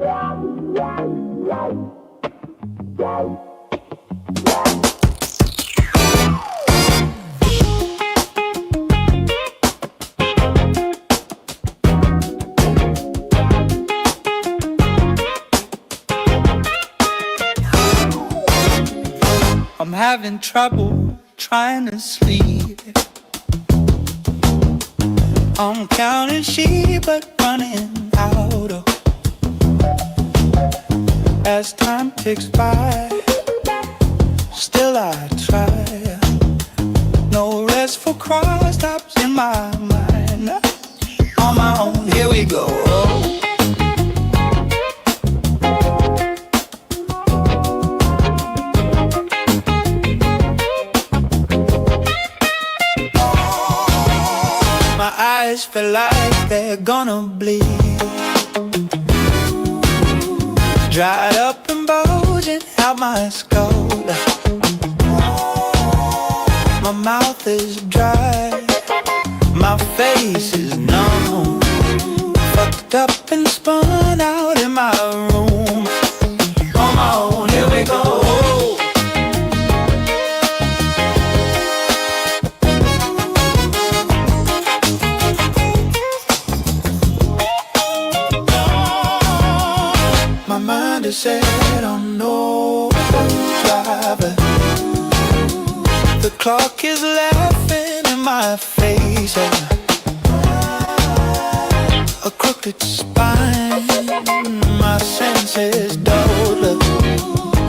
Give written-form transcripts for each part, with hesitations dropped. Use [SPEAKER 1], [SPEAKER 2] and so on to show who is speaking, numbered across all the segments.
[SPEAKER 1] I'm having trouble trying to sleep. I'm counting sheep but running out of. As time ticks by, still I try. No restful cross stops in my mind. On my own, here we go. My eyes feel like they're gonna bleed. Dried up and bulging out my skull. My mouth is dry, my face is numb. Fucked up and spun out in my room. On my own, here we go. My mind is set on no driver. The clock is laughing in my face, and a crooked spine. My senses dull,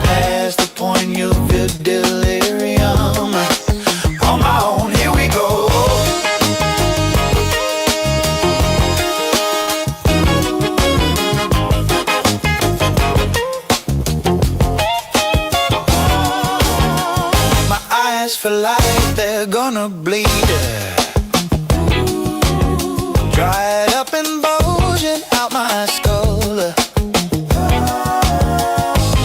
[SPEAKER 1] past the point you feel delirium. On my own, here we go. Feel like they're gonna bleed. Dried up and bulging out my skull.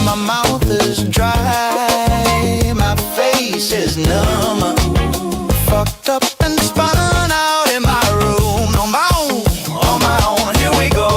[SPEAKER 1] My mouth is dry, my face is numb. Fucked up and spun out in my room. On my own, here we go.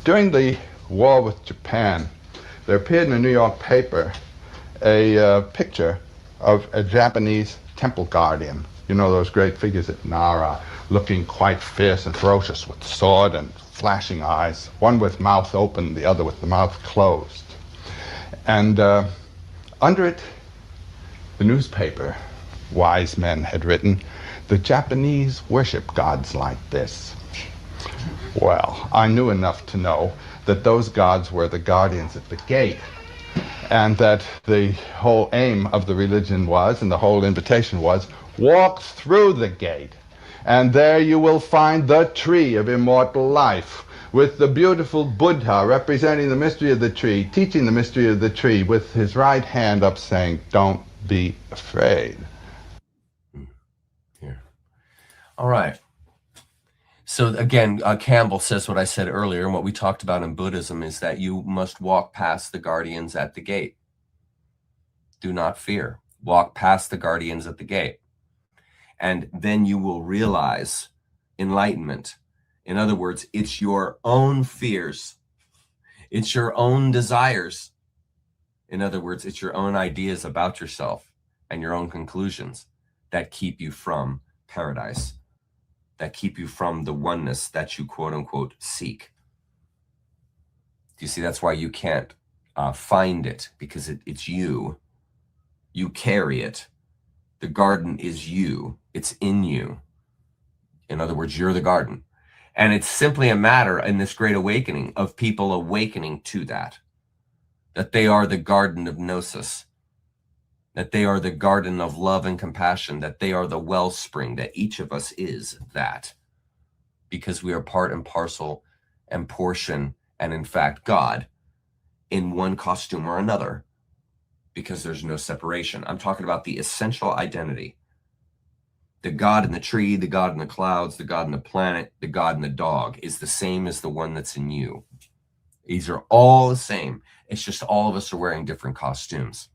[SPEAKER 2] During the war with Japan, there appeared in a New York paper a picture of a Japanese temple guardian. You know, those great figures at Nara, looking quite fierce and ferocious with sword and flashing eyes, one with mouth open, the other with the mouth closed. And under it, the newspaper wise men had written, "The Japanese worship gods like this." Well, I knew enough to know that those gods were the guardians at the gate, and that the whole aim of the religion was, and the whole invitation was, walk through the gate, and there you will find the tree of immortal life, with the beautiful Buddha representing the mystery of the tree, teaching the mystery of the tree with his right hand up saying, "Don't be afraid."
[SPEAKER 3] Here. All right. So again, Campbell says what I said earlier, and what we talked about in Buddhism is that you must walk past the guardians at the gate. Do not fear. Walk past the guardians at the gate. And then you will realize enlightenment. In other words, it's your own fears. It's your own desires. In other words, it's your own ideas about yourself and your own conclusions that keep you from paradise, that keep you from the oneness that you quote unquote seek. Do you see? That's why you can't find it, because it's you. You carry it. The garden is you. It's in you. In other words, you're the garden. And it's simply a matter in this great awakening of people awakening to that they are the garden of gnosis, that they are the garden of love and compassion, that they are the wellspring, that each of us is that, because we are part and parcel and portion, and in fact, God, in one costume or another, because there's no separation. I'm talking about the essential identity. The God in the tree, the God in the clouds, the God in the planet, the God in the dog is the same as the one that's in you. These are all the same. It's just all of us are wearing different costumes.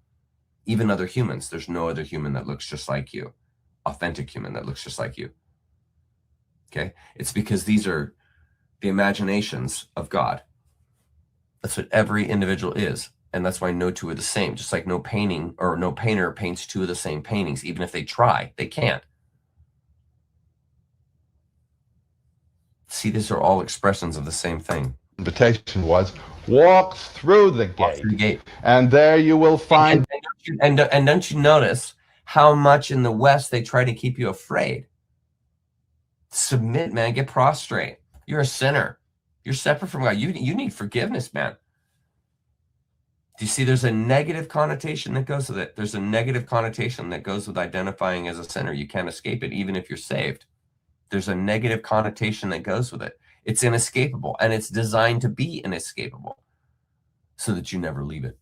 [SPEAKER 3] Even other humans, there's no other human that looks just like you. Authentic human that looks just like you. Okay? It's because these are the imaginations of God. That's what every individual is. And that's why no two are the same. Just like no painting or no painter paints two of the same paintings. Even if they try, they can't. See, these are all expressions of the same thing.
[SPEAKER 2] Invitation was, walk through the gate, and there you will find...
[SPEAKER 3] And don't you notice how much in the West they try to keep you afraid? Submit, man. Get prostrate. You're a sinner. You're separate from God. You need forgiveness, man. Do you see there's a negative connotation that goes with it? There's a negative connotation that goes with identifying as a sinner. You can't escape it, even if you're saved. There's a negative connotation that goes with it. It's inescapable, and it's designed to be inescapable so that you never leave it.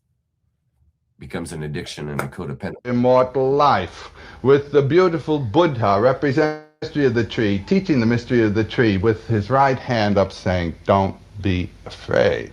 [SPEAKER 3] Becomes an addiction and a codependent.
[SPEAKER 2] Immortal life, with the beautiful Buddha representing the mystery of the tree, teaching the mystery of the tree with his right hand up saying, "Don't be afraid."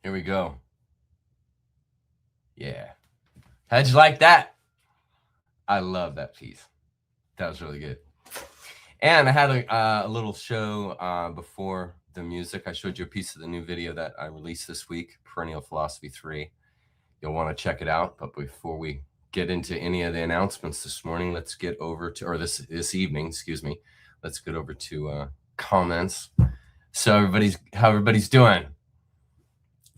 [SPEAKER 3] Here we go. Yeah. How'd you like that? I love that piece. That was really good. And I had a little show before the music. I showed you a piece of the new video that I released this week, Perennial Philosophy 3. You'll want to check it out. But before we get into any of the announcements this morning, let's get over to, or this evening, excuse me, let's get over to comments. So how everybody's doing?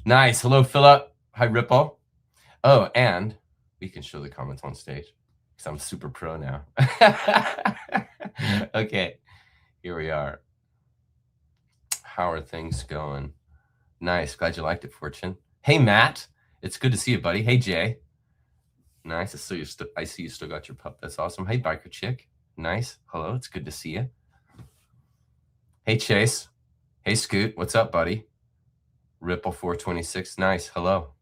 [SPEAKER 3] Nice. Hello, Philip. Hi, Ripple. Oh, and we can show the comments on stage because I'm super pro now. Okay, here we are. How are things going? Nice. Glad you liked it, Fortune. Hey, Matt. It's good to see you, buddy. Hey, Jay. Nice. I see you still got your pup. That's awesome. Hey, Biker Chick. Nice. Hello. It's good to see you. Hey, Chase. Hey, Scoot. What's up, buddy? Ripple 426. Nice. Hello.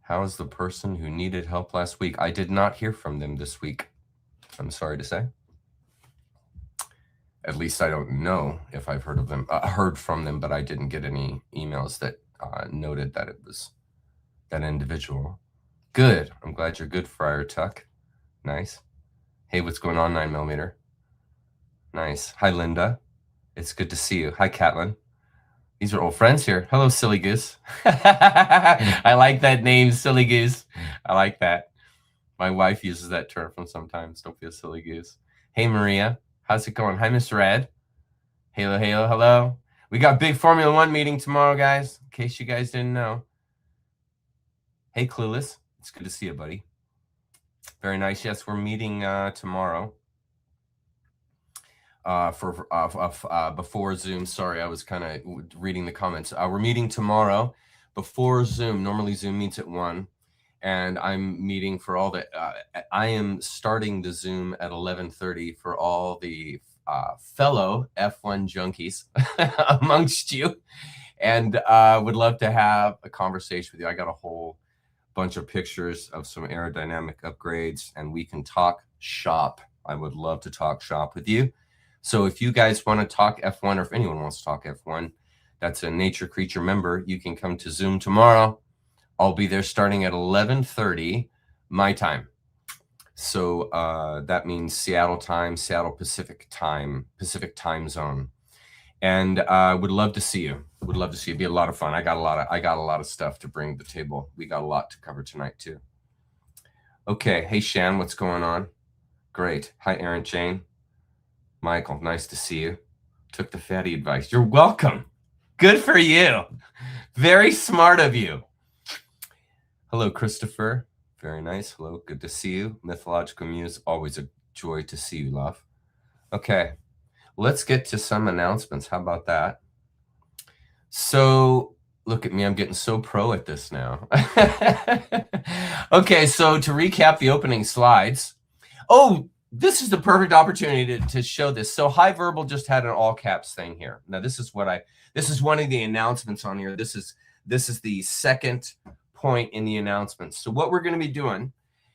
[SPEAKER 3] How's the person who needed help last week? I did not hear from them this week. I'm sorry to say. At least I don't know if I've heard from them, but I didn't get any emails that noted that it was that individual. Good. I'm glad you're good, Friar Tuck. Nice. Hey, what's going on, 9mm? Nice. Hi, Linda. It's good to see you. Hi, Catlin. These are old friends here. Hello, Silly Goose. I like that name, Silly Goose. I like that. My wife uses that term from sometimes. Don't be a silly goose. Hey, Maria. How's it going? Hi, Miss Red. Halo, hello. We got big Formula 1 meeting tomorrow, guys, in case you guys didn't know. Hey, Clueless. It's good to see you, buddy. Very nice. Yes, we're meeting tomorrow before Zoom. Sorry, I was kind of reading the comments. We're meeting tomorrow before Zoom. Normally, Zoom meets at 1. And I'm meeting for all the, I am starting the Zoom at 11:30 for all the fellow F1 junkies amongst you. And would love to have a conversation with you. I got a whole bunch of pictures of some aerodynamic upgrades, and we can talk shop. I would love to talk shop with you. So if you guys want to talk F1, or if anyone wants to talk F1, that's a Nature Creature member, you can come to Zoom tomorrow. I'll be there starting at 11:30 my time. So that means Seattle time, Seattle Pacific time zone. And would love to see you. Would love to see you. It'd be a lot of fun. I got a lot of stuff to bring to the table. We got a lot to cover tonight too. Okay. Hey, Shan, what's going on? Great. Hi, Aaron Jane. Michael, nice to see you. Took the fatty advice. You're welcome. Good for you. Very smart of you. Hello, Christopher. Very nice. Hello. Good to see you. Mythological Muse. Always a joy to see you, love. Okay. Let's get to some announcements. How about that? So look at me. I'm getting so pro at this now. Okay. So to recap the opening slides. Oh, this is the perfect opportunity to show this. So High Verbal just had an all caps thing here. Now this is one of the announcements on here. This is the second point in the announcements. So what we're going to be doing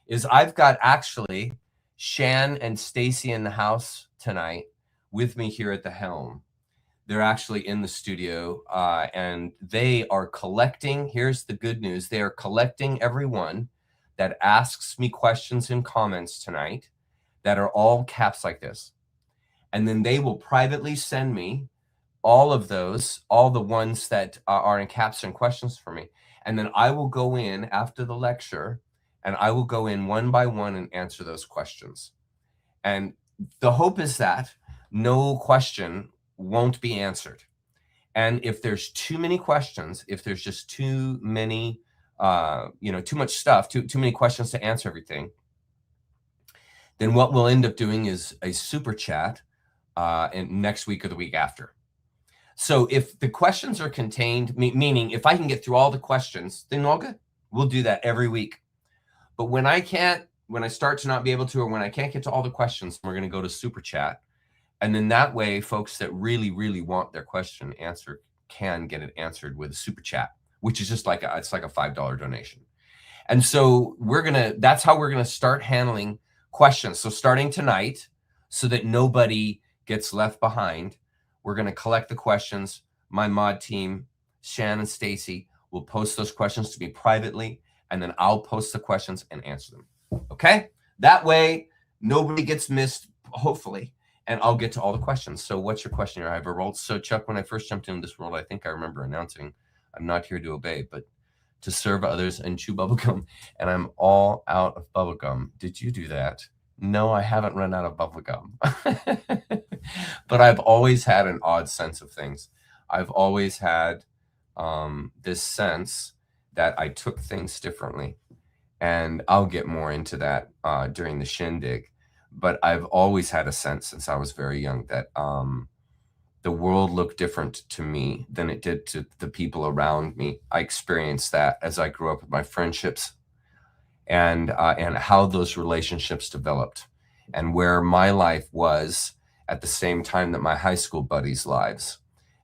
[SPEAKER 3] is I've got actually Shan and Stacy in the house tonight with me here at the helm. They're actually in the studio and they are collecting. Here's the good news. They are collecting everyone that asks me questions and comments tonight that are all caps like this. And then they will privately send me all of those, all the ones that are in caps and questions for me. And then I will go in after the lecture and I will go in one by one and answer those questions. And the hope is that no question won't be answered. And if there's too many questions, if there's just too many, too much stuff, too many questions to answer everything, then what we'll end up doing is a super chat next week or the week after. So if the questions are contained, meaning if I can get through all the questions, then all good. We'll do that every week. But when I start to not be able to, or when I can't get to all the questions, we're going to go to super chat. And then that way, folks that really, really want their question answered can get it answered with a super chat, which is just like it's like a $5 donation. And so that's how we're going to start handling questions. So starting tonight, so that nobody gets left behind, we're going to collect the questions, my mod team, Shan and Stacy, will post those questions to me privately, and then I'll post the questions and answer them. Okay? That way, nobody gets missed, hopefully, and I'll get to all the questions. So what's your question here? I have a role. So Chuck, when I first jumped into this world, I think I remember announcing, I'm not here to obey, but to serve others and chew bubblegum, and I'm all out of bubblegum. Did you do that? No, I haven't run out of bubblegum. But I've always had an odd sense of things. I've always had this sense that I took things differently. And I'll get more into that during the Shindig. But I've always had a sense since I was very young that the world looked different to me than it did to the people around me. I experienced that as I grew up with my friendships and how those relationships developed and where my life was at the same time that my high school buddies' lives,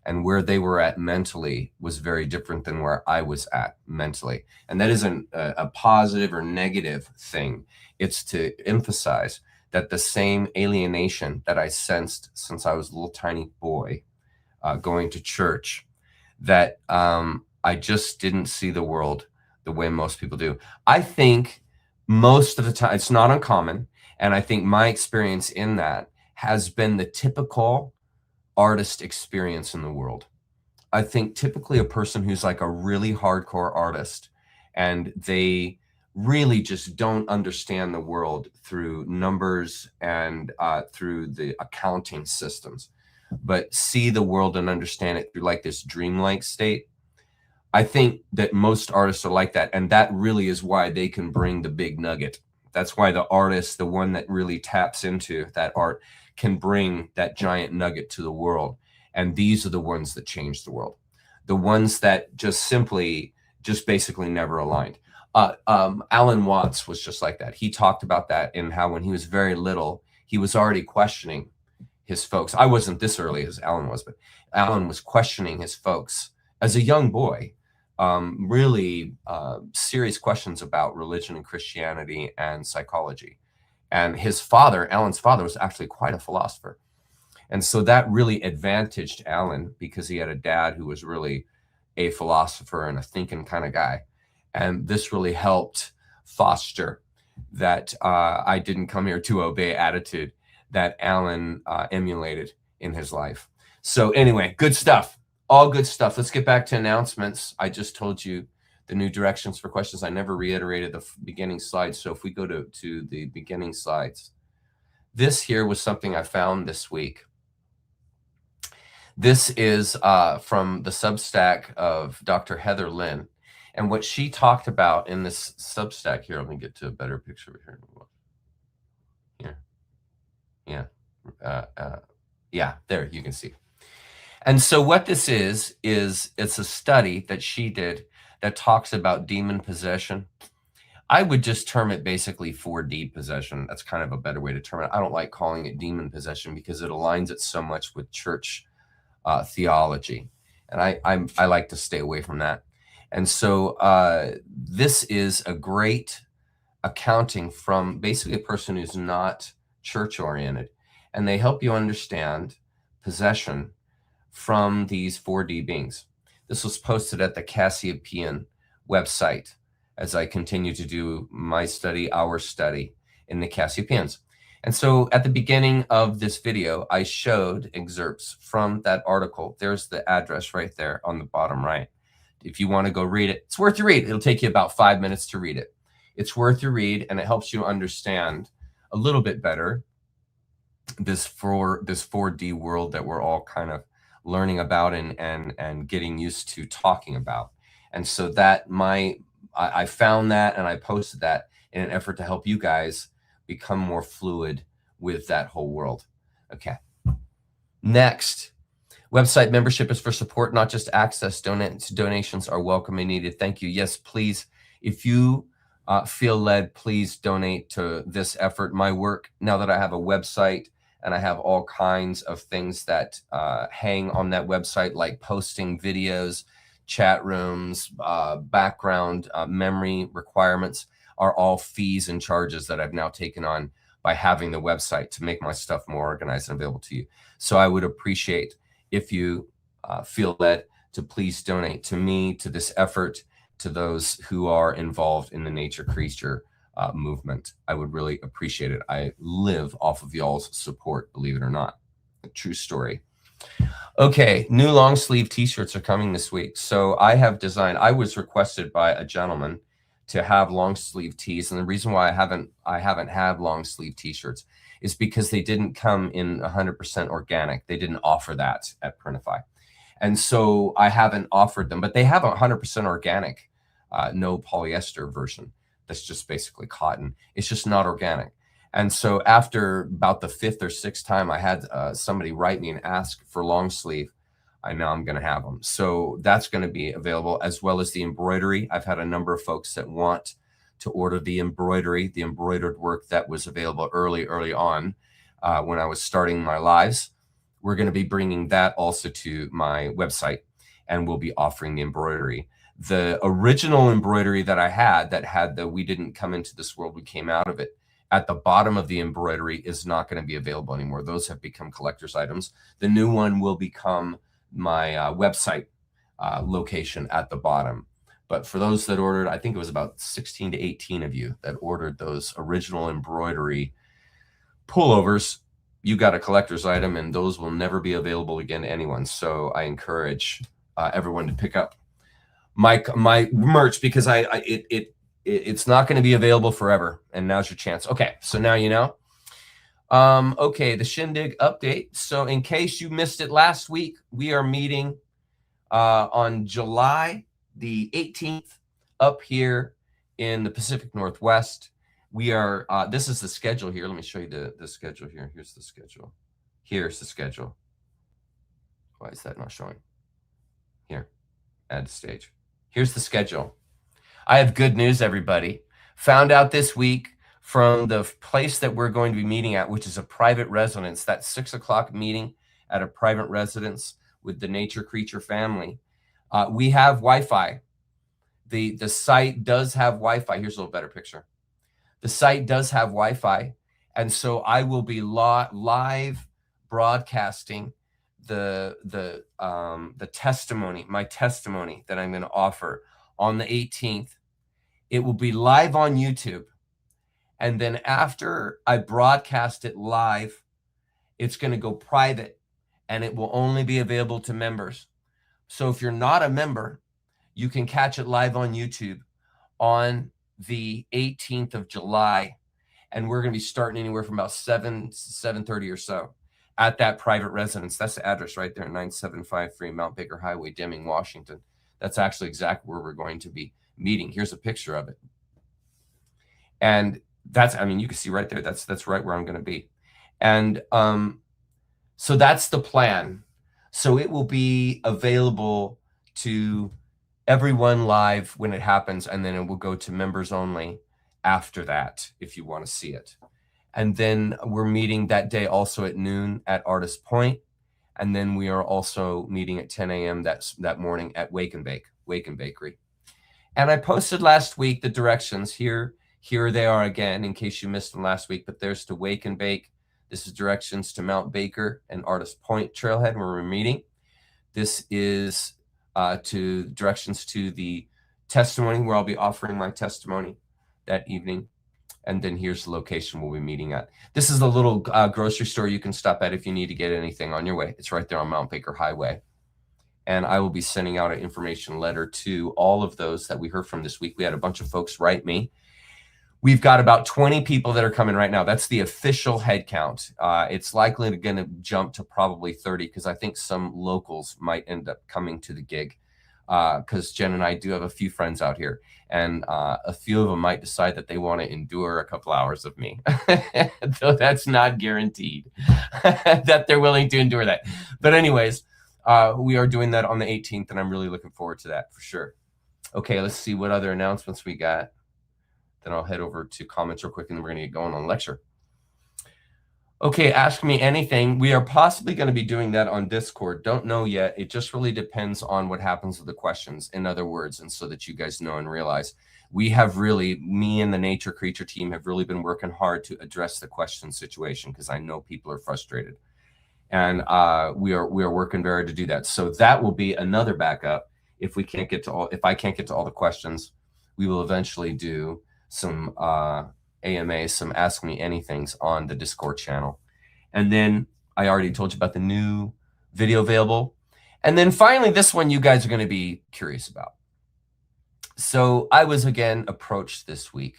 [SPEAKER 3] and where they were at mentally was very different than where I was at mentally. And that isn't a positive or negative thing. It's to emphasize that the same alienation that I sensed since I was a little tiny boy going to church, that I just didn't see the world the way most people do. I think most of the time, it's not uncommon, and I think my experience in that has been the typical artist experience in the world. I think typically a person who's like a really hardcore artist and they really just don't understand the world through numbers and through the accounting systems, but see the world and understand it through like this dreamlike state. I think that most artists are like that, and that really is why they can bring the big nugget. That's why the artist, the one that really taps into that art, can bring that giant nugget to the world. And these are the ones that change the world. The ones that just basically never aligned. Alan Watts was just like that. He talked about that in how when he was very little, he was already questioning his folks. I wasn't this early as Alan was, but Alan was questioning his folks as a young boy, really serious questions about religion and Christianity and psychology. And his father, Alan's father, was actually quite a philosopher. And so that really advantaged Alan because he had a dad who was really a philosopher and a thinking kind of guy. And this really helped foster that I didn't come here to obey attitude that Alan emulated in his life. So anyway, good stuff. All good stuff. Let's get back to announcements. I just told you the new directions for questions. I never reiterated the beginning slides. So if we go to the beginning slides, this here was something I found this week. This is from the Substack of Dr. Heather Lynn. And what she talked about in this Substack here, let me get to a better picture of it here. Yeah, there you can see. And so what this is it's a study that she did that talks about demon possession. I would just term it basically 4D possession. That's kind of a better way to term it. I don't like calling it demon possession because it aligns it so much with church theology. And I like to stay away from that. And so this is a great accounting from basically a person who's not church oriented. And they help you understand possession from these 4D beings. This was posted at the Cassiopaean website as I continue to do my study, our study in the Cassiopaeans. And so at the beginning of this video, I showed excerpts from that article. There's the address right there on the bottom right. If you want to go read it, it's worth your read. It'll take you about 5 minutes to read it. It's worth your read, and it helps you understand a little bit better this 4D world that we're all kind of learning about and getting used to talking about. And so that I found that and I posted that in an effort to help you guys become more fluid with that whole world. Okay. Next, website membership is for support, not just access. Donations are welcome and needed. Thank you. Yes, please. If you feel led, please donate to this effort. My work, now that I have a website and I have all kinds of things that hang on that website, like posting videos, chat rooms, background memory requirements, are all fees and charges that I've now taken on by having the website to make my stuff more organized and available to you. So I would appreciate if you feel led to please donate to me, to this effort, to those who are involved in the nature creature movement. I would really appreciate it. I live off of y'all's support, believe it or not. A true story. Okay, new long sleeve t-shirts are coming this week. So I have designed, I was requested by a gentleman to have long sleeve tees. And the reason why I haven't had long sleeve t-shirts is because they didn't come in 100% organic. They didn't offer that at Printify. And so I haven't offered them, but they have a 100% organic, no polyester version. That's just basically cotton. It's just not organic. And so after about the 5th or 6th time I had somebody write me and ask for long sleeve, I know I'm going to have them. So that's going to be available, as well as the embroidery. I've had a number of folks that want to order the embroidery, the embroidered work that was available early on when I was starting my lives. We're going to be bringing that also to my website, and we'll be offering the embroidery. The original embroidery that I had, that had the "we didn't come into this world, we came out of it," at the bottom of the embroidery is not going to be available anymore. Those have become collector's items. The new one will become my website location at the bottom. But for those that ordered, I think it was about 16 to 18 of you that ordered those original embroidery pullovers. You got a collector's item, and those will never be available again to anyone. So I encourage everyone to pick up my merch, because it's not going to be available forever, and now's your chance. Okay, so now you know. Okay, the Shindig update. So in case you missed it last week, we are meeting on July the 18th up here in the Pacific Northwest. We are, this is the schedule here. Let me show you the schedule here. Here's the schedule. Here's the schedule. Why is that not showing? Here, add stage. Here's the schedule. I have good news, everybody. Found out this week from the place that we're going to be meeting at, which is a private residence, that 6 o'clock meeting at a private residence with the nature creature family. We have Wi-Fi. The site does have Wi-Fi. Here's a little better picture. The site does have Wi-Fi, and so I will be live broadcasting the testimony, my testimony that I'm going to offer on the 18th. It will be live on YouTube, and then after I broadcast it live, it's going to go private, and it will only be available to members. So if you're not a member, you can catch it live on YouTube on the 18th of July, and we're going to be starting anywhere from about 7:30 or so at that private residence. That's the address right there, 9753 Mount Baker Highway, Deming, Washington. That's actually exactly where we're going to be meeting. Here's a picture of it, and that's, I mean, you can see right there, that's right where I'm going to be. And so that's the plan. So it will be available to everyone live when it happens, and then it will go to members only after that if you want to see it. And then we're meeting that day also at noon at Artist Point, and then we are also meeting at 10 a.m. that morning at Wake and Bakery. And I posted last week the directions here. Here they are again, in case you missed them last week. But there's to Wake and Bake. This is directions to Mount Baker and Artist Point Trailhead where we're meeting. This is to directions to the testimony where I'll be offering my testimony that evening. And then here's the location we'll be meeting at. This is the little grocery store you can stop at if you need to get anything on your way. It's right there on Mount Baker Highway. And I will be sending out an information letter to all of those that we heard from this week. We had a bunch of folks write me. We've got about 20 people that are coming right now. That's the official head count. It's likely going to jump to probably 30 because I think some locals might end up coming to the gig, because Jen and I do have a few friends out here, and a few of them might decide that they want to endure a couple hours of me. Though that's not guaranteed that they're willing to endure that. But anyways, we are doing that on the 18th, and I'm really looking forward to that for sure. Okay, let's see what other announcements we got. Then I'll head over to comments real quick, and then we're going to get going on the lecture. Okay, ask me anything. We are possibly going to be doing that on Discord. Don't know yet. It just really depends on what happens with the questions, in other words, and so that you guys know and realize. We have really, me and the Nature Creature team have really been working hard to address the question situation, because I know people are frustrated. And we are working very hard to do that. So that will be another backup. If I can't get to all the questions, we will eventually do some AMAs, some Ask Me Anythings on the Discord channel. And then I already told you about the new video available. And then finally, this one you guys are going to be curious about. So I was again approached this week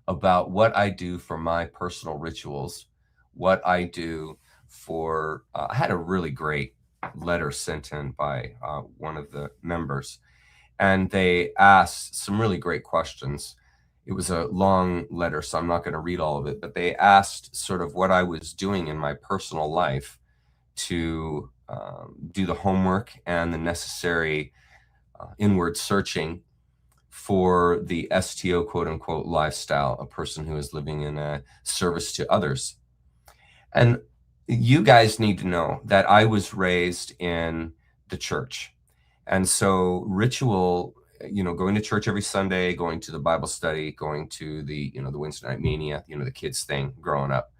[SPEAKER 3] about what I do for my personal rituals, what I do for, I had a really great letter sent in by one of the members, and they asked some really great questions. It was a long letter, so I'm not going to read all of it, but they asked sort of what I was doing in my personal life to do the homework and the necessary inward searching for the STO quote unquote lifestyle, a person who is living in a service to others. And you guys need to know that I was raised in the church. And so ritual, going to church every Sunday, going to the Bible study, going to the, the Wednesday night mania, the kids thing growing up,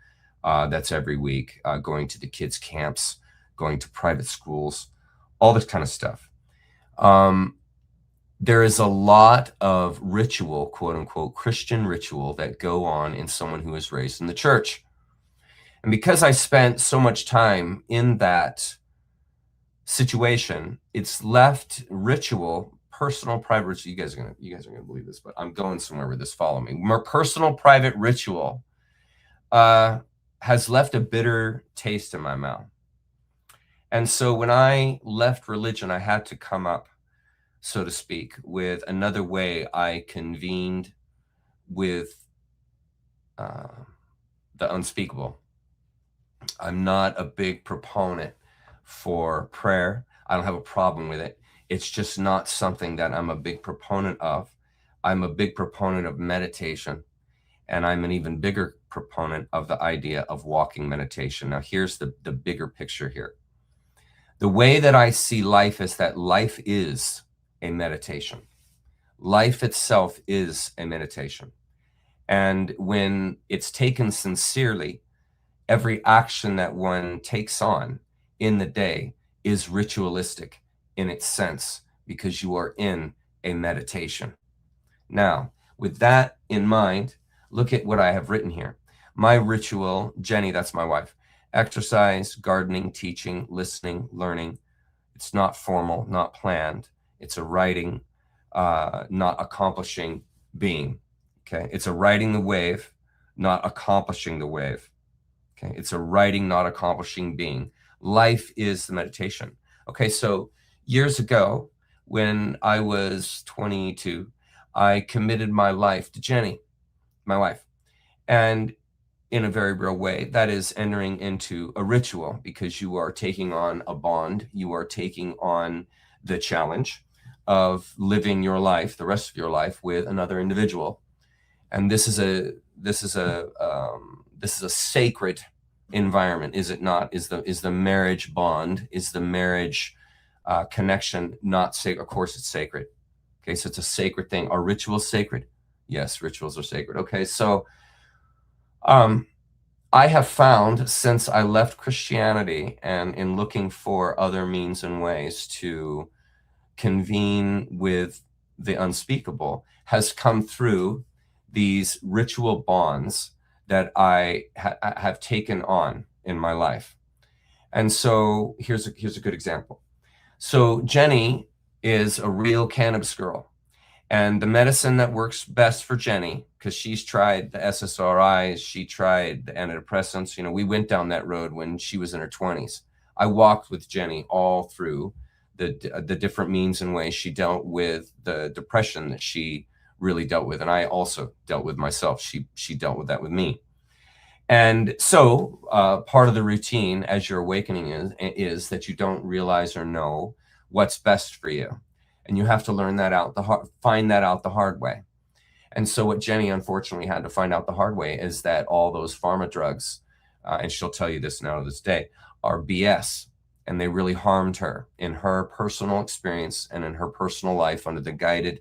[SPEAKER 3] that's every week, going to the kids camps, going to private schools, all this kind of stuff. There is a lot of ritual, quote unquote, Christian ritual that go on in someone who is raised in the church. And because I spent so much time in that situation, it's left ritual, personal, private ritual. You guys are gonna believe this, but I'm going somewhere with this. Follow me. More personal, private ritual has left a bitter taste in my mouth. And so when I left religion, I had to come up, so to speak, with another way I convened with the unspeakable. I'm not a big proponent for prayer. I don't have a problem with it. It's just not something that I'm a big proponent of. I'm a big proponent of meditation, and I'm an even bigger proponent of the idea of walking meditation. Now, here's the bigger picture here. The way that I see life is that life is a meditation. Life itself is a meditation. And when it's taken sincerely, every action that one takes on in the day is ritualistic in its sense, because you are in a meditation. Now, with that in mind, look at what I have written here. My ritual, Jenny, that's my wife, exercise, gardening, teaching, listening, learning. It's not formal, not planned. It's a writing, not accomplishing being. Okay. It's a riding the wave, not accomplishing the wave. Okay. It's a writing, not accomplishing being. Life is the meditation. Okay. So years ago, when I was 22, I committed my life to Jenny, my wife. And in a very real way, that is entering into a ritual, because you are taking on a bond. You are taking on the challenge of living your life, the rest of your life, with another individual. And this is a sacred environment, is it not? Is the marriage bond, is the marriage connection not sacred? Of course it's sacred. Okay, so it's a sacred thing. Are rituals sacred? Yes, rituals are sacred. Okay, so I have found, since I left Christianity and in looking for other means and ways to convene with the unspeakable, has come through these ritual bonds that I have taken on in my life. And so here's a good example. So Jenny is a real cannabis girl. And the medicine that works best for Jenny, because she's tried the SSRIs, she tried the antidepressants. We went down that road when she was in her 20s. I walked with Jenny all through the different means and ways she dealt with the depression that she really dealt with. And I also dealt with myself. She dealt with that with me. And so part of the routine as you're awakening is that you don't realize or know what's best for you. And you have to learn that out, find that out the hard way. And so what Jenny unfortunately had to find out the hard way is that all those pharma drugs, and she'll tell you this now to this day, are BS. And they really harmed her in her personal experience and in her personal life under the guided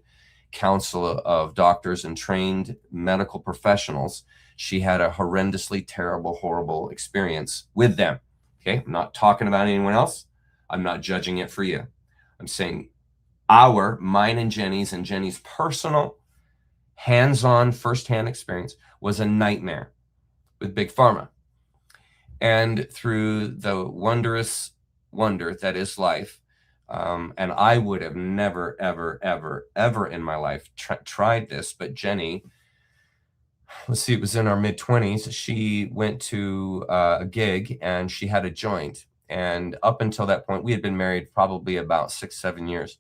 [SPEAKER 3] counsel of doctors and trained medical professionals. She had a horrendously terrible, horrible experience with them. Okay, I'm not talking about anyone else. I'm not judging it for you. I'm saying mine and Jenny's personal, hands-on, first-hand experience was a nightmare with Big Pharma. And through the wondrous wonder that is life, and I would have never, ever, ever, ever in my life tried this, but Jenny, let's see, it was in our mid-20s. She went to a gig and she had a joint. And up until that point, we had been married probably about 6-7 years.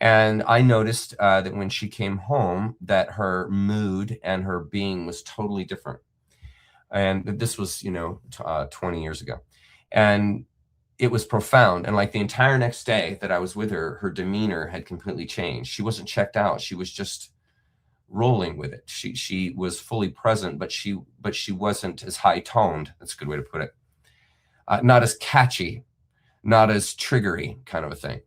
[SPEAKER 3] And I noticed that when she came home, that her mood and her being was totally different. And this was, 20 years ago. And it was profound. And like the entire next day that I was with her, her demeanor had completely changed. She wasn't checked out. She was just rolling with it. She was fully present, but she wasn't as high toned. That's a good way to put it. Not as catchy, not as triggery kind of a thing.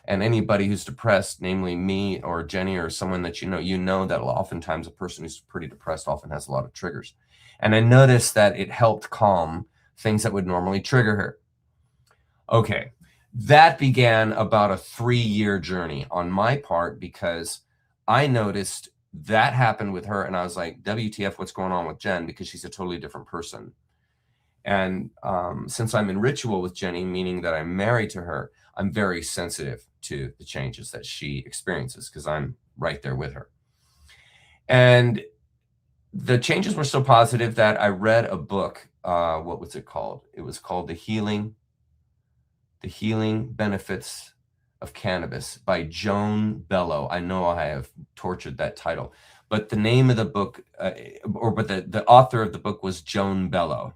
[SPEAKER 3] And anybody who's depressed, namely me or Jenny or someone that you know that oftentimes a person who's pretty depressed often has a lot of triggers. And I noticed that it helped calm things that would normally trigger her. Okay, that began about a 3-year journey on my part, because I noticed that happened with her and I was like, WTF, what's going on with Jen? Because she's a totally different person. And since I'm in ritual with Jenny, meaning that I'm married to her, I'm very sensitive to the changes that she experiences because I'm right there with her. And the changes were so positive that I read a book. What was it called? It was called The Healing Benefits of Cannabis by Joan Bellow. I know I have tortured that title, but the name of the book, the author of the book was Joan Bellow.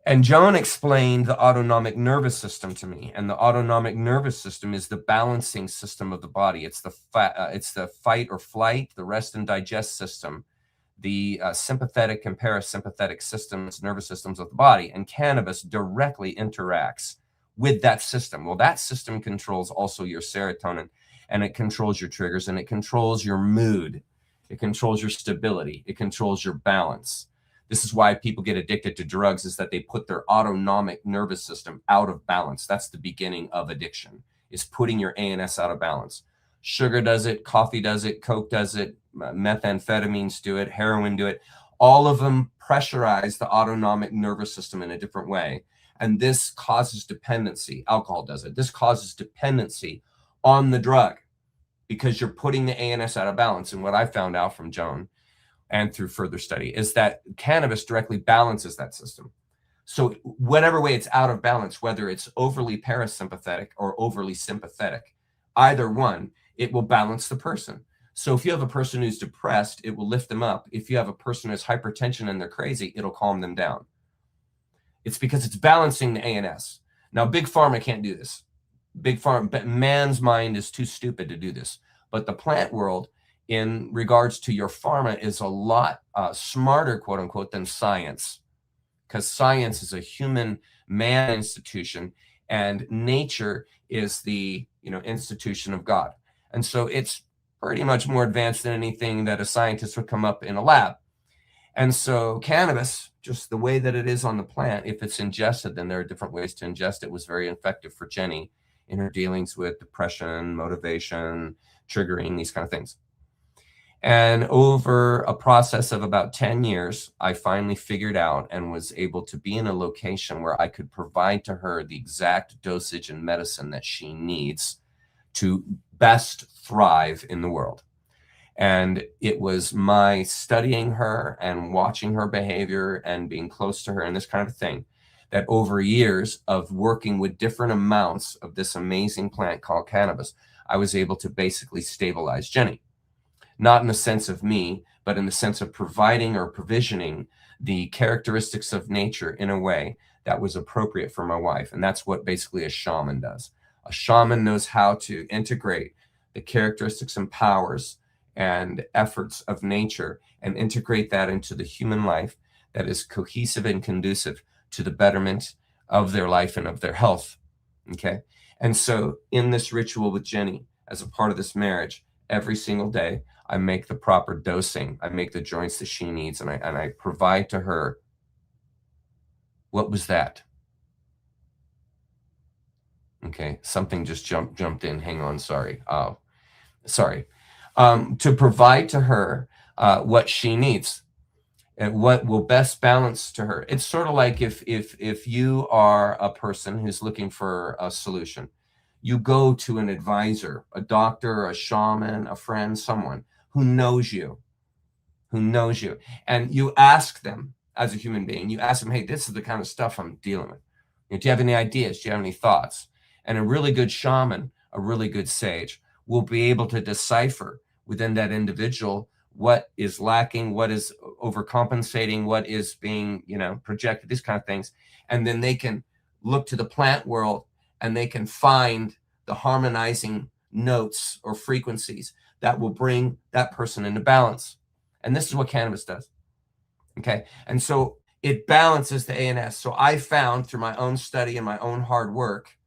[SPEAKER 3] And Joan explained the autonomic nervous system to me. And the autonomic nervous system is the balancing system of the body. It's the fight or flight, the rest and digest system, the sympathetic and parasympathetic systems, nervous systems of the body. And cannabis directly interacts with that system. Well, that system controls also your serotonin, and it controls your triggers, and it controls your mood. It controls your stability. It controls your balance. This is why people get addicted to drugs, is that they put their autonomic nervous system out of balance. That's the beginning of addiction, is putting your ANS out of balance. Sugar does it, coffee does it, Coke does it, methamphetamines do it, heroin do it. All of them pressurize the autonomic nervous system in a different way. And this causes dependency. Alcohol does it. This causes dependency on the drug because you're putting the ANS out of balance. And what I found out from Joan and through further study is that cannabis directly balances that system. So whatever way it's out of balance, whether it's overly parasympathetic or overly sympathetic, either one, it will balance the person. So if you have a person who's depressed, it will lift them up. If you have a person who has hypertension and they're crazy, it'll calm them down. It's because it's balancing the ANS. Now, Big Pharma can't do this. Big Pharma, but man's mind is too stupid to do this. But the plant world, in regards to your pharma, is a lot smarter, quote unquote, than science, because science is a human man institution and nature is the institution of God. And so it's pretty much more advanced than anything that a scientist would come up in a lab. And so cannabis, just the way that it is on the plant, if it's ingested, then there are different ways to ingest it, was very effective for Jenny in her dealings with depression, motivation, triggering, these kind of things. And over a process of about 10 years, I finally figured out and was able to be in a location where I could provide to her the exact dosage and medicine that she needs to best thrive in the world. And it was my studying her and watching her behavior and being close to her and this kind of thing, that over years of working with different amounts of this amazing plant called cannabis, I was able to basically stabilize Jenny. Not in the sense of me, but in the sense of providing or provisioning the characteristics of nature in a way that was appropriate for my wife. And that's what basically a shaman does. A shaman knows how to integrate the characteristics and powers and efforts of nature and integrate that into the human life that is cohesive and conducive to the betterment of their life and of their health. Okay. And so in this ritual with Jenny, as a part of this marriage, every single day, I make the proper dosing. I make the joints that she needs, and I provide to her What was that? Okay, something just jumped in. Hang on, sorry. Sorry. To provide to her what she needs and what will best balance to her. It's sort of like if you are a person who's looking for a solution, you go to an advisor, a doctor, a shaman, a friend, someone who knows you, and you ask them as a human being, you ask them, hey, this is the kind of stuff I'm dealing with. Do you have any ideas? Do you have any thoughts? And a really good shaman, a really good sage will be able to decipher within that individual what is lacking, what is overcompensating, what is being, projected, these kind of things. And then they can look to the plant world and they can find the harmonizing notes or frequencies that will bring that person into balance. And this is what cannabis does. Okay. And so it balances the ANS. So I found through my own study and my own hard work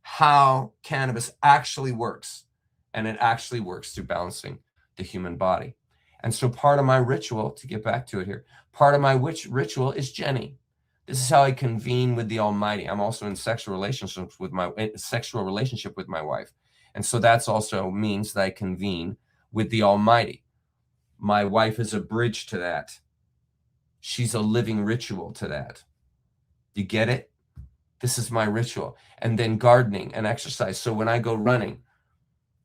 [SPEAKER 3] how cannabis actually works. And it actually works through balancing the human body. And so part of my ritual, to get back to it here, part of my ritual is Jenny. This is how I convene with the Almighty. I'm also in sexual relationship with my wife. And so that's also means that I convene with the Almighty. My wife is a bridge to that. She's a living ritual to that. You get it? This is my ritual. And then gardening and exercise. So when I go running,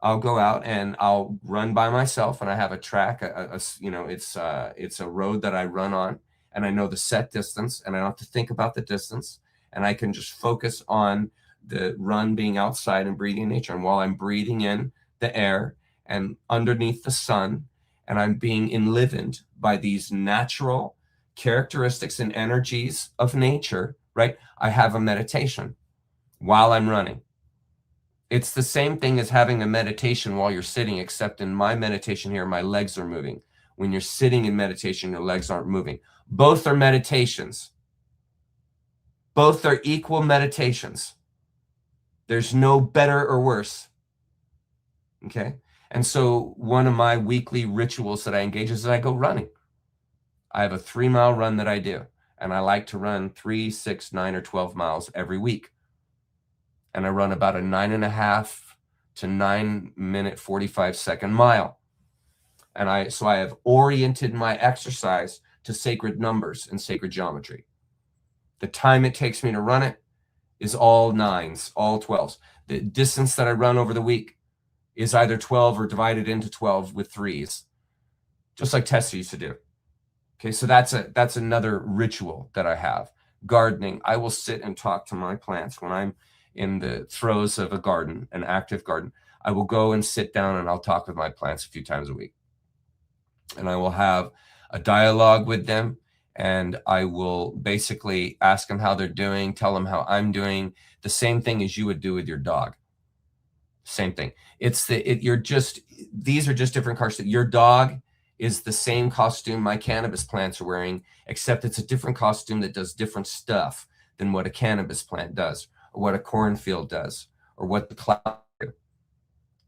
[SPEAKER 3] I'll go out and I'll run by myself, and I have a track, it's a road that I run on, and I know the set distance, and I don't have to think about the distance, and I can just focus on the run being outside and breathing nature. And while I'm breathing in the air and underneath the sun, and I'm being enlivened by these natural characteristics and energies of nature, right? I have a meditation while I'm running. It's the same thing as having a meditation while you're sitting, except in my meditation here, my legs are moving. When you're sitting in meditation, your legs aren't moving. Both are meditations. Both are equal meditations. There's no better or worse. Okay? And so one of my weekly rituals that I engage is that I go running. I have a 3-mile run that I do, and I like to run 3, 6, 9, or 12 miles every week. And I run about a 9.5 to 9-minute, 45-second mile. And so I have oriented my exercise to sacred numbers and sacred geometry. The time it takes me to run it is all 9s, all 12s. The distance that I run over the week is either 12 or divided into 12 with 3s, just like Tessa used to do. Okay, so that's another ritual that I have. Gardening, I will sit and talk to my plants when I'm in the throes of a garden, an active garden. I will go and sit down and I'll talk with my plants a few times a week. And I will have a dialogue with them, and I will basically ask them how they're doing, tell them how I'm doing, the same thing as you would do with your dog. Same thing. These are just different costumes. Your dog is the same costume my cannabis plants are wearing, except it's a different costume that does different stuff than what a cannabis plant does, or what a cornfield does, or what the cloud do.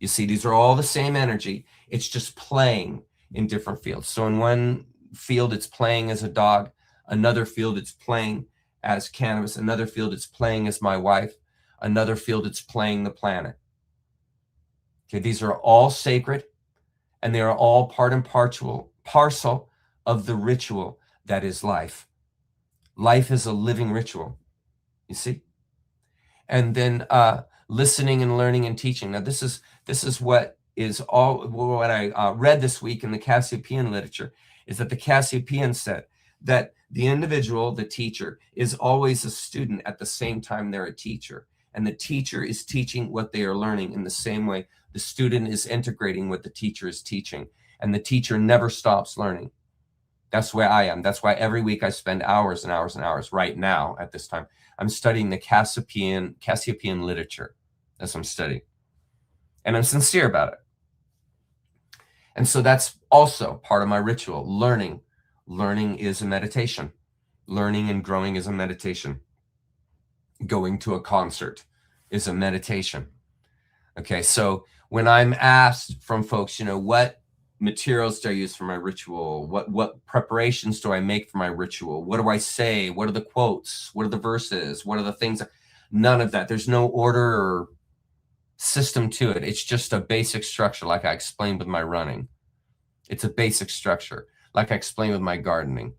[SPEAKER 3] You see, these are all the same energy. It's just playing in different fields. So in one field, it's playing as a dog. Another field, it's playing as cannabis. Another field, it's playing as my wife. Another field, it's playing the planet. Okay, these are all sacred, and they are all part and parcel of the ritual that is life. Life is a living ritual, you see? And then listening and learning and teaching. Now, this is what I read this week in the Cassiopaean literature, is that the Cassiopaean said that the individual, the teacher, is always a student at the same time they're a teacher. And the teacher is teaching what they are learning in the same way the student is integrating what the teacher is teaching. And the teacher never stops learning. That's where I am. That's why every week I spend hours and hours and hours. Right now, at this time, I'm studying the Cassiopaean literature as I'm studying. And I'm sincere about it. And so that's also part of my ritual. Learning is a meditation. Learning and growing is a meditation. Going to a concert is a meditation. Okay, so when I'm asked from folks, what materials do I use for my ritual? What preparations do I make for my ritual? What do I say? What are the quotes? What are the verses? What are the things? None of that. There's no order or system to it. It's just a basic structure, like I explained with my running. It's a basic structure, like I explained with my gardening.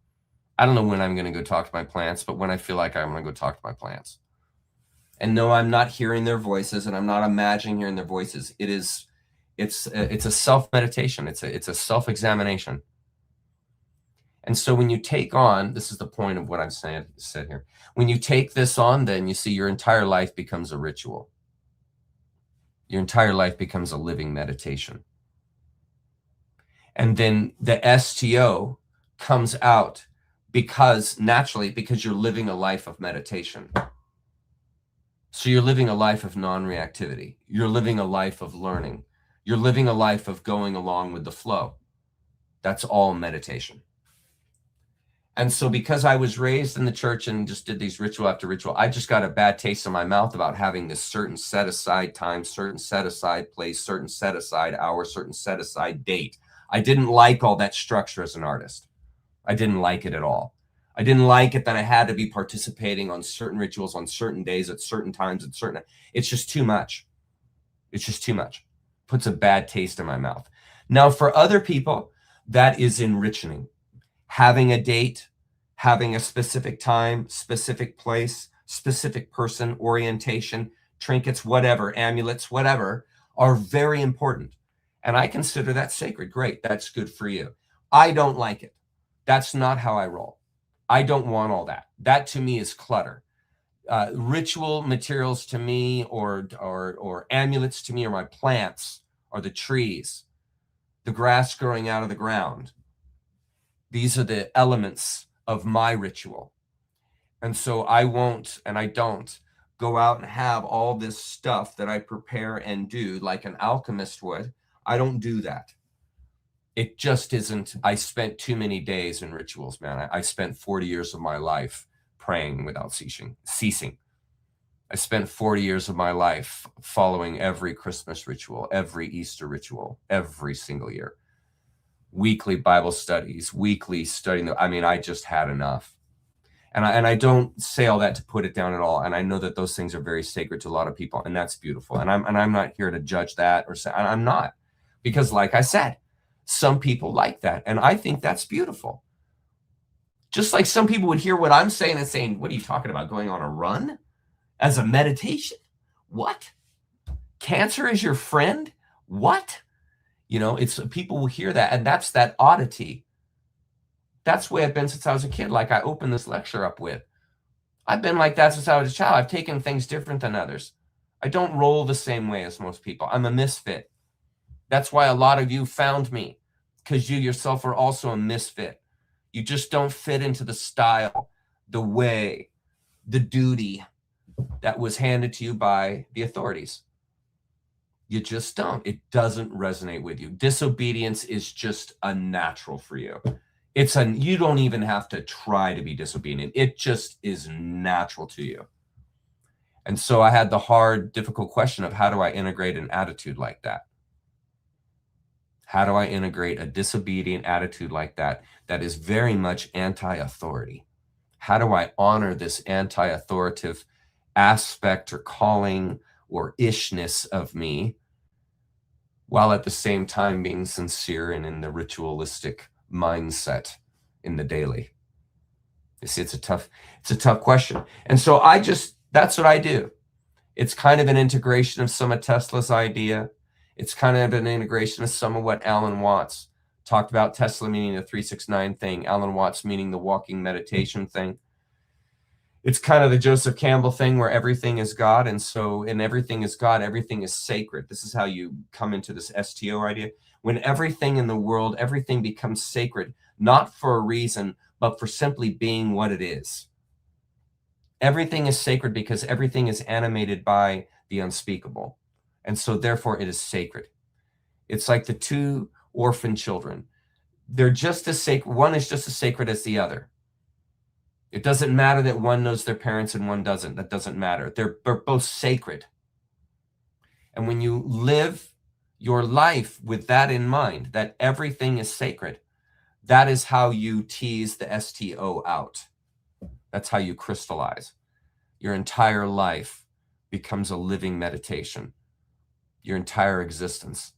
[SPEAKER 3] I don't know when I'm going to go talk to my plants, but when I feel like I'm going to go talk to my plants. And no, I'm not hearing their voices, and I'm not imagining hearing their voices. It's a self-meditation. It's a self-examination. And so when you take on, this is the point of what I'm said here. When you take this on, then you see your entire life becomes a ritual. Your entire life becomes a living meditation. And then the STO comes out naturally, because you're living a life of meditation. So you're living a life of non-reactivity. You're living a life of learning. You're living a life of going along with the flow. That's all meditation. And so because I was raised in the church and just did these ritual after ritual, I just got a bad taste in my mouth about having this certain set aside time, certain set aside place, certain set aside hour, certain set aside date. I didn't like all that structure as an artist. I didn't like it at all. I didn't like it that I had to be participating on certain rituals on certain days at certain times at certain. It's just too much. It's just too much. Puts a bad taste in my mouth. Now, for other people, that is enriching. Having a date, having a specific time, specific place, specific person, orientation, trinkets, whatever, amulets, whatever, are very important. And I consider that sacred. Great, that's good for you. I don't like it. That's not how I roll. I don't want all that. That to me is clutter. Ritual materials to me, or amulets to me, are my plants, or the trees, the grass growing out of the ground. These are the elements of my ritual. And so I won't, and I don't go out and have all this stuff that I prepare and do like an alchemist would. I don't do that. It just isn't. I spent too many days in rituals, man. I spent 40 years of my life praying without ceasing. I spent 40 years of my life following every Christmas ritual, every Easter ritual, every single year. Weekly Bible studies, weekly studying. I mean, I just had enough. And I don't say all that to put it down at all. And I know that those things are very sacred to a lot of people, and that's beautiful. And I'm not here to judge that or say, I'm not. Because like I said, some people like that. And I think that's beautiful. Just like some people would hear what I'm saying and saying, what are you talking about? Going on a run as a meditation? What? Cancer is your friend? What? You know, it's people will hear that, and that's that oddity. That's the way I've been since I was a kid. Like I opened this lecture up with. I've been like that since I was a child. I've taken things different than others. I don't roll the same way as most people. I'm a misfit. That's why a lot of you found me, because you yourself are also a misfit. You just don't fit into the style, the way, the duty that was handed to you by the authorities. You just don't. It doesn't resonate with you. Disobedience is just unnatural for you. You don't even have to try to be disobedient. It just is natural to you. And so I had the hard, difficult question of how do I integrate an attitude like that? How do I integrate a disobedient attitude like that is very much anti-authority? How do I honor this anti-authoritative aspect or calling or ishness of me, while at the same time being sincere and in the ritualistic mindset in the daily? You see, it's a tough question. And so that's what I do. It's kind of an integration of some of Tesla's idea. It's kind of an integration of some of what Alan Watts talked about. Tesla meaning the 369 thing, Alan Watts meaning the walking meditation thing. It's kind of the Joseph Campbell thing where everything is God. And so in everything is God, everything is sacred. This is how you come into this STO idea. When everything in the world, everything becomes sacred, not for a reason, but for simply being what it is. Everything is sacred because everything is animated by the unspeakable. And so therefore it is sacred. It's like the two orphan children. They're just as sacred. One is just as sacred as the other. It doesn't matter that one knows their parents and one doesn't. That doesn't matter. They're both sacred. And when you live your life with that in mind, that everything is sacred. That is how you tease the STO out. That's how you crystallize. Your entire life becomes a living meditation. Your entire existence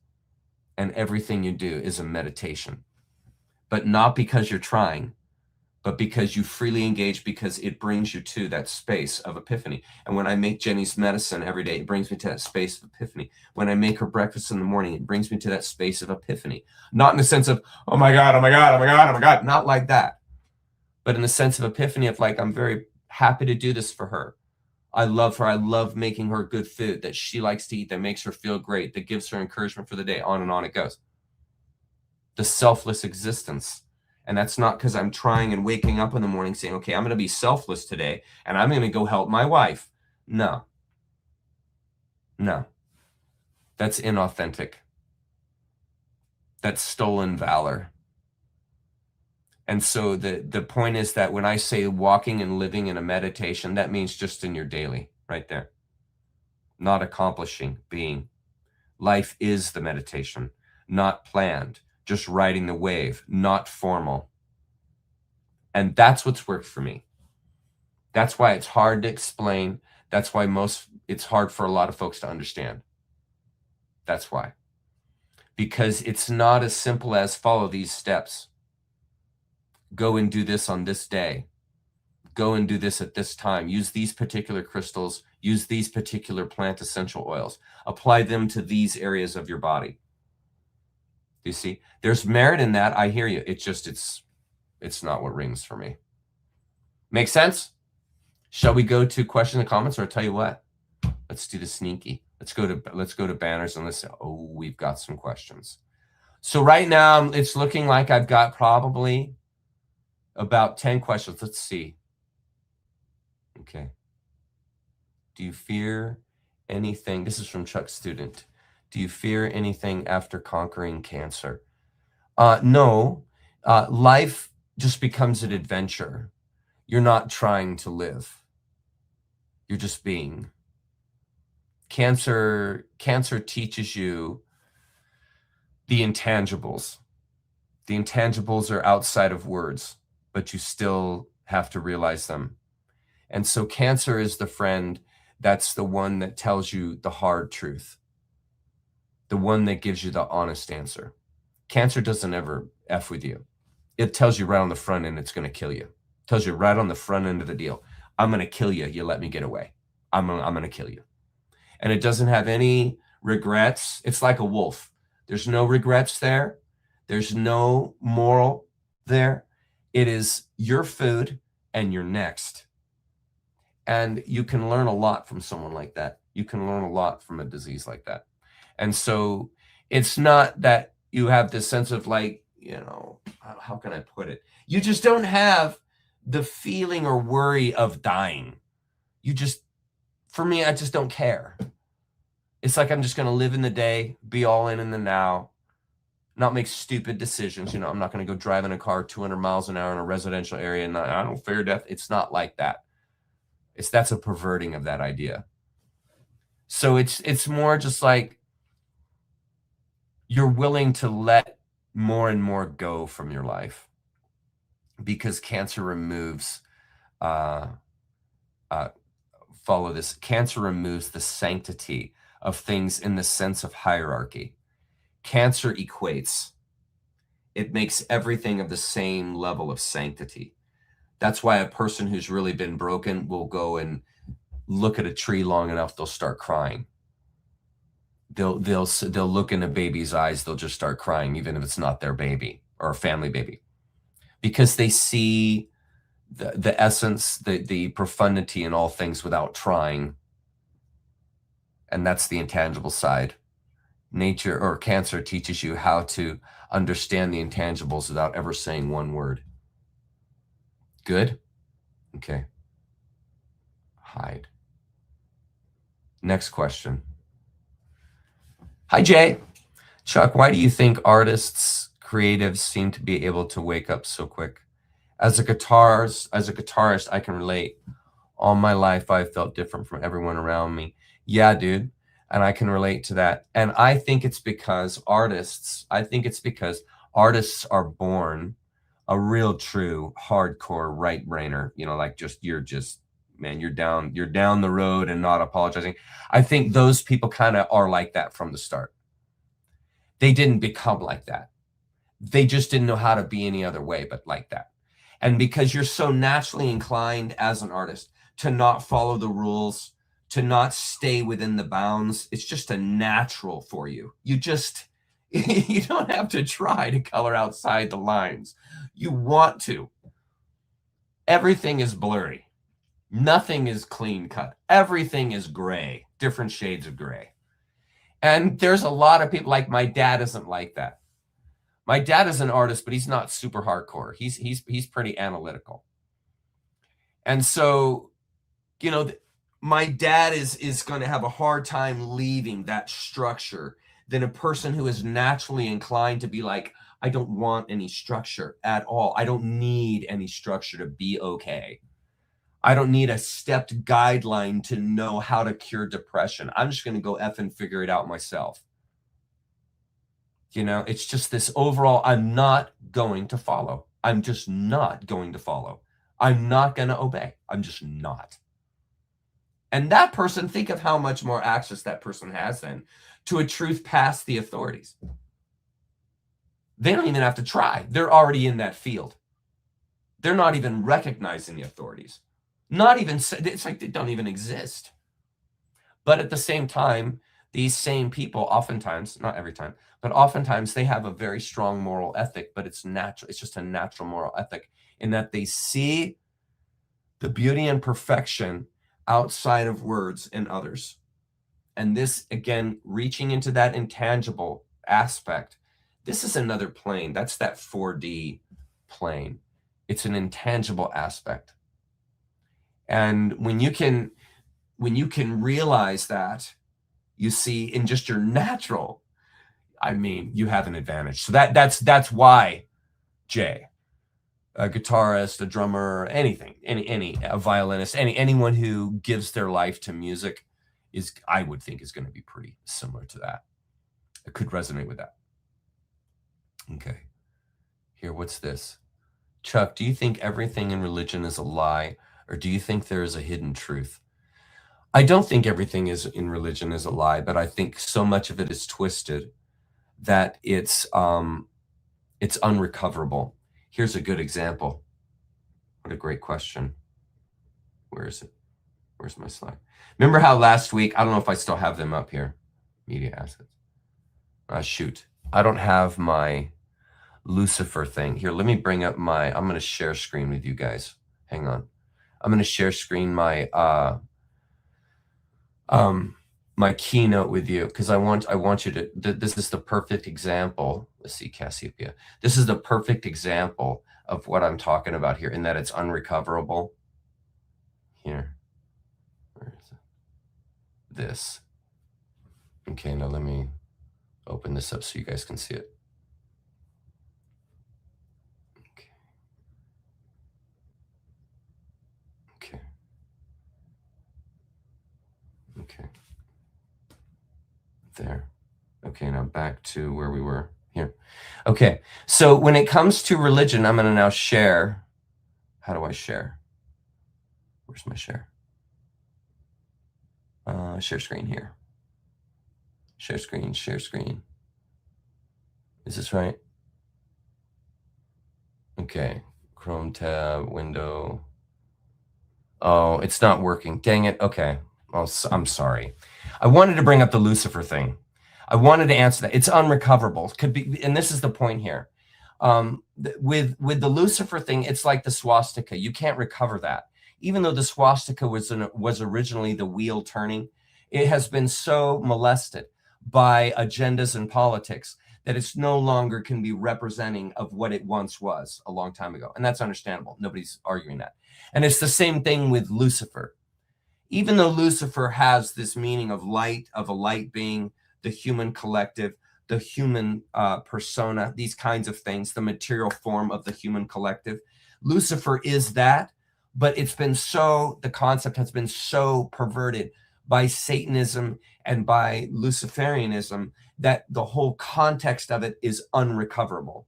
[SPEAKER 3] and everything you do is a meditation. But not because you're trying, but because you freely engage, because it brings you to that space of epiphany. And when I make Jenny's medicine every day, it brings me to that space of epiphany. When I make her breakfast in the morning, it brings me to that space of epiphany. Not in the sense of, oh my God, oh my God, oh my God, oh my God. Not like that. But in the sense of epiphany of like, I'm very happy to do this for her. I love her. I love making her good food that she likes to eat, that makes her feel great, that gives her encouragement for the day. On and on it goes. The selfless existence. And that's not because I'm trying and waking up in the morning saying, okay, I'm going to be selfless today and I'm going to go help my wife. No. No. That's inauthentic. That's stolen valor. And so the point is that when I say walking and living in a meditation, that means just in your daily, right there. Not accomplishing, being. Life is the meditation, not planned, just riding the wave, not formal. And that's what's worked for me. That's why it's hard to explain. That's why it's hard for a lot of folks to understand. That's why. Because it's not as simple as follow these steps. Go and do this on this day. Go and do this at this time. Use these particular crystals. Use these particular plant essential oils. Apply them to these areas of your body. You see, there's merit in that. I hear you. It's not what rings for me. Make sense? Shall we go to questions and comments, or I'll tell you what? Let's do the sneaky. Let's go to banners and we've got some questions. So right now it's looking like I've got probably about 10 questions. Let's see. Okay. Do you fear anything? This is from Chuck Student. Do you fear anything after conquering cancer? No. Life just becomes an adventure. You're not trying to live. You're just being. Cancer teaches you the intangibles. The intangibles are outside of words, but you still have to realize them. And so cancer is the friend that's the one that tells you the hard truth, the one that gives you the honest answer. Cancer doesn't ever F with you. It tells you right on the front end it's going to kill you. It tells you right on the front end of the deal, I'm going to kill you. You let me get away. I'm going to kill you. And it doesn't have any regrets. It's like a wolf. There's no regrets there. There's no moral there. It is your food and you're next. And you can learn a lot from someone like that. You can learn a lot from a disease like that. And so it's not that you have this sense of like, how can I put it? You just don't have the feeling or worry of dying. For me, I just don't care. It's like I'm just going to live in the day, be all in the now, not make stupid decisions. I'm not going to go drive in a car 200 miles an hour in a residential area and I don't fear death. It's not like that. That's a perverting of that idea. So it's more just like you're willing to let more and more go from your life because cancer removes, follow this, cancer removes the sanctity of things in the sense of hierarchy. Cancer equates. It makes everything of the same level of sanctity. That's why a person who's really been broken will go and look at a tree long enough, they'll start crying. They'll look in a baby's eyes, they'll just start crying, even if it's not their baby or a family baby, because they see the essence, the profundity in all things without trying. And that's the intangible side. Nature or cancer teaches you how to understand the intangibles without ever saying one word. Good? Okay. Hide. Next question. Hi, Jay. Chuck, why do you think artists, creatives seem to be able to wake up so quick? As a guitarist, I can relate. All my life, I've felt different from everyone around me. Yeah, dude. And I can relate to that. And I think it's because artists are born a real true hardcore right brainer, you know, like you're down the road and not apologizing. I think those people kind of are like that from the start. They didn't become like that. They just didn't know how to be any other way but like that. And because you're so naturally inclined as an artist to not follow the rules, to not stay within the bounds, it's just a natural for you. You don't have to try to color outside the lines. You want to. Everything is blurry. Nothing is clean cut. Everything is gray, different shades of gray. And there's a lot of people, like my dad isn't like that. My dad is an artist, but he's not super hardcore. He's pretty analytical. And so, you know, my dad is going to have a hard time leaving that structure than a person who is naturally inclined to be like, I don't want any structure at all. I don't need any structure to be okay. I don't need a stepped guideline to know how to cure depression. I'm just going to go effing figure it out myself. You know, it's just this overall, I'm not going to follow. I'm just not going to follow. I'm not going to obey. I'm just not. And that person, think of how much more access that person has then to a truth past the authorities. They don't even have to try. They're already in that field. They're not even recognizing the authorities. Not even, it's like they don't even exist. But at the same time, these same people oftentimes, not every time, but oftentimes they have a very strong moral ethic, but it's natural. It's just a natural moral ethic in that they see the beauty and perfection outside of words and others. And this, again, reaching into that intangible aspect, this is another plane. That's that 4D plane. It's an intangible aspect. And when you can realize that, you see in just your natural, I mean, you have an advantage. So that's why Jay, a guitarist, a drummer, anything, a violinist, anyone who gives their life to music is, I would think, is going to be pretty similar to that. It could resonate with that. Okay. Here, what's this? Chuck, do you think everything in religion is a lie, or do you think there is a hidden truth? I don't think everything in religion is a lie, but I think so much of it is twisted that it's unrecoverable. Here's a good example. What a great question. Where is it? Where's my slide? Remember how last week, I don't know if I still have them up here. Media assets. Shoot. I don't have my Lucifer thing. Here, let me bring up I'm going to share screen with you guys. Hang on. I'm going to share screen my keynote with you, because I want you to, this is the perfect example. Let's see, Cassiopaean. This is the perfect example of what I'm talking about here, in that it's unrecoverable. Here. Where is it? This. Okay, now let me open this up so you guys can see it. Okay. Okay. Okay. There. Okay, now back to where we were here. Okay, so when it comes to religion, I'm going to now share. How do I share? Where's my share? Share screen here. Share screen, share screen. Is this right? Okay, Chrome tab, window. Oh, it's not working. Dang it. Okay. Well, I'm sorry. I wanted to bring up the Lucifer thing. I wanted to answer that. It's unrecoverable. Could be, and this is the point here. With the Lucifer thing, it's like the swastika. You can't recover that. Even though the swastika was originally the wheel turning, it has been so molested by agendas and politics that it's no longer can be representing of what it once was a long time ago. And that's understandable. Nobody's arguing that. And it's the same thing with Lucifer. Even though Lucifer has this meaning of light, of a light being, the human collective, the human persona, these kinds of things, the material form of the human collective, Lucifer is that, but it's been so, the concept has been so perverted by Satanism and by Luciferianism, that the whole context of it is unrecoverable.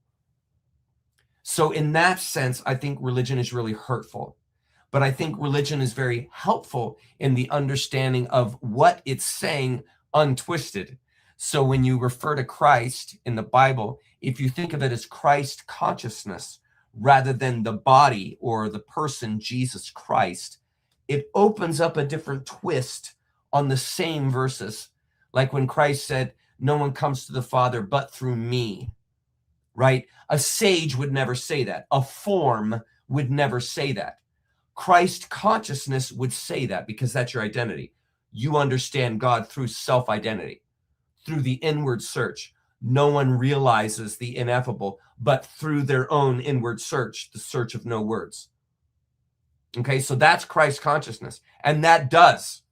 [SPEAKER 3] So in that sense, I think religion is really hurtful. But I think religion is very helpful in the understanding of what it's saying untwisted. So when you refer to Christ in the Bible, if you think of it as Christ consciousness rather than the body or the person Jesus Christ, it opens up a different twist on the same verses. Like when Christ said, no one comes to the Father but through me, right? A sage would never say that. A form would never say that. Christ consciousness would say that because that's your identity. You understand God through self-identity, through the inward search. No one realizes the ineffable, but through their own inward search, the search of no words. Okay, so that's Christ consciousness. And that does,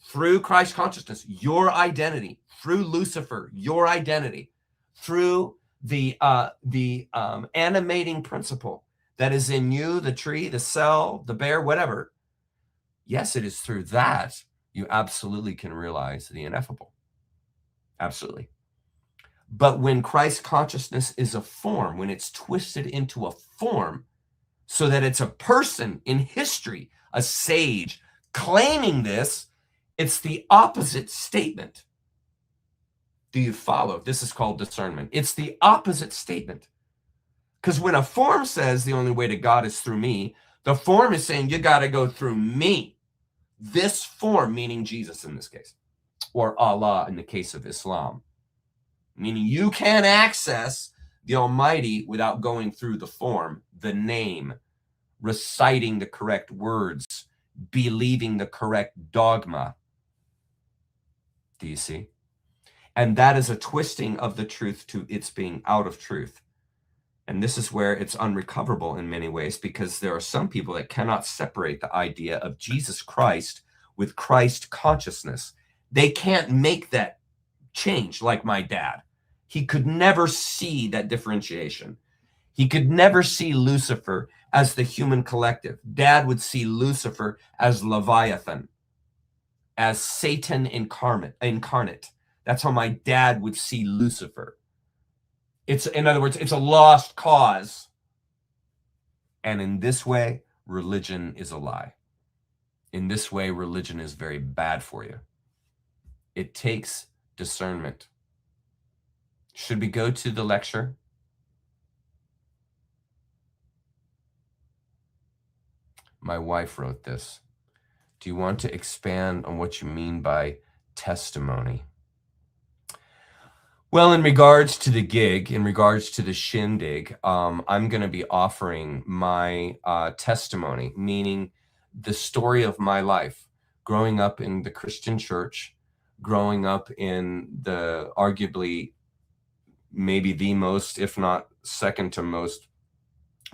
[SPEAKER 3] through Christ consciousness, your identity, through Lucifer, your identity, through the animating principle that is in you, the tree, the cell, the bear, whatever. Yes, it is through that you absolutely can realize the ineffable. Absolutely. But when Christ consciousness is a form, when it's twisted into a form so that it's a person in history, a sage claiming this, it's the opposite statement. Do you follow? This is called discernment. It's the opposite statement. Because when a form says the only way to God is through me, the form is saying you got to go through me. This form, meaning Jesus in this case, or Allah in the case of Islam, meaning you can't access the Almighty without going through the form, the name, reciting the correct words, believing the correct dogma. Do you see? And that is a twisting of the truth to its being out of truth. And this is where it's unrecoverable in many ways, because there are some people that cannot separate the idea of Jesus Christ with Christ consciousness. They can't make that change like my dad. He could never see that differentiation. He could never see Lucifer as the human collective. Dad would see Lucifer as Leviathan, as Satan incarnate. That's how my dad would see Lucifer. It's, in other words, it's a lost cause. And in this way, religion is a lie. In this way, religion is very bad for you. It takes discernment. Should we go to the lecture? My wife wrote this. Do you want to expand on what you mean by testimony? Well, in regards to the gig, in regards to the Shindig, I'm going to be offering my testimony, meaning the story of my life, growing up in the Christian church, growing up in the arguably maybe the most, if not second to most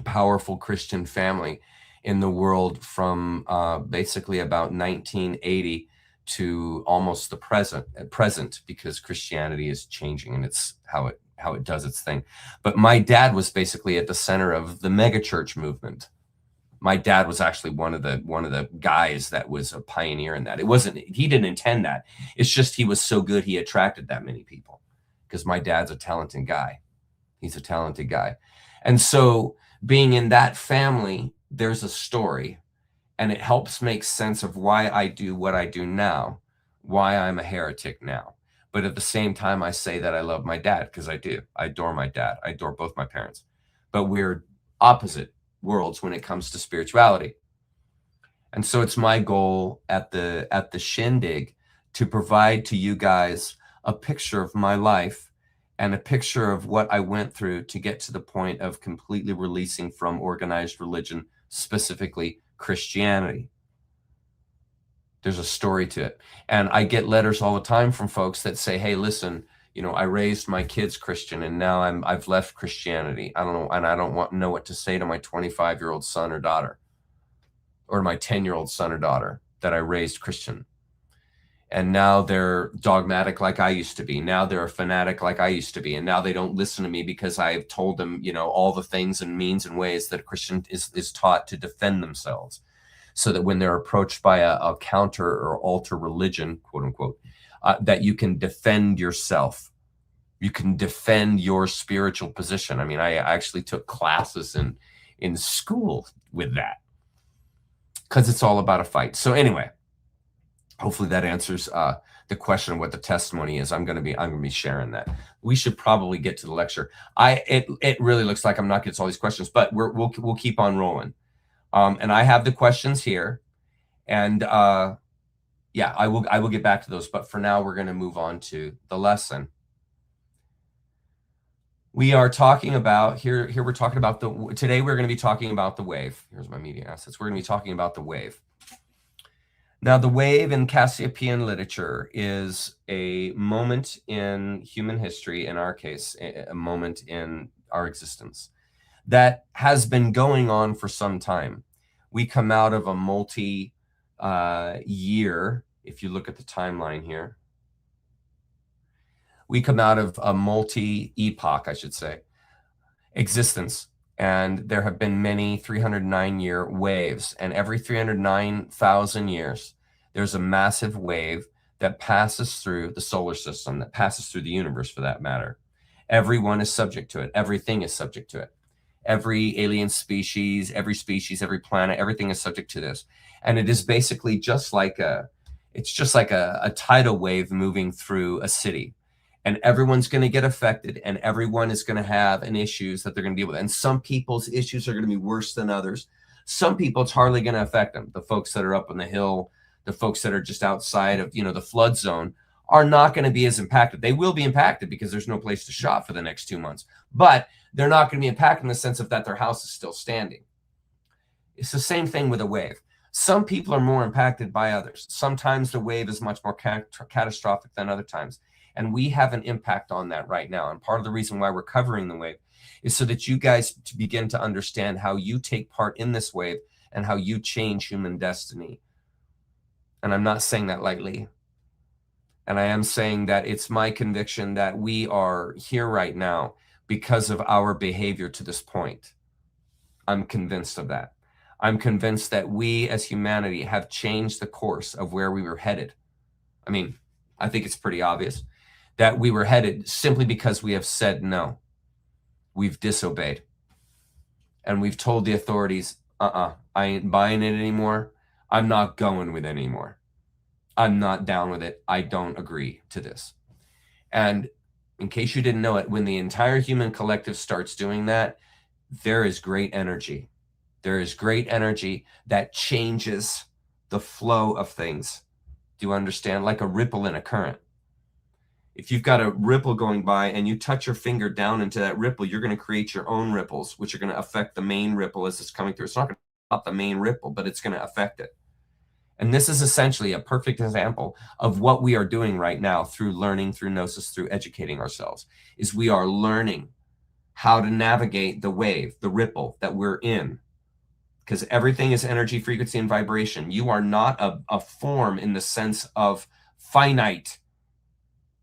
[SPEAKER 3] powerful Christian family in the world from basically about 1980 to almost the present, because Christianity is changing and it's how it does its thing. But my dad was basically at the center of the megachurch movement. My dad was actually one of the guys that was a pioneer in that. He didn't intend that. It's just he was so good he attracted that many people, because my dad's a talented guy. He's a talented guy. And so being in that family, there's a story. And it helps make sense of why I do what I do now, why I'm a heretic now. But at the same time, I say that I love my dad, because I do. I adore my dad. I adore both my parents. But we're opposite worlds when it comes to spirituality. And so it's my goal at the Shindig to provide to you guys a picture of my life and a picture of what I went through to get to the point of completely releasing from organized religion, specifically Christianity. There's a story to it. And I get letters all the time from folks that say, hey, listen, I raised my kids Christian and now I've left Christianity. I don't know, and I don't know what to say to my 25-year-old son or daughter, or my 10-year-old son or daughter that I raised Christian. And now they're dogmatic like I used to be. Now they're a fanatic like I used to be. And now they don't listen to me because I've told them, all the things and means and ways that a Christian is taught to defend themselves. so that when they're approached by a counter or alter religion, quote unquote, that you can defend yourself. You can defend your spiritual position. I mean, I actually took classes in school with that, because it's all about a fight. So anyway, hopefully that answers the question of what the testimony is. I'm going to be sharing that. We should probably get to the lecture. It really looks like I'm not getting to all these questions, but we'll keep on rolling. And I have the questions here, and yeah, I will get back to those. But for now, we're going to move on to the lesson. We are talking about here. We're talking about today. We're going to be talking about the wave. Here's my media assets. We're going to be talking about the wave. Now, the wave in Cassiopaean literature is a moment in human history, in our case, a moment in our existence, that has been going on for some time. We come out of a multi-year, if you look at the timeline here, we come out of a multi-epoch, I should say, existence. And there have been many 309-year waves. And every 309,000 years, there's a massive wave that passes through the solar system, that passes through the universe, for that matter. Everyone is subject to it. Everything is subject to it. Every alien species, every planet, everything is subject to this. And it is basically just like a tidal wave moving through a city. And everyone's going to get affected, and everyone is going to have an issues that they're going to deal with. And some people's issues are going to be worse than others. Some people, it's hardly going to affect them. The folks that are up on the hill, the folks that are just outside of, the flood zone, are not going to be as impacted. They will be impacted because there's no place to shop for the next 2 months. But they're not going to be impacted in the sense of that their house is still standing. It's the same thing with a wave. Some people are more impacted by others. Sometimes the wave is much more catastrophic than other times. And we have an impact on that right now. And part of the reason why we're covering the wave is so that you guys begin to understand how you take part in this wave and how you change human destiny. And I'm not saying that lightly. And I am saying that it's my conviction that we are here right now because of our behavior to this point. I'm convinced of that. I'm convinced that we as humanity have changed the course of where we were headed. I mean, I think it's pretty obvious that we were headed simply because we have said no. We've disobeyed. And we've told the authorities, I ain't buying it anymore. I'm not going with it anymore. I'm not down with it. I don't agree to this. And in case you didn't know it, when the entire human collective starts doing that, there is great energy. There is great energy that changes the flow of things. Do you understand? Like a ripple in a current. If you've got a ripple going by and you touch your finger down into that ripple, you're going to create your own ripples, which are going to affect the main ripple as it's coming through. It's not going to stop the main ripple, but it's going to affect it. And this is essentially a perfect example of what we are doing right now through learning, through gnosis, through educating ourselves, is we are learning how to navigate the wave, the ripple that we're in. Because everything is energy, frequency, and vibration. You are not a form in the sense of finite.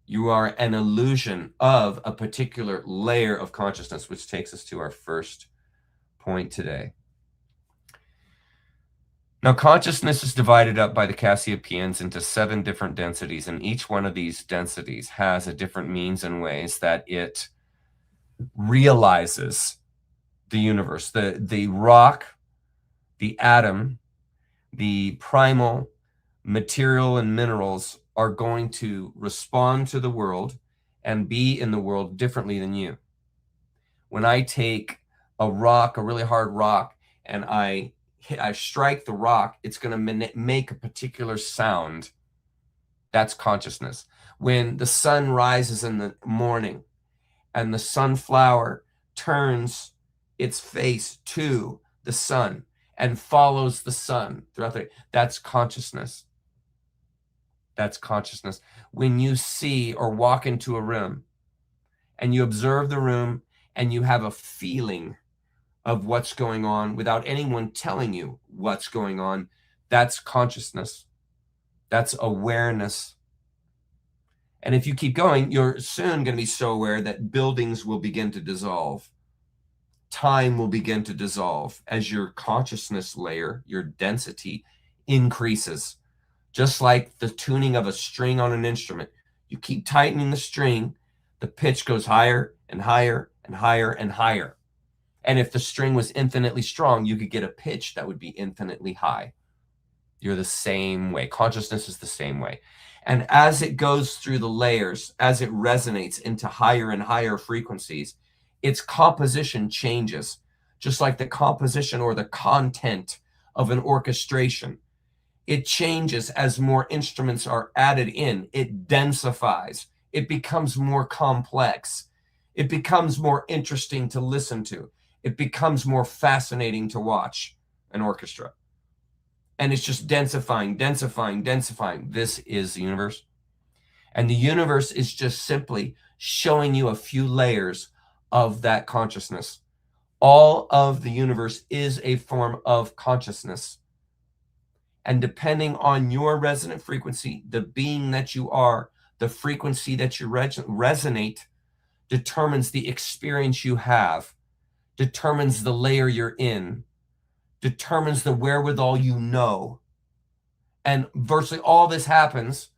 [SPEAKER 3] You are an illusion of a particular layer of consciousness, which takes us to our first point today. Now, consciousness is divided up by the Cassiopaeans into 7 different densities, and each one of these densities has a different means and ways that it realizes the universe. The rock, the atom, the primal material and minerals are going to respond to the world and be in the world differently than you. When I take a rock, a really hard rock, and I strike the rock, it's going to make a particular sound. That's consciousness. When the sun rises in the morning and the sunflower turns its face to the sun and follows the sun throughout the day, that's consciousness. That's consciousness. When you see or walk into a room and you observe the room and you have a feeling of what's going on without anyone telling you what's going on, that's consciousness. That's awareness. And if you keep going, you're soon going to be so aware that buildings will begin to dissolve. time will begin to dissolve as your consciousness layer, your density, increases. Just like the tuning of a string on an instrument. You keep tightening the string, the pitch goes higher and higher and higher and higher. And if the string was infinitely strong, you could get a pitch that would be infinitely high. You're the same way. Consciousness is the same way. And as it goes through the layers, as it resonates into higher and higher frequencies, its composition changes, just like the composition or the content of an orchestration. It changes as more instruments are added in. It densifies. It becomes more complex. It becomes more interesting to listen to. It becomes more fascinating to watch an orchestra. And it's just densifying, densifying, densifying. This is the universe. And the universe is just simply showing you a few layers of that consciousness. All of the universe is a form of consciousness. And depending on your resonant frequency, the being that you are, the frequency that you resonate, determines the experience you have, determines the layer you're in, determines the wherewithal you know. And virtually all this happens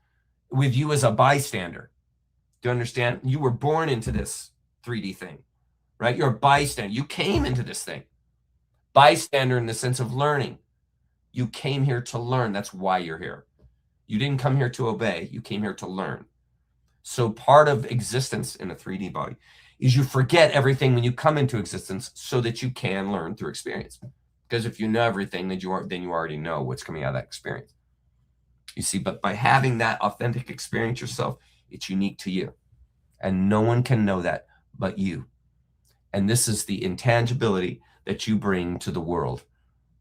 [SPEAKER 3] with you as a bystander. Do you understand? You were born into this 3D thing, right? You're a bystander. You came into this thing. Bystander in the sense of learning. You came here to learn. That's why you're here. You didn't come here to obey. You came here to learn. So part of existence in a 3D body is you forget everything when you come into existence so that you can learn through experience. Because if you know everything, then you already know what's coming out of that experience. You see, but by having that authentic experience yourself, it's unique to you. And no one can know that but you. And this is the intangibility that you bring to the world.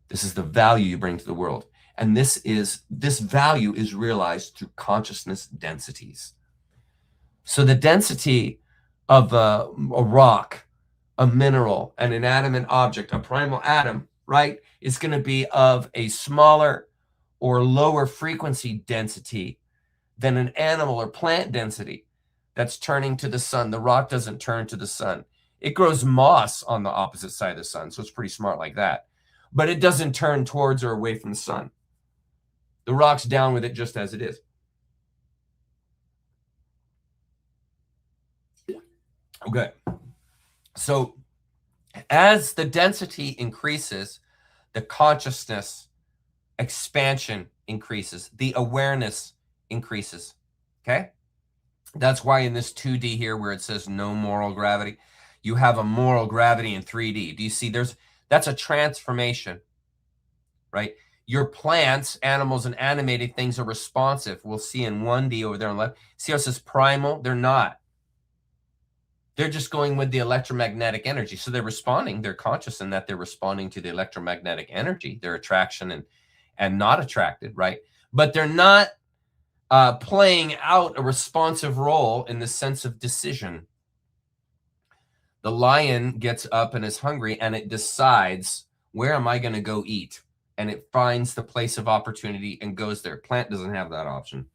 [SPEAKER 3] This is the value you bring to the world. And this value is realized through consciousness densities. So the density of a rock, a mineral, an inanimate object, a primal atom, right, is going to be of a smaller or lower frequency density than an animal or plant density that's turning to the sun. The rock doesn't turn to the sun. It grows moss on the opposite side of the sun, so it's pretty smart like that. But it doesn't turn towards or away from the sun. The rock's down with it just as it is. Okay. So as the density increases, the consciousness expansion increases, the awareness increases. Okay. That's why in this 2D here where it says no moral gravity, you have a moral gravity in 3D. Do you see that's a transformation, right? Your plants, animals, and animated things are responsive. We'll see in 1D over there on the left. See how it says primal? They're not. They're just going with the electromagnetic energy. So they're responding. They're conscious in that they're responding to the electromagnetic energy, their attraction and not attracted, right? But they're not playing out a responsive role in the sense of decision. The lion gets up and is hungry and it decides, where am I going to go eat? And it finds the place of opportunity and goes there. Plant doesn't have that option.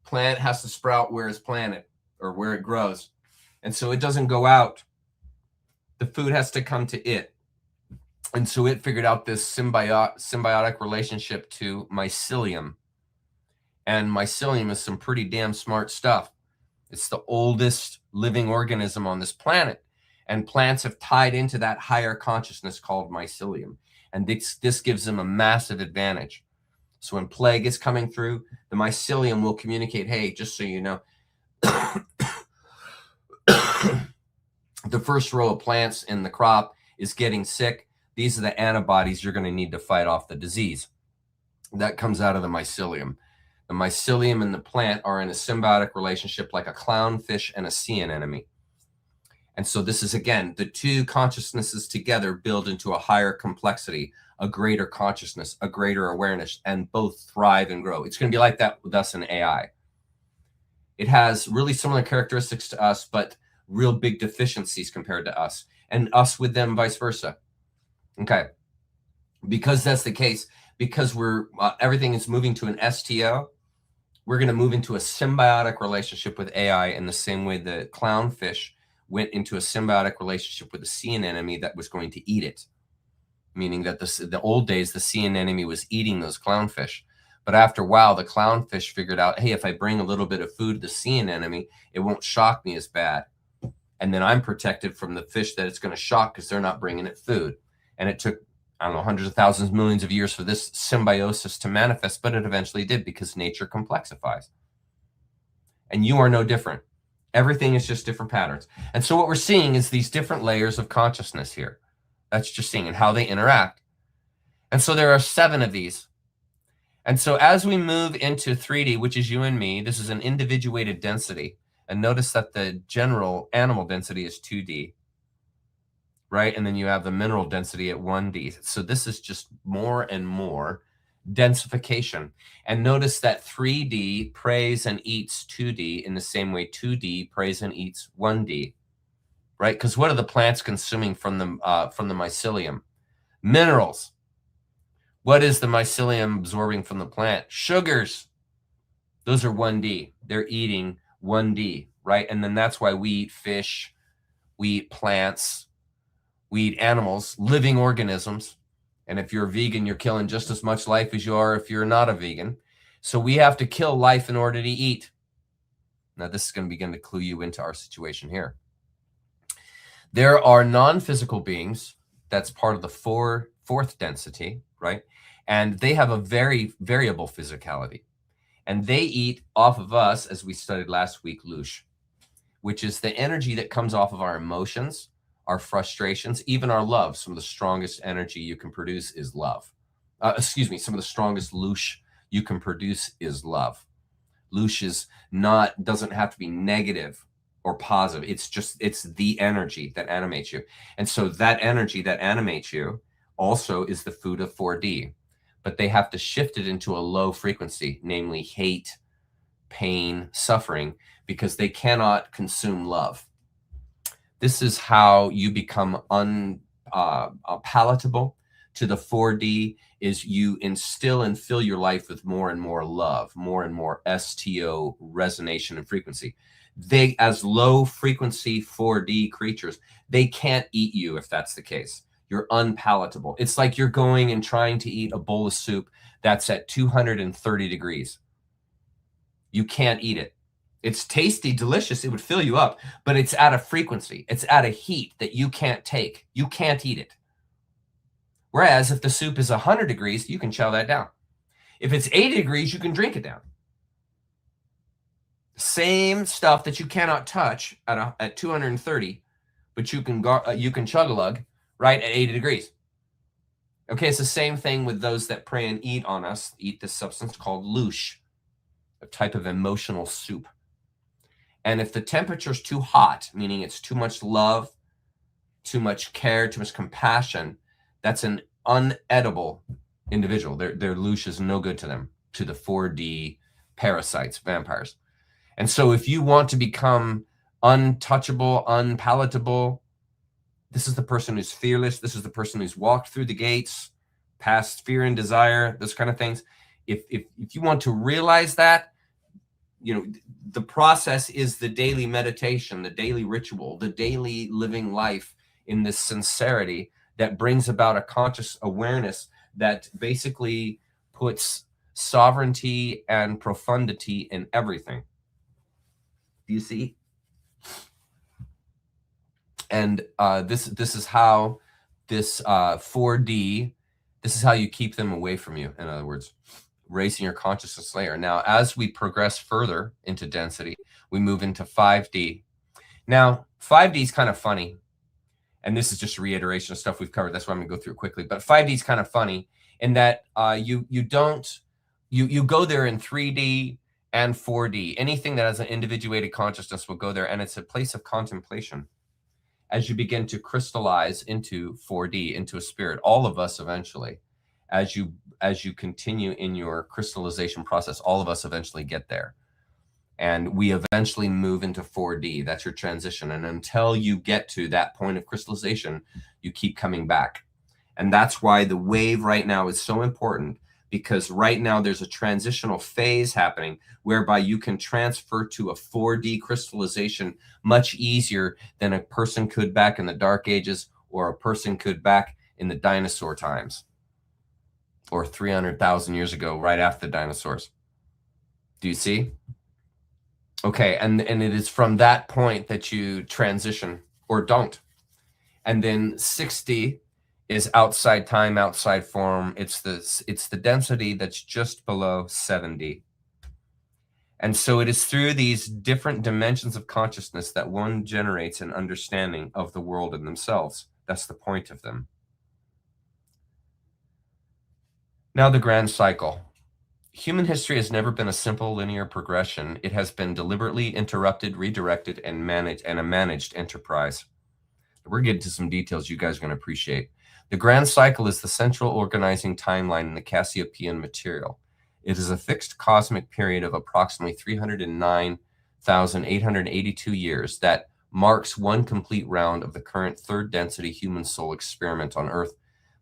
[SPEAKER 3] Plant has to sprout where it's planted or where it grows. And so it doesn't go out. The food has to come to it. And so it figured out this symbiotic relationship to mycelium. And mycelium is some pretty damn smart stuff. It's the oldest living organism on this planet. And plants have tied into that higher consciousness called mycelium. And this gives them a massive advantage. So when plague is coming through, the mycelium will communicate, hey, just so you know, the first row of plants in the crop is getting sick. These are the antibodies you're going to need to fight off the disease. That comes out of the mycelium. The mycelium and the plant are in a symbiotic relationship like a clownfish and a sea anemone. And so this is, again, the two consciousnesses together build into a higher complexity, a greater consciousness, a greater awareness, and both thrive and grow. It's going to be like that with us in AI. It has really similar characteristics to us, but real big deficiencies compared to us, and us with them, vice versa. Okay. Because that's the case, because we're everything is moving to an STO, we're going to move into a symbiotic relationship with AI in the same way the clownfish went into a symbiotic relationship with a sea anemone that was going to eat it, meaning that the old days, the sea anemone was eating those clownfish. But after a while, the clownfish figured out, hey, if I bring a little bit of food to the sea anemone, it won't shock me as bad. And then I'm protected from the fish that it's going to shock because they're not bringing it food. And it took, I don't know, hundreds of thousands, millions of years for this symbiosis to manifest, but it eventually did because nature complexifies. And you are no different. Everything is just different patterns. And so what we're seeing is these different layers of consciousness here. That's just seeing and how they interact. And so there are 7 of these. And so as we move into 3D, which is you and me, this is an individuated density. And notice that the general animal density is 2D, right? And then you have the mineral density at 1D. So this is just more and more densification. And notice that 3D preys and eats 2D in the same way 2D preys and eats 1D, right? Because what are the plants consuming from the mycelium? Minerals. What is the mycelium absorbing from the plant? Sugars. Those are 1D. They're eating 1D, right? And then that's why we eat fish, we eat plants, we eat animals, living organisms. And if you're a vegan, you're killing just as much life as you are if you're not a vegan. So we have to kill life in order to eat. Now, this is going to begin to clue you into our situation here. There are non-physical beings. That's part of the fourth density, right? And they have a very variable physicality. And they eat off of us, as we studied last week, louch, which is the energy that comes off of our emotions, our frustrations, even our love. Some of the strongest energy you can produce is love. Some of the strongest louch you can produce is love. Louch doesn't have to be negative or positive. It's the energy that animates you. And so that energy that animates you also is the food of 4D. But they have to shift it into a low frequency, namely hate, pain, suffering, because they cannot consume love. This is how you become unpalatable to the 4D, is you instill and fill your life with more and more love, more and more STO resonation and frequency. They, as low frequency 4D creatures, they can't eat you if that's the case. You're unpalatable. It's like you're going and trying to eat a bowl of soup that's at 230 degrees. You can't eat it. It's tasty, delicious. It would fill you up, but it's at a frequency. It's at a heat that you can't take. You can't eat it. Whereas if the soup is 100 degrees, you can chow that down. If it's 80 degrees, you can drink it down. Same stuff that you cannot touch at 230, but you can chug a lug. Right at 80 degrees. Okay, it's the same thing with those that prey and eat on us, eat this substance called louch, a type of emotional soup. And if the temperature is too hot, meaning it's too much love, too much care, too much compassion, that's an unedible individual. Their louch is no good to them, to the 4D parasites, vampires. And so if you want to become untouchable, unpalatable, this is the person who's fearless. This is the person who's walked through the gates, past fear and desire, those kind of things. If you want to realize that, the process is the daily meditation, the daily ritual, the daily living life in this sincerity that brings about a conscious awareness that basically puts sovereignty and profundity in everything. Do you see? And this is how this 4D, this is how you keep them away from you. In other words, raising your consciousness layer. Now, as we progress further into density, we move into 5D. Now, 5D is kind of funny. And this is just a reiteration of stuff we've covered. That's why I'm going to go through it quickly. But 5D is kind of funny in that you go there in 3D and 4D. Anything that has an individuated consciousness will go there. And it's a place of contemplation. As you begin to crystallize into 4D, into a spirit, all of us eventually, as you continue in your crystallization process, all of us eventually get there. And we eventually move into 4D. That's your transition. And until you get to that point of crystallization, you keep coming back. And that's why the wave right now is so important, because right now there's a transitional phase happening whereby you can transfer to a 4D crystallization much easier than a person could back in the Dark Ages or a person could back in the dinosaur times or 300,000 years ago, right after the dinosaurs. Do you see? Okay, and it is from that point that you transition or don't. And then 60 is outside time, outside form. It's the density that's just below 70. And so it is through these different dimensions of consciousness that one generates an understanding of the world and themselves. That's the point of them. Now the grand cycle. Human history has never been a simple linear progression. It has been deliberately interrupted, redirected, and managed, and a managed enterprise. We're getting to some details you guys are going to appreciate. The grand cycle is the central organizing timeline in the Cassiopaean material. It is a fixed cosmic period of approximately 309,882 years that marks one complete round of the current third density human soul experiment on Earth,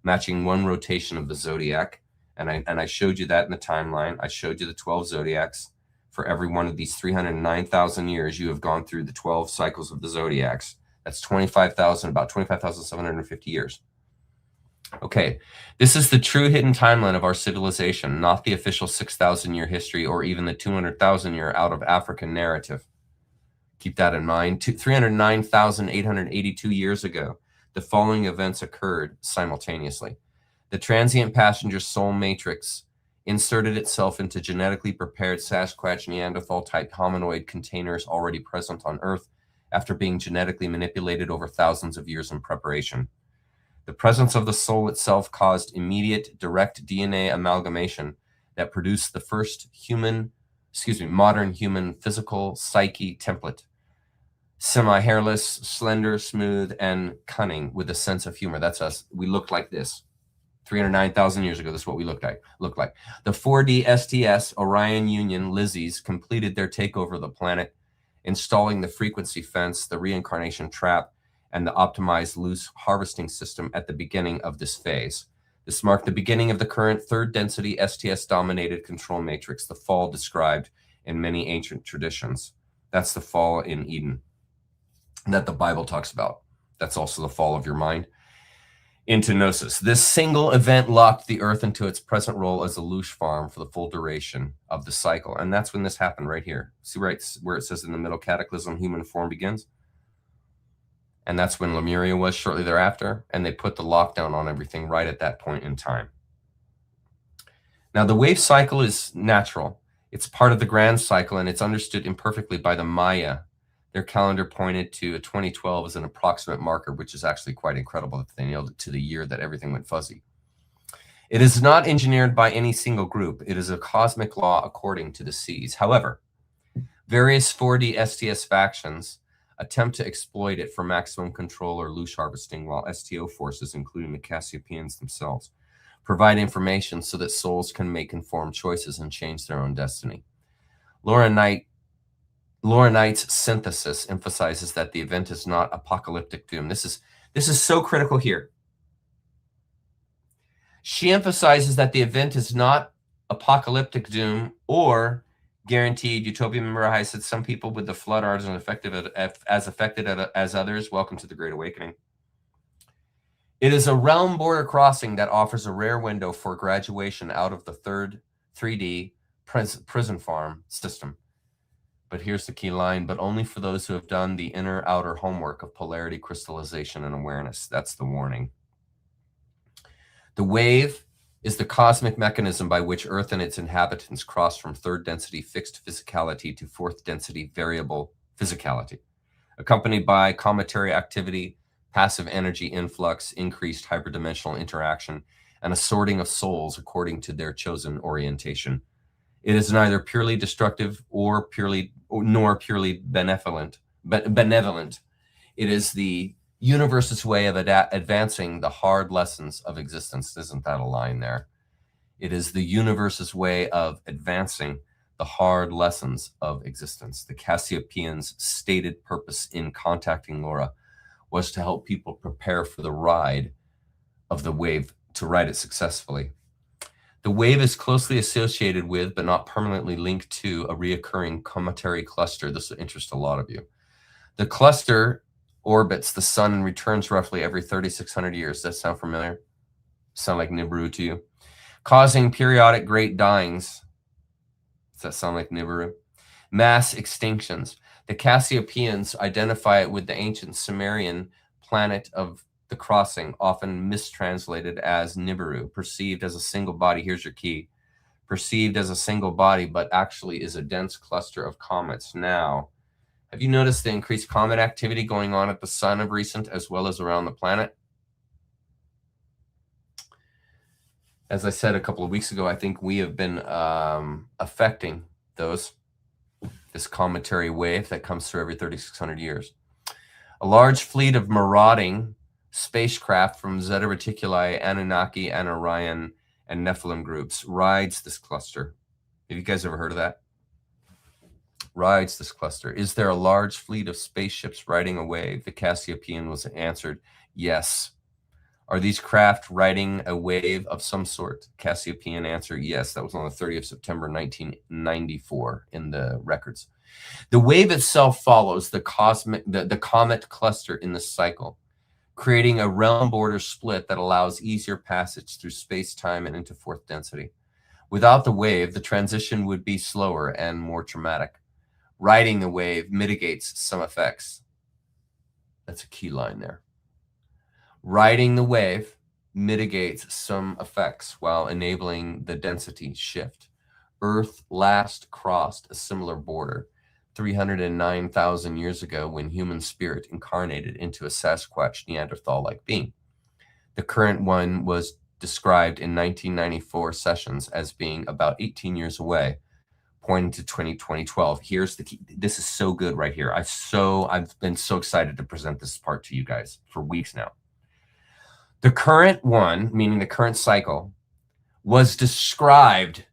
[SPEAKER 3] matching one rotation of the zodiac. And I showed you that in the timeline. I showed you the 12 zodiacs. For every one of these 309,000 years, you have gone through the 12 cycles of the zodiacs. That's 25,000, about 25,750 years. Okay, this is the true hidden timeline of our civilization, not the official 6,000-year history or even the 200,000-year out of African narrative. Keep that in mind. 309,882 years ago, the following events occurred simultaneously. The transient passenger soul matrix inserted itself into genetically prepared Sasquatch Neanderthal type hominoid containers already present on Earth after being genetically manipulated over thousands of years in preparation. The presence of the soul itself caused immediate direct DNA amalgamation that produced the first modern human physical psyche template. Semi-hairless, slender, smooth, and cunning with a sense of humor. That's us. We looked like this. 309,000 years ago, this is what we looked like. The 4D STS Orion Union Lizzies completed their takeover of the planet, installing the frequency fence, the reincarnation trap, and the optimized loose harvesting system at the beginning of this phase. This marked the beginning of the current third density STS-dominated control matrix, the fall described in many ancient traditions. That's the fall in Eden that the Bible talks about. That's also the fall of your mind into gnosis. This single event locked the Earth into its present role as a louch farm for the full duration of the cycle. And that's when this happened right here. See right where it says in the middle cataclysm, human form begins? And that's when Lemuria was shortly thereafter. And they put the lockdown on everything right at that point in time. Now the wave cycle is natural. It's part of the grand cycle, and it's understood imperfectly by the Maya. Their calendar pointed to 2012 as an approximate marker, which is actually quite incredible that they nailed it to the year that everything went fuzzy. It is not engineered by any single group. It is a cosmic law according to the seas. However, various 4D STS factions attempt to exploit it for maximum control or louch harvesting, while STO forces, including the Cassiopaeans themselves, provide information so that souls can make informed choices and change their own destiny. Laura Knight's synthesis emphasizes that the event is not apocalyptic doom. This is so critical here. She emphasizes that the event is not apocalyptic doom or guaranteed utopia. Remember how I said some people with the flood aren't as affected as others? Welcome to the Great Awakening. It is a realm border crossing that offers a rare window for graduation out of the third 3D prison farm system. But here's the key line, but only for those who have done the inner outer homework of polarity, crystallization, and awareness. That's the warning. The wave is the cosmic mechanism by which Earth and its inhabitants cross from third density fixed physicality to fourth density variable physicality, accompanied by cometary activity, passive energy influx, increased hyperdimensional interaction, and a sorting of souls according to their chosen orientation. It is neither purely destructive nor purely benevolent. It is the universe's way of advancing the hard lessons of existence. Isn't that a line there? It is the universe's way of advancing the hard lessons of existence. The Cassiopaeans' stated purpose in contacting Laura was to help people prepare for the ride of the wave, to ride it successfully. The wave is closely associated with, but not permanently linked to, a reoccurring cometary cluster. This will interest a lot of you. The cluster orbits the sun and returns roughly every 3,600 years. Does that sound familiar? Sound like Nibiru to you? Causing periodic great dyings. Does that sound like Nibiru? Mass extinctions. The Cassiopaeans identify it with the ancient Sumerian planet of the crossing, often mistranslated as Nibiru, perceived as a single body. Here's your key. Perceived as a single body, but actually is a dense cluster of comets. Now, have you noticed the increased comet activity going on at the sun of recent, as well as around the planet? As I said a couple of weeks ago, I think we have been affecting this cometary wave that comes through every 3,600 years. A large fleet of marauding spacecraft from Zeta Reticuli, Anunnaki, and Orion, and Nephilim groups rides this cluster. Have you guys ever heard of that? Rides this cluster. Is there a large fleet of spaceships riding a wave? The Cassiopaean was answered, yes. Are these craft riding a wave of some sort? Cassiopaean answer, yes. That was on the 30th of September, 1994 in the records. The wave itself follows the comet cluster in the cycle, creating a realm border split that allows easier passage through space-time and into fourth density. Without the wave, the transition would be slower and more traumatic. Riding the wave mitigates some effects. That's a key line there. Riding the wave mitigates some effects while enabling the density shift. Earth last crossed a similar border 309,000 years ago when human spirit incarnated into a Sasquatch Neanderthal-like being. The current one was described in 1994 sessions as being about 18 years away, pointing to 2012. Here's the key. This is so good right here. I've been so excited to present this part to you guys for weeks now. The current one, meaning the current cycle, was described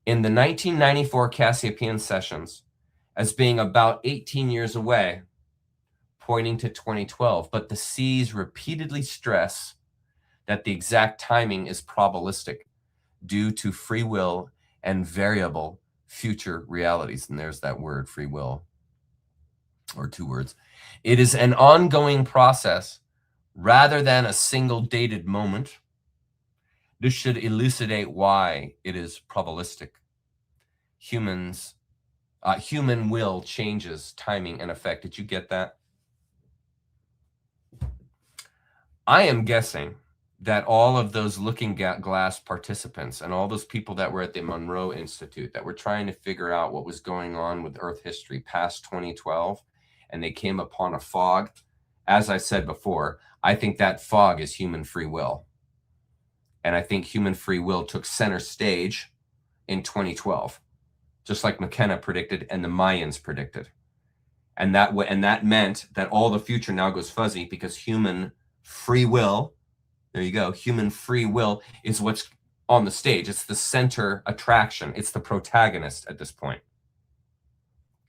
[SPEAKER 3] in the 1994 Cassiopaean sessions as being about 18 years away, pointing to 2012. But the C's repeatedly stress that the exact timing is probabilistic due to free will and variable future realities. And there's that word, free will, or two words. It is an ongoing process rather than a single dated moment. This should elucidate why it is probabilistic. Human will changes timing and effect. Did you get that? I am guessing that all of those looking glass participants and all those people that were at the Monroe Institute that were trying to figure out what was going on with Earth history past 2012, and they came upon a fog, as I said before, I think that fog is human free will. And I think human free will took center stage in 2012, just like McKenna predicted and the Mayans predicted. And that meant that all the future now goes fuzzy because human free will, there you go, human free will is what's on the stage. It's the center attraction. It's the protagonist at this point.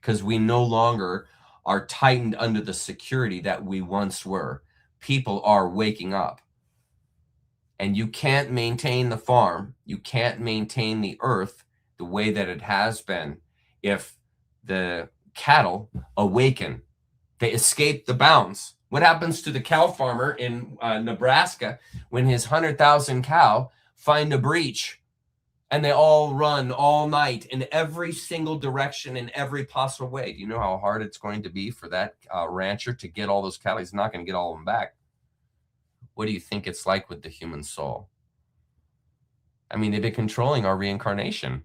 [SPEAKER 3] Because we no longer are tightened under the security that we once were. People are waking up. And you can't maintain the farm, you can't maintain the earth the way that it has been if the cattle awaken. They escape the bounds. What happens to the cow farmer in Nebraska when his 100,000 cow find a breach and they all run all night in every single direction in every possible way? Do you know how hard it's going to be for that rancher to get all those cattle? He's not going to get all of them back. What do you think it's like with the human soul? I mean, they've been controlling our reincarnation.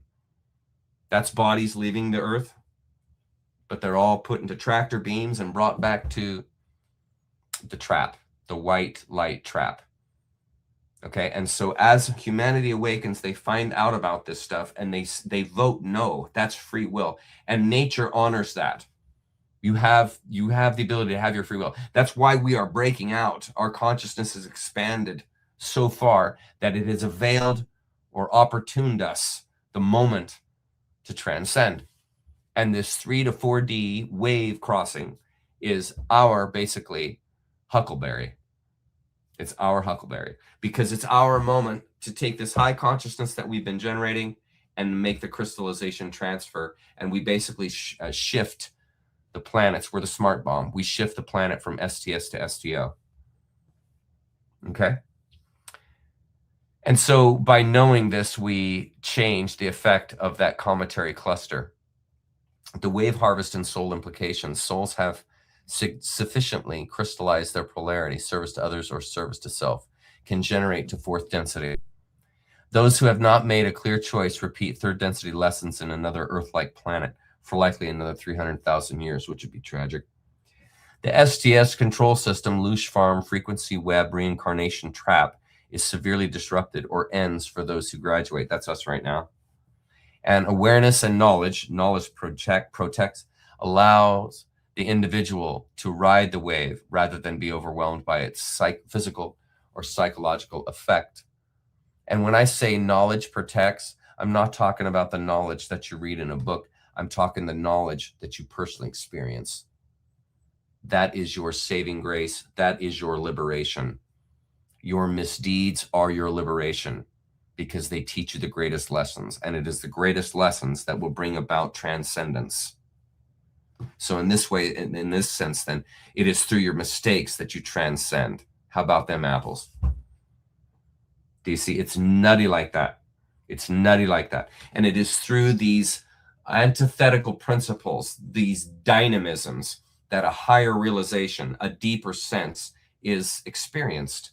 [SPEAKER 3] That's bodies leaving the earth, but they're all put into tractor beams and brought back to the trap, the white light trap. Okay, and so as humanity awakens, they find out about this stuff and they vote no. That's free will, and nature honors that. You have the ability to have your free will. That's why we are breaking out. Our consciousness has expanded so far that it has availed or opportuned us the moment to transcend. And this 3 to 4D wave crossing is our basically huckleberry. It's our huckleberry, because it's our moment to take this high consciousness that we've been generating and make the crystallization transfer. And we basically shift the planets. We're the smart bomb. We shift the planet from STS to STO. Okay. And so by knowing this, we change the effect of that cometary cluster. The wave harvest and soul implications. Souls have sufficiently crystallized their polarity, service to others or service to self, can generate to fourth density. Those who have not made a clear choice repeat third density lessons in another Earth-like planet for likely another 300,000 years, which would be tragic. The STS control system, louch farm, frequency web, reincarnation trap, is severely disrupted or ends for those who graduate. That's us right now. And awareness and knowledge protects, allows the individual to ride the wave rather than be overwhelmed by its physical or psychological effect. And when I say knowledge protects, I'm not talking about the knowledge that you read in a book. I'm talking the knowledge that you personally experience. That is your saving grace. That is your liberation. Your misdeeds are your liberation, because they teach you the greatest lessons. And it is the greatest lessons that will bring about transcendence. So in this way, in this sense, then, it is through your mistakes that you transcend. How about them apples? Do you see? It's nutty like that. It's nutty like that. And it is through these antithetical principles, these dynamisms, that a higher realization, a deeper sense is experienced.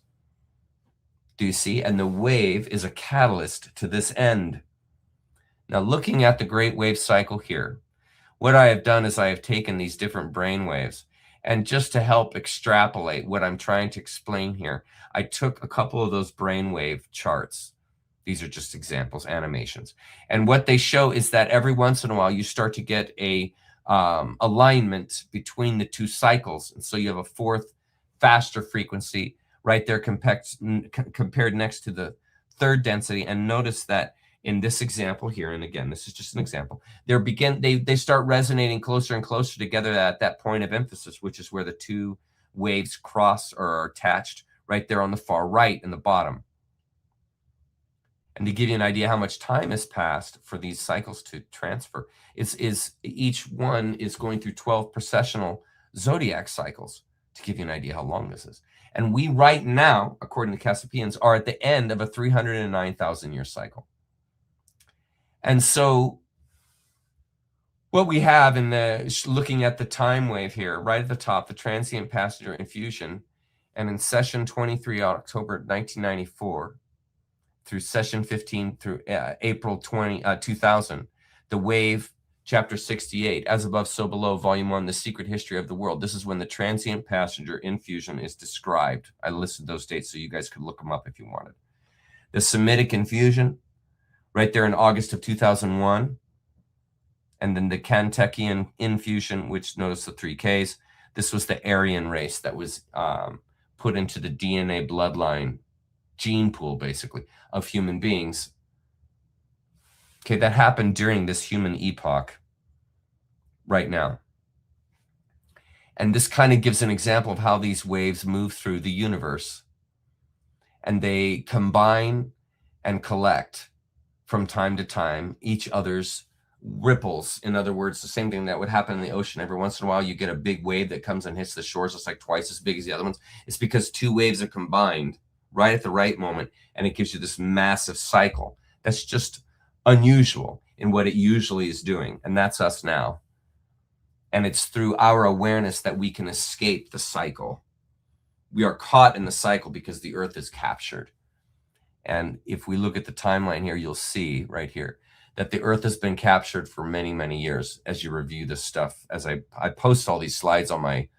[SPEAKER 3] Do you see? And the wave is a catalyst to this end. Now, looking at the great wave cycle here, what I have done is I have taken these different brain waves, and just to help extrapolate what I'm trying to explain here, I took a couple of those brainwave charts. These are just examples, animations. And what they show is that every once in a while, you start to get a alignment between the two cycles. And so you have a fourth, faster frequency right there compared next to the third density. And notice that in this example here, and again, this is just an example, they start resonating closer and closer together at that point of emphasis, which is where the two waves cross or are attached right there on the far right in the bottom. And to give you an idea how much time has passed for these cycles to transfer, is each one is going through 12 processional zodiac cycles, to give you an idea how long this is. And we right now, according to Cassiopaeans, are at the end of a 309,000 year cycle. And so what we have in looking at the time wave here, right at the top, the transient passenger infusion, and in session 23, October 1994, through session 15 through April 2000, the wave, chapter 68, As Above, So Below, volume 1, The Secret History of the World. This is when the transient passenger infusion is described. I listed those dates so you guys could look them up if you wanted. The Semitic infusion, right there in August of 2001. And then the Campbell infusion, which notice the 3 Ks. This was the Aryan race that was put into the DNA bloodline gene pool, basically, of human beings. Okay, that happened during this human epoch right now. And this kind of gives an example of how these waves move through the universe. And they combine and collect from time to time each other's ripples. In other words, the same thing that would happen in the ocean. Every once in a while, you get a big wave that comes and hits the shores. It's like twice as big as the other ones. It's because two waves are combined right at the right moment, and it gives you this massive cycle. That's just unusual in what it usually is doing, and that's us now. And it's through our awareness that we can escape the cycle. We are caught in the cycle because the earth is captured. And if we look at the timeline here, you'll see right here that the earth has been captured for many, many years. As you review this stuff, as I post all these slides on my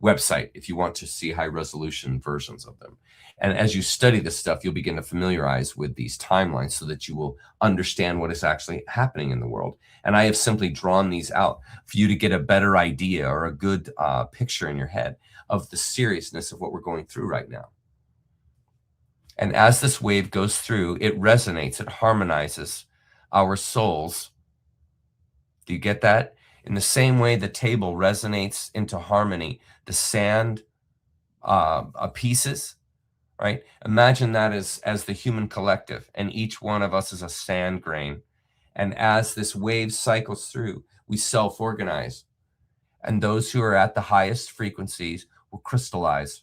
[SPEAKER 3] website, if you want to see high resolution versions of them. And as you study this stuff, you'll begin to familiarize with these timelines so that you will understand what is actually happening in the world. And I have simply drawn these out for you to get a better idea or a good picture in your head of the seriousness of what we're going through right now. And as this wave goes through, it resonates, it harmonizes our souls. Do you get that? In the same way the table resonates into harmony, the sand pieces right? Imagine that as the human collective, and each one of us is a sand grain. And as this wave cycles through, we self-organize. And those who are at the highest frequencies will crystallize,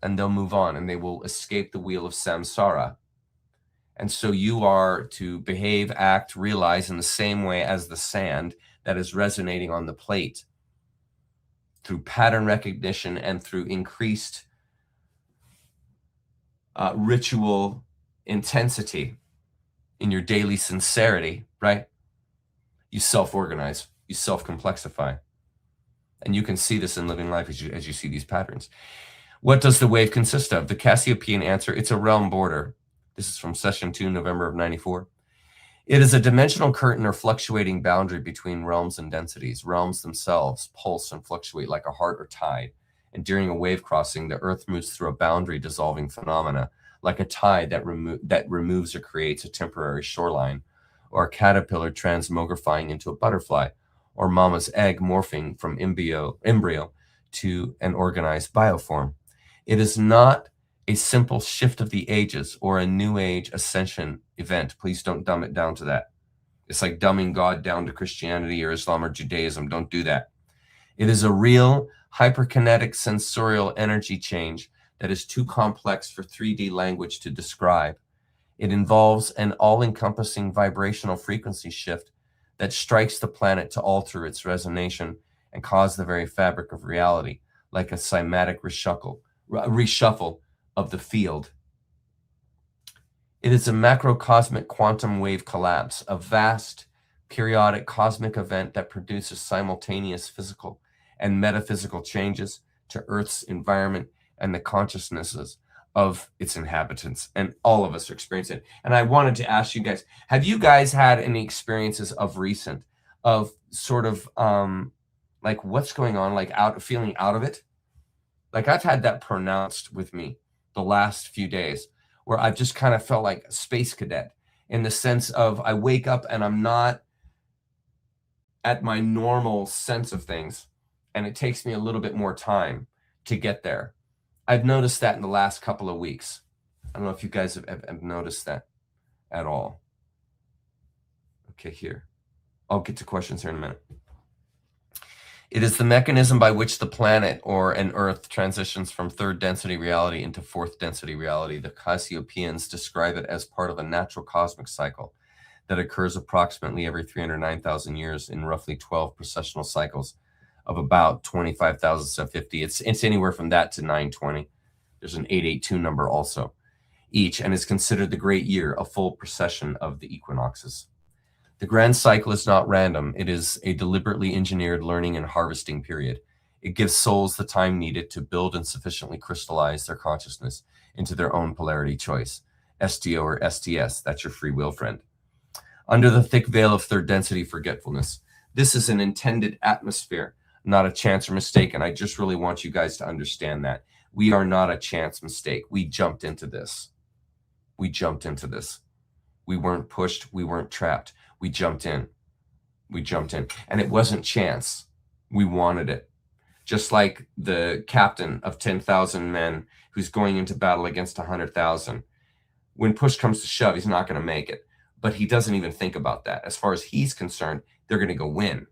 [SPEAKER 3] and they'll move on, and they will escape the wheel of samsara. And so you are to behave, act, realize in the same way as the sand that is resonating on the plate, through pattern recognition and through increased ritual intensity in your daily sincerity, right? You self-organize, you self-complexify. And you can see this in living life as you see these patterns. What does the wave consist of? The Cassiopaean answer, it's a realm border. This is from session 2, November of 94. It is a dimensional curtain or fluctuating boundary between realms and densities. Realms themselves pulse and fluctuate like a heart or tide. And during a wave crossing, the earth moves through a boundary dissolving phenomena, like a tide that removes or creates a temporary shoreline, or a caterpillar transmogrifying into a butterfly, or mama's egg morphing from embryo to an organized bioform. It is not a simple shift of the ages or a new age ascension event. Please don't dumb it down to that. It's like dumbing God down to Christianity or Islam or Judaism. Don't do that. It is a real hyperkinetic sensorial energy change that is too complex for 3D language to describe. It involves an all-encompassing vibrational frequency shift that strikes the planet to alter its resonation and cause the very fabric of reality, like a cymatic reshuffle of the field. It is a macrocosmic quantum wave collapse, a vast periodic cosmic event that produces simultaneous physical and metaphysical changes to Earth's environment and the consciousnesses of its inhabitants. And all of us are experiencing it. And I wanted to ask you guys, have you guys had any experiences of recent of sort of like what's going on, like feeling out of it? Like I've had that pronounced with me the last few days, where I've just kind of felt like a space cadet, in the sense of I wake up and I'm not at my normal sense of things, and it takes me a little bit more time to get there. I've noticed that in the last couple of weeks. I don't know if you guys have noticed that at all. Okay, here. I'll get to questions here in a minute. It is the mechanism by which the planet or an Earth transitions from third density reality into fourth density reality. The Cassiopaeans describe it as part of a natural cosmic cycle that occurs approximately every 309,000 years in roughly 12 precessional cycles of about 25,750. It's anywhere from that to 920. There's an 882 number also, each, and is considered the great year, a full precession of the equinoxes. The grand cycle is not random. It is a deliberately engineered learning and harvesting period. It gives souls the time needed to build and sufficiently crystallize their consciousness into their own polarity choice, STO or STS, that's your free will friend. Under the thick veil of third density forgetfulness, this is an intended atmosphere, not a chance or mistake. And I just really want you guys to understand that. We are not a chance mistake. We jumped into this. We jumped into this. We weren't pushed. We weren't trapped. We jumped in. We jumped in. And it wasn't chance. We wanted it. Just like the captain of 10,000 men who's going into battle against 100,000. When push comes to shove, he's not going to make it. But he doesn't even think about that. As far as he's concerned, they're going to go win.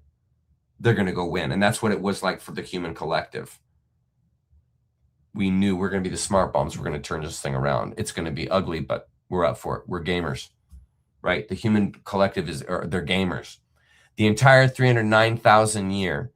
[SPEAKER 3] They're going to go win. And that's what it was like for the human collective. We knew we're going to be the smart bombs. We're going to turn this thing around. It's going to be ugly, but we're up for it. We're gamers. Right? The human collective they're gamers. The entire 309,000 year,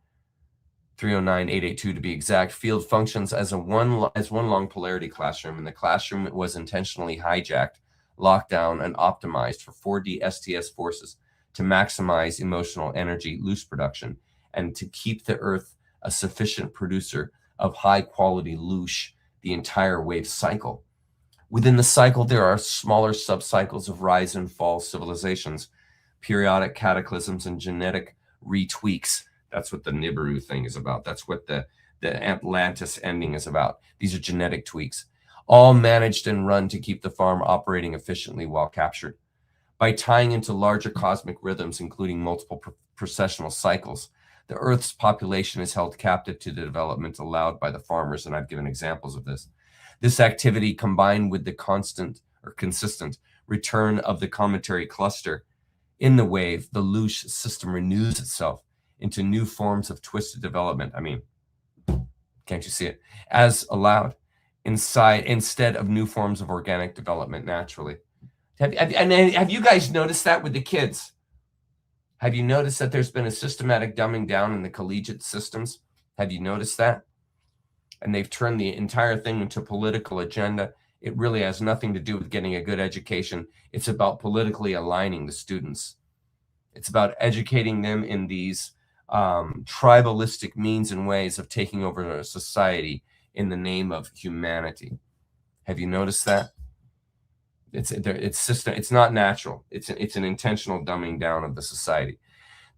[SPEAKER 3] 309,882 to be exact, field functions as one long polarity classroom, and the classroom was intentionally hijacked, locked down, and optimized for 4D STS forces to maximize emotional energy loose production and to keep the Earth a sufficient producer of high quality louch the entire wave cycle. Within the cycle, there are smaller subcycles of rise and fall civilizations, periodic cataclysms, and genetic retweaks. That's what the Nibiru thing is about. That's what the Atlantis ending is about. These are genetic tweaks, all managed and run to keep the farm operating efficiently while captured. By tying into larger cosmic rhythms, including multiple precessional cycles, the Earth's population is held captive to the development allowed by the farmers, and I've given examples of this. This activity, combined with the consistent return of the cometary cluster in the wave, the louch system renews itself into new forms of twisted development. I mean, can't you see it? As allowed instead of new forms of organic development naturally. Have you guys noticed that with the kids? Have you noticed that there's been a systematic dumbing down in the collegiate systems? Have you noticed that? And they've turned the entire thing into a political agenda. It really has nothing to do with getting a good education. It's about politically aligning the students. It's about educating them in these tribalistic means and ways of taking over a society in the name of humanity. Have you noticed that? It's not natural. It's an intentional dumbing down of the society.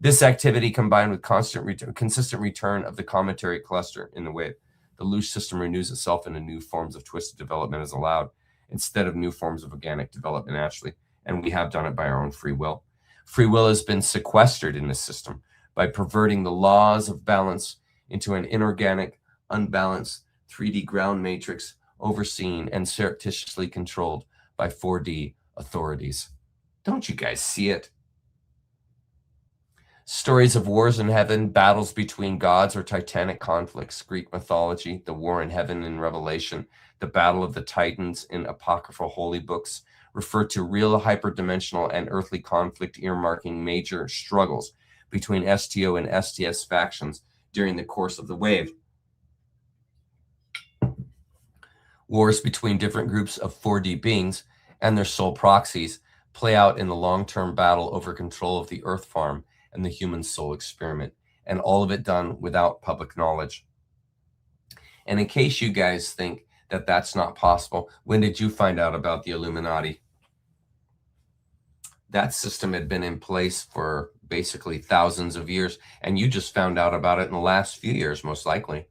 [SPEAKER 3] This activity, combined with consistent return of the cometary cluster in the wave, the louch system renews itself into new forms of twisted development as allowed, instead of new forms of organic development naturally. And we have done it by our own free will. Free will has been sequestered in this system by perverting the laws of balance into an inorganic, unbalanced 3D ground matrix, overseen and surreptitiously controlled by 4D authorities. Don't you guys see it? Stories of wars in heaven, battles between gods or titanic conflicts, Greek mythology, the war in heaven in Revelation, the battle of the Titans in apocryphal holy books, refer to real hyperdimensional and earthly conflict earmarking major struggles between STO and STS factions during the course of the wave. Wars between different groups of 4D beings and their soul proxies play out in the long-term battle over control of the Earth farm and the human soul experiment, and all of it done without public knowledge. And in case you guys think that that's not possible, when did you find out about the Illuminati? That system had been in place for basically thousands of years, and you just found out about it in the last few years, most likely.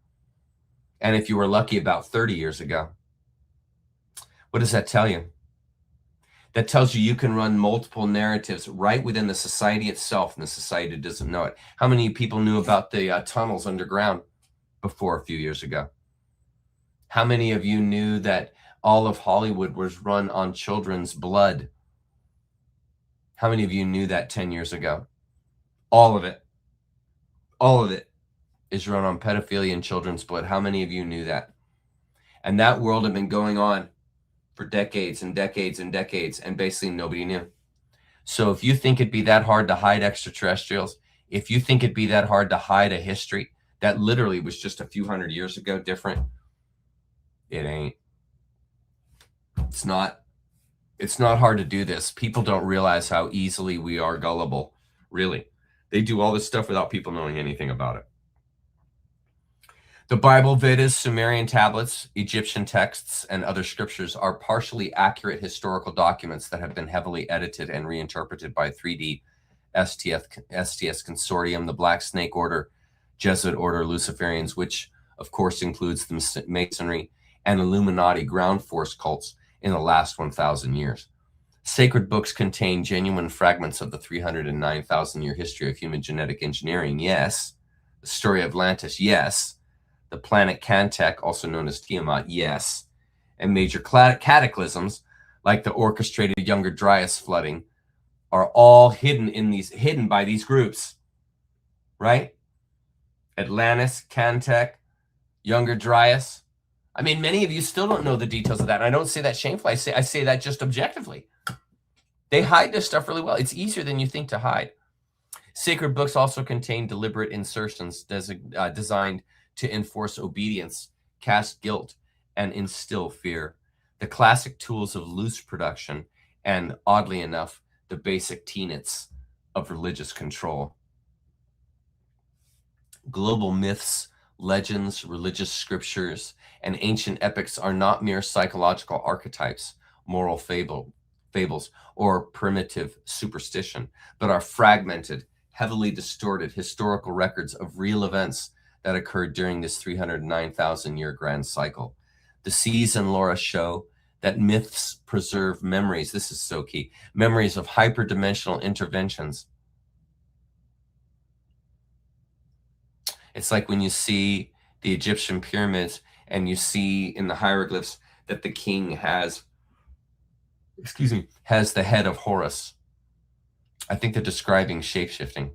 [SPEAKER 3] And if you were lucky, about 30 years ago. What does that tell you? That tells you you can run multiple narratives right within the society itself, and the society doesn't know it. How many people knew about the tunnels underground before a few years ago? How many of you knew that all of Hollywood was run on children's blood? How many of you knew that 10 years ago? All of it. All of it is run on pedophilia and children's blood. How many of you knew that? And that world had been going on for decades and decades and decades, and basically nobody knew. So if you think it'd be that hard to hide extraterrestrials, if you think it'd be that hard to hide a history that literally was just a few hundred years ago different, it ain't. It's not hard to do this. People don't realize how easily we are gullible, really. They do all this stuff without people knowing anything about it. The Bible, Vedas, Sumerian tablets, Egyptian texts, and other scriptures are partially accurate historical documents that have been heavily edited and reinterpreted by 3D STS Consortium, the Black Snake Order, Jesuit Order, Luciferians, which of course includes the Masonry and Illuminati ground force cults in the last 1,000 years. Sacred books contain genuine fragments of the 309,000-year history of human genetic engineering, yes. The story of Atlantis, yes. The planet Cantek, also known as Tiamat, yes. And major cataclysms, like the orchestrated Younger Dryas flooding, are all hidden by these groups, right? Atlantis, Cantek, Younger Dryas. I mean, many of you still don't know the details of that. And I don't say that shamefully. I say that just objectively. They hide this stuff really well. It's easier than you think to hide. Sacred books also contain deliberate insertions designed to enforce obedience, cast guilt, and instill fear. The classic tools of loose production, and oddly enough, the basic tenets of religious control. Global myths, legends, religious scriptures, and ancient epics are not mere psychological archetypes, moral fables, or primitive superstition, but are fragmented, heavily distorted historical records of real events that occurred during this 309,000-year grand cycle. The Seas and Laura show that myths preserve memories. This is so key. Memories of hyperdimensional interventions. It's like when you see the Egyptian pyramids and you see in the hieroglyphs that the king has, has the head of Horus. I think they're describing shapeshifting.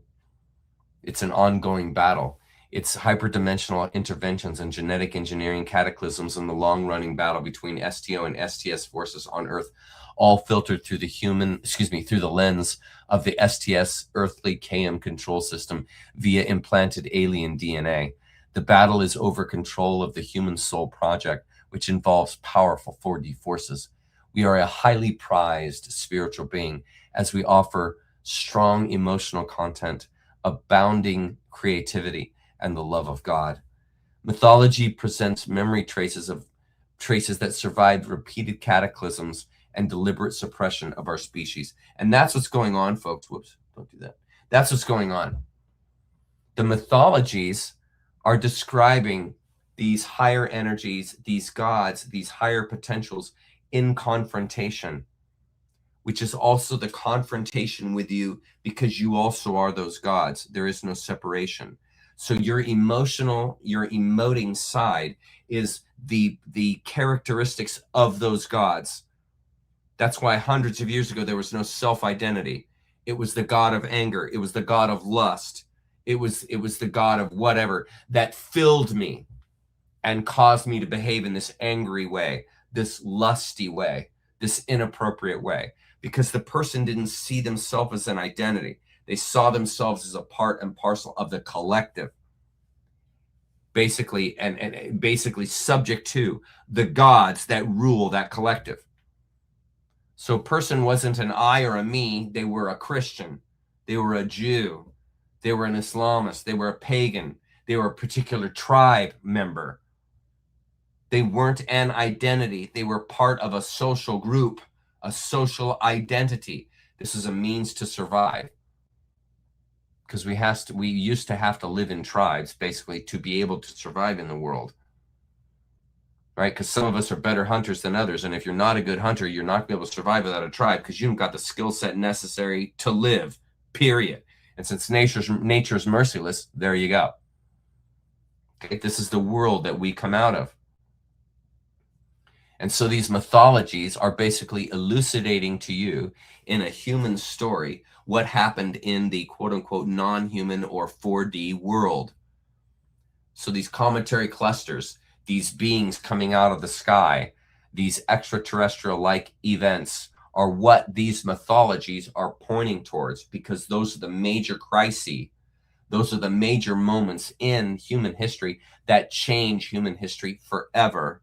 [SPEAKER 3] It's an ongoing battle. It's hyperdimensional interventions and genetic engineering cataclysms in the long-running battle between STO and STS forces on Earth, all filtered through through the lens of the STS earthly KM control system via implanted alien DNA. The battle is over control of the human soul project, which involves powerful 4D forces. We are a highly prized spiritual being as we offer strong emotional content, abounding creativity, and the love of God. Mythology presents memory traces that survived repeated cataclysms and deliberate suppression of our species. And that's what's going on, folks. Whoops, don't do that. That's what's going on. The mythologies are describing these higher energies, these gods, these higher potentials in confrontation, which is also the confrontation with you because you also are those gods. There is no separation. So your emotional, your emoting side is the characteristics of those gods. That's why hundreds of years ago, there was no self-identity. It was the god of anger. It was the god of lust. It was the god of whatever that filled me and caused me to behave in this angry way, this lusty way, this inappropriate way, because the person didn't see themselves as an identity. They saw themselves as a part and parcel of the collective, basically, and basically subject to the gods that rule that collective. So a person wasn't an I or a me. They were a Christian. They were a Jew. They were an Islamist. They were a pagan. They were a particular tribe member. They weren't an identity. They were part of a social group, a social identity. This is a means to survive, because we used to have to live in tribes, basically, to be able to survive in the world, right? Because some of us are better hunters than others, and if you're not a good hunter, you're not going to be able to survive without a tribe, because you haven't got the skill set necessary to live, period. And since nature's merciless, there you go. Okay, this is the world that we come out of. And so these mythologies are basically elucidating to you in a human story what happened in the quote-unquote non-human or 4D world. So these cometary clusters, these beings coming out of the sky, these extraterrestrial-like events are what these mythologies are pointing towards, because those are the major crises. Those are the major moments in human history that change human history forever.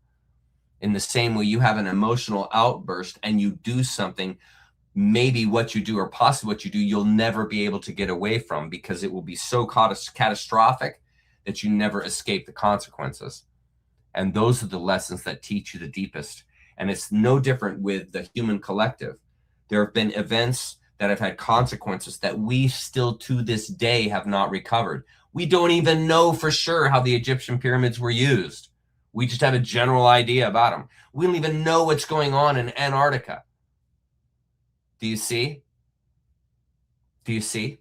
[SPEAKER 3] In the same way you have an emotional outburst and you do something, maybe what you do or possibly what you do, you'll never be able to get away from, because it will be so catastrophic that you never escape the consequences. And those are the lessons that teach you the deepest. And it's no different with the human collective. There have been events that have had consequences that we still to this day have not recovered. We don't even know for sure how the Egyptian pyramids were used. We just have a general idea about them. We don't even know what's going on in Antarctica. Do you see? Do you see?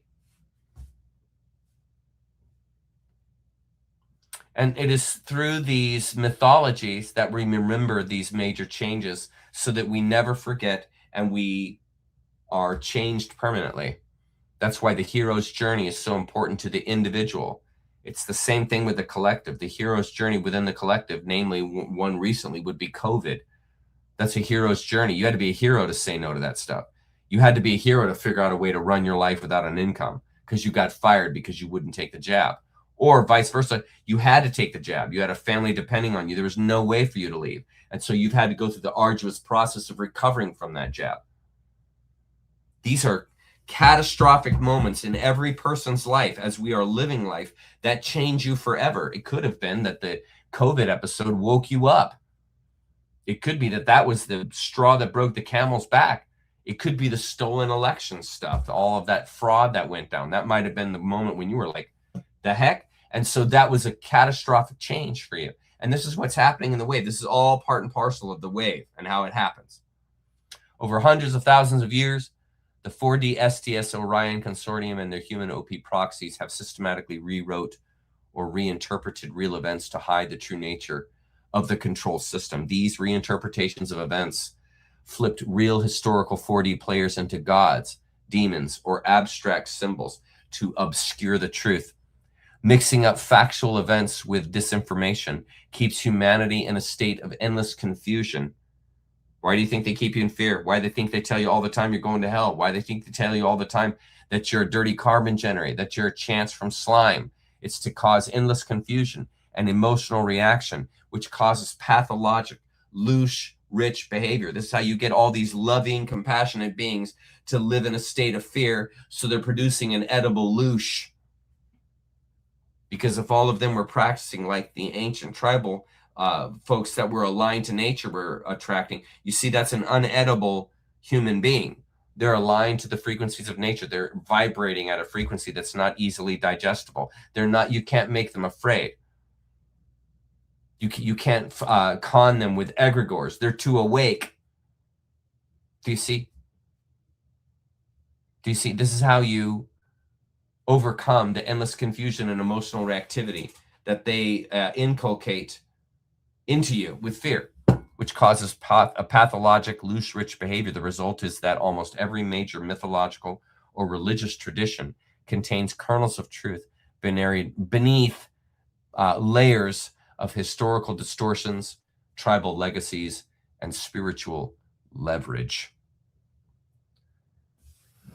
[SPEAKER 3] And it is through these mythologies that we remember these major changes, so that we never forget and we are changed permanently. That's why the hero's journey is so important to the individual. It's the same thing with the collective. The hero's journey within the collective, namely one recently, would be COVID. That's a hero's journey. You had to be a hero to say no to that stuff. You had to be a hero to figure out a way to run your life without an income, because you got fired because you wouldn't take the jab. Or vice versa, you had to take the jab. You had a family depending on you. There was no way for you to leave. And so you've had to go through the arduous process of recovering from that jab. These are catastrophic moments in every person's life as we are living life that change you forever. It could have been that the COVID episode woke you up. It could be that that was the straw that broke the camel's back. It could be the stolen election stuff, all of that fraud that went down. That might have been the moment when you were like, the heck? And so that was a catastrophic change for you. And this is what's happening in the wave. This is all part and parcel of the wave and how it happens. Over hundreds of thousands of years, the 4D STS Orion Consortium and their human OP proxies have systematically rewrote or reinterpreted real events to hide the true nature of the control system. These reinterpretations of events flipped real historical 4D players into gods, demons, or abstract symbols to obscure the truth. Mixing up factual events with disinformation keeps humanity in a state of endless confusion. Why do you think they keep you in fear? Why do they think they tell you all the time you're going to hell? Why do they think they tell you all the time that you're a dirty carbon generator, that you're a chance from slime? It's to cause endless confusion and emotional reaction, which causes pathologic, louch, rich behavior. This is how you get all these loving, compassionate beings to live in a state of fear, so they're producing an edible louch. Because if all of them were practicing like the ancient tribal folks that were aligned to nature were attracting, you see, that's an unedible human being. They're aligned to the frequencies of nature. They're vibrating at a frequency that's not easily digestible. They're not, you can't make them afraid. You can't con them with egregores. They're too awake. Do you see? Do you see? This is how you overcome the endless confusion and emotional reactivity that they inculcate into you with fear, which causes a pathologic, louch-rich behavior. The result is that almost every major mythological or religious tradition contains kernels of truth beneath layers of historical distortions, tribal legacies, and spiritual leverage.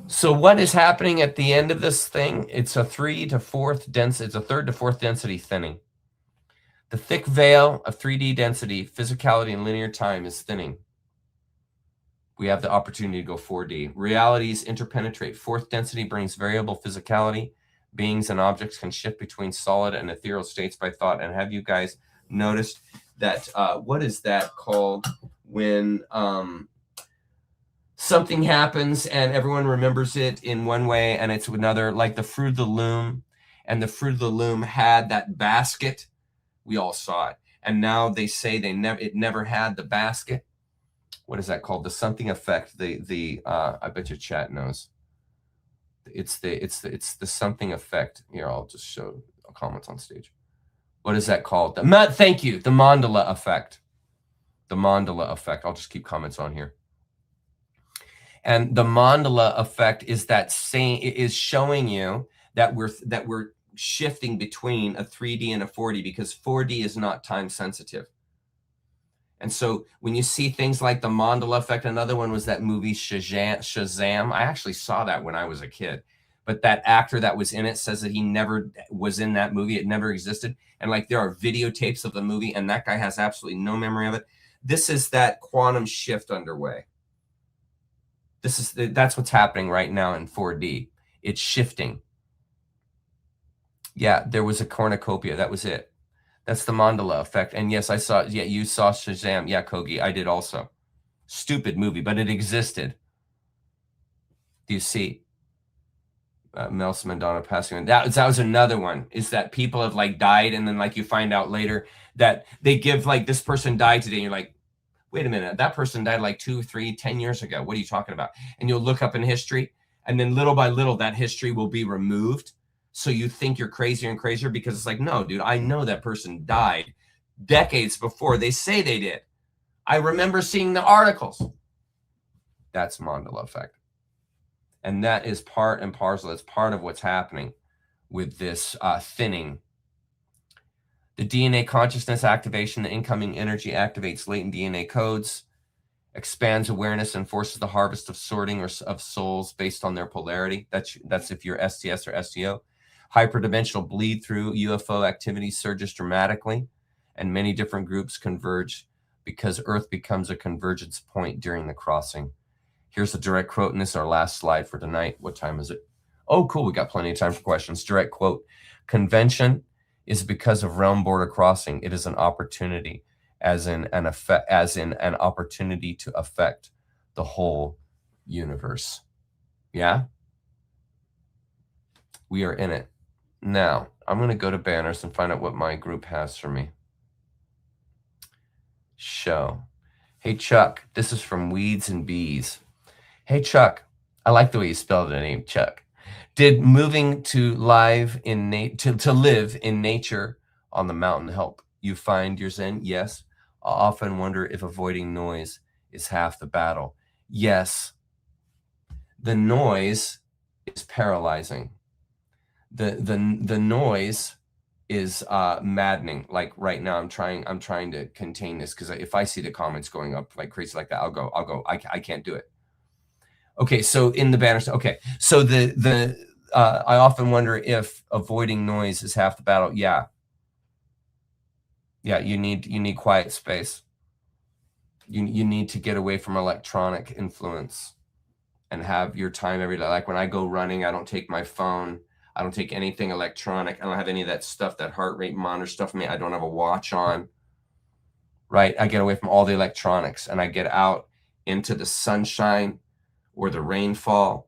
[SPEAKER 3] So what is happening at the end of this thing? It's a 3 to 4th density. It's a 3rd to 4th density thinning. The thick veil of 3D density, physicality, and linear time is thinning. We have the opportunity to go 4D. Realities interpenetrate. 4th density brings variable physicality. Beings and objects can shift between solid and ethereal states by thought. And have you guys noticed that, what is that called when something happens and everyone remembers it in one way and it's another, like the Fruit of the Loom, and the Fruit of the Loom had that basket. We all saw it. And now they say it never had the basket. What is that called? The something effect. I bet your chat knows. It's the something effect. Here, I'll just show comments on stage. What is that called? Thank you. The mandala effect. The mandala effect. I'll just keep comments on here. And the mandala effect is is showing you that we're shifting between a 3D and a 4D, because 4D is not time sensitive. And so when you see things like the mandala effect, another one was that movie Shazam. I actually saw that when I was a kid, but that actor that was in it says that he never was in that movie. It never existed. And like there are videotapes of the movie and that guy has absolutely no memory of it. This is that quantum shift underway. That's what's happening right now in 4D. It's shifting. Yeah, there was a cornucopia. That was it. That's the mandala effect. And yes, I saw, yeah, you saw Shazam. Yeah, Kogi, I did also. Stupid movie, but it existed. Do you see? Melsa Madonna passing on. That was another one, is that people have like died, and then like you find out later that they give like this person died today, and you're like, wait a minute, that person died like 2, 3, 10 years ago. What are you talking about? And you'll look up in history, and then little by little that history will be removed. So you think you're crazier and crazier, because it's like, no, dude, I know that person died decades before they say they did. I remember seeing the articles. That's mandala effect. And that is part and parcel. It's part of what's happening with this thinning. The DNA consciousness activation, the incoming energy activates latent DNA codes, expands awareness, and forces the harvest of sorting or of souls based on their polarity. That's if you're STS or STO. Hyperdimensional bleed through UFO activity surges dramatically, and many different groups converge because Earth becomes a convergence point during the crossing. Here's a direct quote, and this is our last slide for tonight. What time is it? Oh, cool. We got plenty of time for questions. Direct quote: convention is because of realm border crossing. It is an opportunity, as in an opportunity to affect the whole universe. Yeah? We are in it. Now, I'm going to go to banners and find out what my group has for me. Show. Hey, Chuck, this is from Weeds and Bees. Hey, Chuck, I like the way you spelled the name, Chuck. Did moving to live in live in nature on the mountain help you find your Zen? Yes. I often wonder if avoiding noise is half the battle. Yes, the noise is paralyzing. The noise is maddening. Like right now, I'm trying to contain this, because if I see the comments going up like crazy like that, I'll go. I can't do it. Okay, so in the banner, okay, so I often wonder if avoiding noise is half the battle. Yeah, you need quiet space. You need to get away from electronic influence and have your time every day. Like when I go running, I don't take my phone. I don't take anything electronic. I don't have any of that stuff, that heart rate monitor stuff. I don't have a watch on, right? I get away from all the electronics and I get out into the sunshine or the rainfall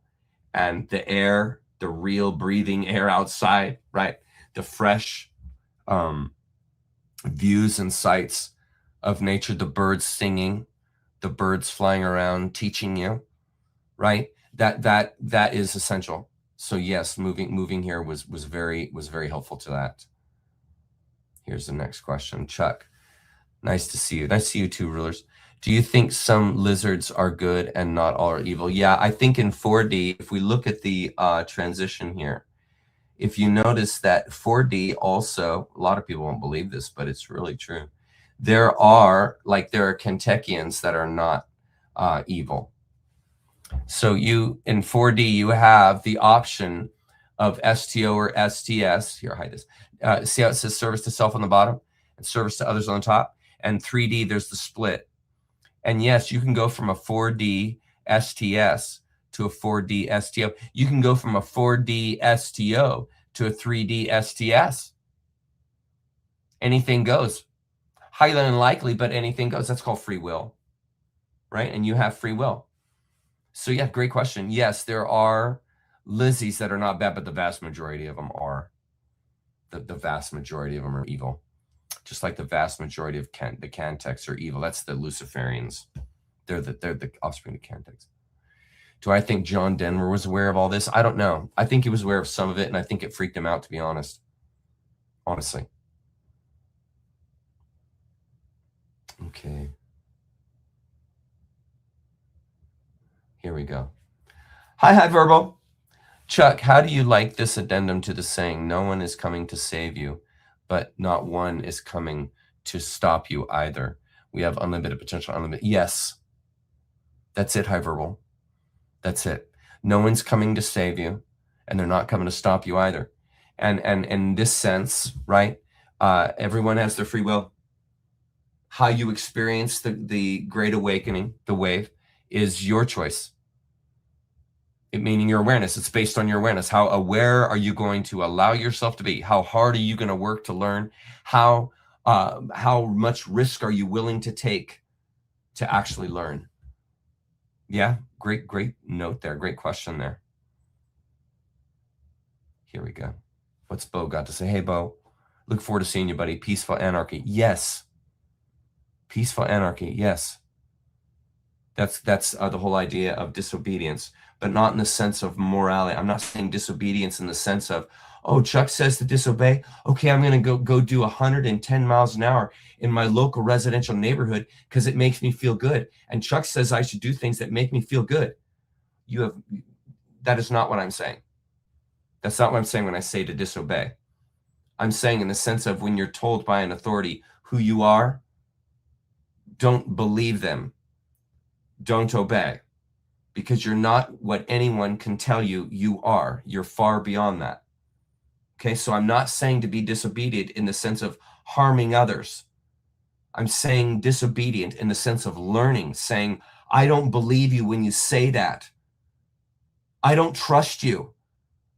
[SPEAKER 3] and the air, the real breathing air outside, right? The fresh views and sights of nature, the birds singing, the birds flying around, teaching you, right? That is essential. So yes, moving here was very helpful to that. Here's the next question. Chuck, nice to see you. Nice to see you too, rulers. Do you think some lizards are good and not all are evil? Yeah, I think in 4D, if we look at the transition here, if you notice that 4D also, a lot of people won't believe this, but it's really true. There are Kentuckians that are not evil. So in 4D, you have the option of STO or STS. Here, hide this. See how it says service to self on the bottom and service to others on the top? And 3D, there's the split. And yes, you can go from a 4D STS to a 4D STO. You can go from a 4D STO to a 3D STS. Anything goes. Highly unlikely, but anything goes. That's called free will, right? And you have free will. So yeah, great question. Yes, there are Lizzies that are not bad, but the vast majority of them are. The vast majority of them are evil. Just like the vast majority of the Canteks are evil. That's the Luciferians. They're the offspring of Canteks. Do I think John Denver was aware of all this? I don't know. I think he was aware of some of it, and I think it freaked him out, to be honest. Honestly. Okay. Here we go. Hi, Verbal. Chuck, how do you like this addendum to the saying, no one is coming to save you, but not one is coming to stop you either? We have unlimited potential, unlimited. Yes. That's it, Verbal. That's it. No one's coming to save you, and they're not coming to stop you either. And in this sense, right, everyone has their free will. How you experience the Great Awakening, the wave, is your choice. It meaning your awareness. It's based on your awareness. How aware are you going to allow yourself to be? How hard are you going to work to learn? How much risk are you willing to take to actually learn? Yeah, great note there. Great question there. Here we go. What's Bo got to say? Hey, Bo. Look forward to seeing you, buddy. Peaceful anarchy. Yes. Peaceful anarchy. Yes. That's the whole idea of disobedience, but not in the sense of morality. I'm not saying disobedience in the sense of, oh, Chuck says to disobey. Okay, I'm going to go do 110 miles an hour in my local residential neighborhood because it makes me feel good. And Chuck says I should do things that make me feel good. That is not what I'm saying. That's not what I'm saying when I say to disobey. I'm saying in the sense of when you're told by an authority who you are, don't believe them. Don't obey, because you're not what anyone can tell you you are. You're far beyond that. Okay, so I'm not saying to be disobedient in the sense of harming others. I'm saying disobedient in the sense of learning, saying, I don't believe you when you say that. I don't trust you.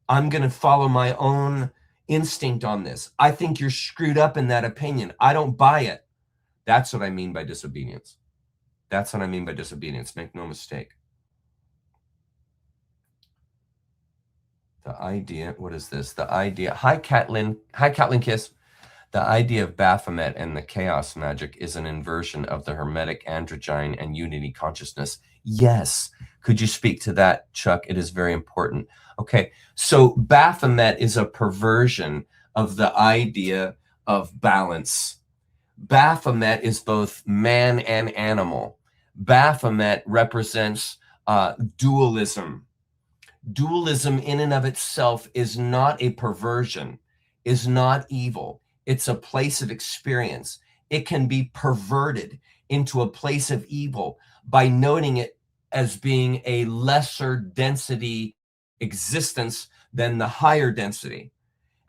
[SPEAKER 3] I'm going to follow my own instinct on this. I think you're screwed up in that opinion. I don't buy it. That's what I mean by disobedience. That's what I mean by disobedience. Make no mistake. The idea, what is this? The idea, hi, Catlin Kiss. The idea of Baphomet and the chaos magic is an inversion of the Hermetic androgyne and unity consciousness. Yes. Could you speak to that, Chuck? It is very important. Okay. So Baphomet is a perversion of the idea of balance. Baphomet is both man and animal. Baphomet represents dualism. Dualism in and of itself is not a perversion, is not evil. It's a place of experience. It can be perverted into a place of evil by noting it as being a lesser density existence than the higher density.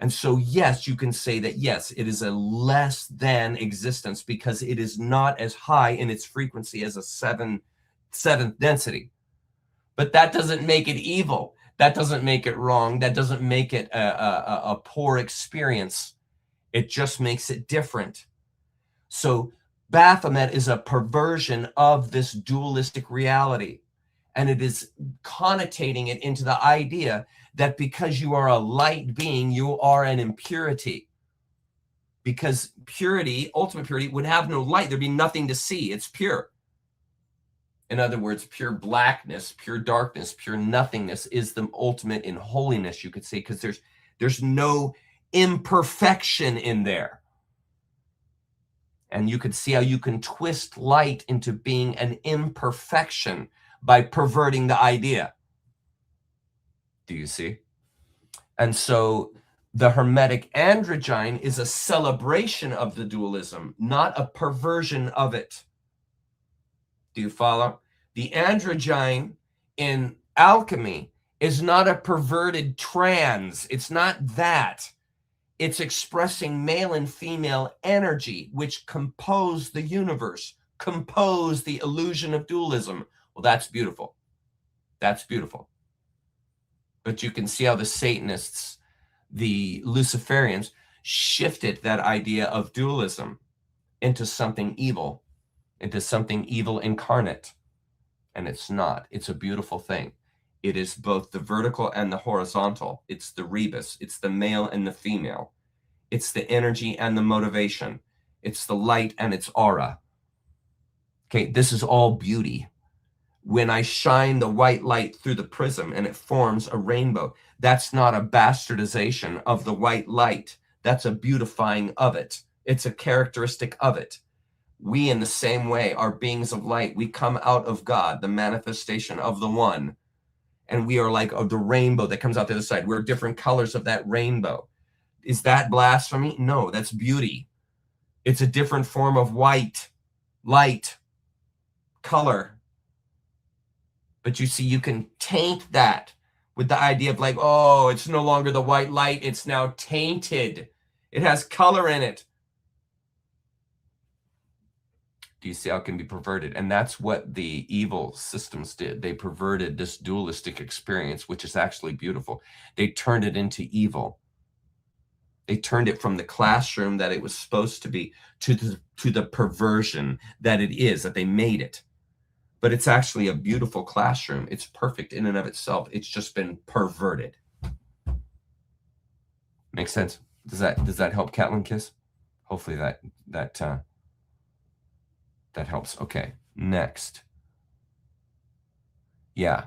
[SPEAKER 3] And so, yes, you can say that, yes, it is a less than existence because it is not as high in its frequency as a seventh density. But that doesn't make it evil. That doesn't make it wrong. That doesn't make it a poor experience. It just makes it different. So Baphomet is a perversion of this dualistic reality. And it is connotating it into the idea that because you are a light being, you are an impurity. Because purity, ultimate purity, would have no light. There'd be nothing to see. It's pure. In other words, pure blackness, pure darkness, pure nothingness is the ultimate in holiness, you could say, because there's no imperfection in there. And you could see how you can twist light into being an imperfection by perverting the idea. Do you see? And so the Hermetic androgyne is a celebration of the dualism, not a perversion of it. Do you follow? The androgyne in alchemy is not a perverted trans. It's not that. It's expressing male and female energy, which compose the universe, compose the illusion of dualism. Well, that's beautiful. That's beautiful. But you can see how the Satanists, the Luciferians, shifted that idea of dualism into something evil, into something evil incarnate. And it's not. It's a beautiful thing. It is both the vertical and the horizontal. It's the rebus. It's the male and the female. It's the energy and the motivation. It's the light and its aura. Okay, this is all beauty. When I shine the white light through the prism and it forms a rainbow, that's not a bastardization of the white light. That's a beautifying of it. It's a characteristic of it. We, in the same way, are beings of light. We come out of God, the manifestation of the one. And we are like the rainbow that comes out the other side. We're different colors of that rainbow. Is that blasphemy? No, that's beauty. It's a different form of white, light, color. But you see, you can taint that with the idea of like, oh, it's no longer the white light. It's now tainted. It has color in it. Do you see how it can be perverted? And that's what the evil systems did. They perverted this dualistic experience, which is actually beautiful. They turned it into evil. They turned it from the classroom that it was supposed to be to the perversion that it is, that they made it. But it's actually a beautiful classroom. It's perfect in and of itself. It's just been perverted. Makes sense? Does that help, Catlin Kiss? Hopefully that helps. Okay, next. Yeah,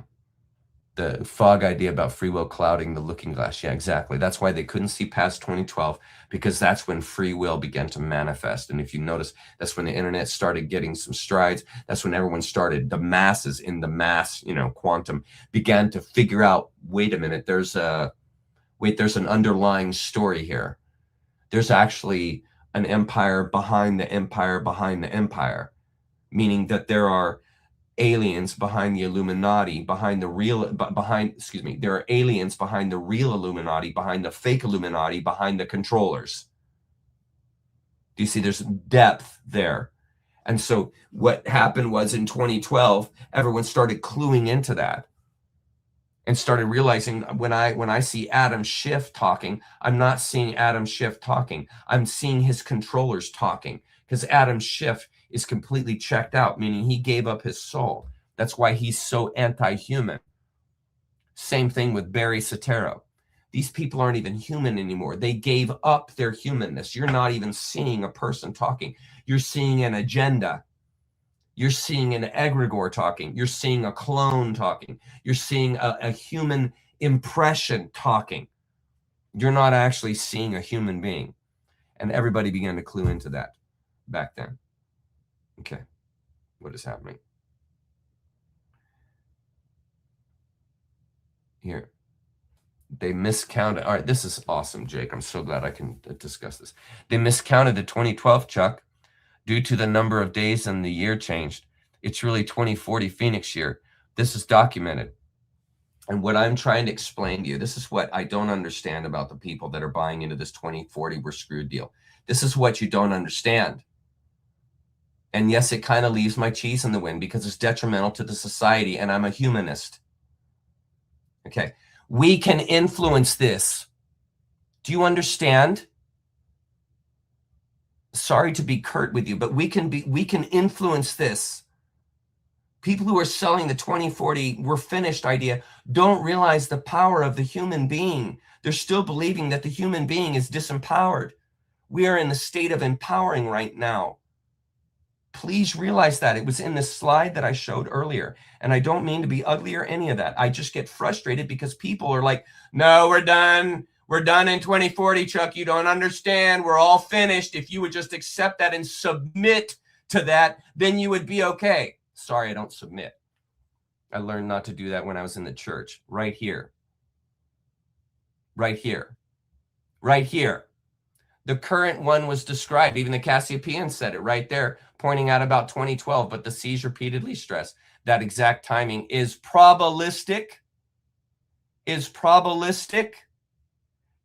[SPEAKER 3] the fog idea about free will clouding the looking glass. Yeah, exactly. That's why they couldn't see past 2012, because that's when free will began to manifest. And if you notice, that's when the internet started getting some strides. That's when everyone started, the masses in the mass, quantum, began to figure out, wait a minute, there's an underlying story here. There's actually an empire behind the empire behind the empire, meaning that there are aliens behind the Illuminati, there are aliens behind the real Illuminati, behind the fake Illuminati, behind the controllers. Do you see? There's depth there. And so what happened was in 2012, everyone started cluing into that and started realizing when I see Adam Schiff talking, I'm not seeing Adam Schiff talking. I'm seeing his controllers talking, because Adam Schiff is completely checked out, meaning he gave up his soul. That's why he's so anti-human. Same thing with Barry Soetoro. These people aren't even human anymore. They gave up their humanness. You're not even seeing a person talking. You're seeing an agenda. You're seeing an egregore talking. You're seeing a clone talking. You're seeing a human impression talking. You're not actually seeing a human being. And everybody began to clue into that. back then. Okay, what is happening? Here. They miscounted. All right, this is awesome, Jake. I'm so glad I can discuss this. They miscounted the 2012, Chuck, due to the number of days and the year changed. It's really 2040 Phoenix year. This is documented. And what I'm trying to explain to you, this is what I don't understand about the people that are buying into this 2040 we're screwed deal. This is what you don't understand. And yes, it kind of leaves my cheese in the wind because it's detrimental to the society, and I'm a humanist. Okay. We can influence this. Do you understand? Sorry to be curt with you, but we can influence this. People who are selling the 2040 we're finished idea don't realize the power of the human being. They're still believing that the human being is disempowered. We are in the state of empowering right now. Please realize that. It was in this slide that I showed earlier. And I don't mean to be ugly or any of that. I just get frustrated because people are like, no, we're done. We're done in 2040, Chuck. You don't understand. We're all finished. If you would just accept that and submit to that, then you would be okay. Sorry, I don't submit. I learned not to do that when I was in the church. Right here. Right here. Right here. The current one was described. Even the Cassiopaean said it right there, pointing out about 2012, but the C's repeatedly stress that exact timing is probabilistic. Is probabilistic.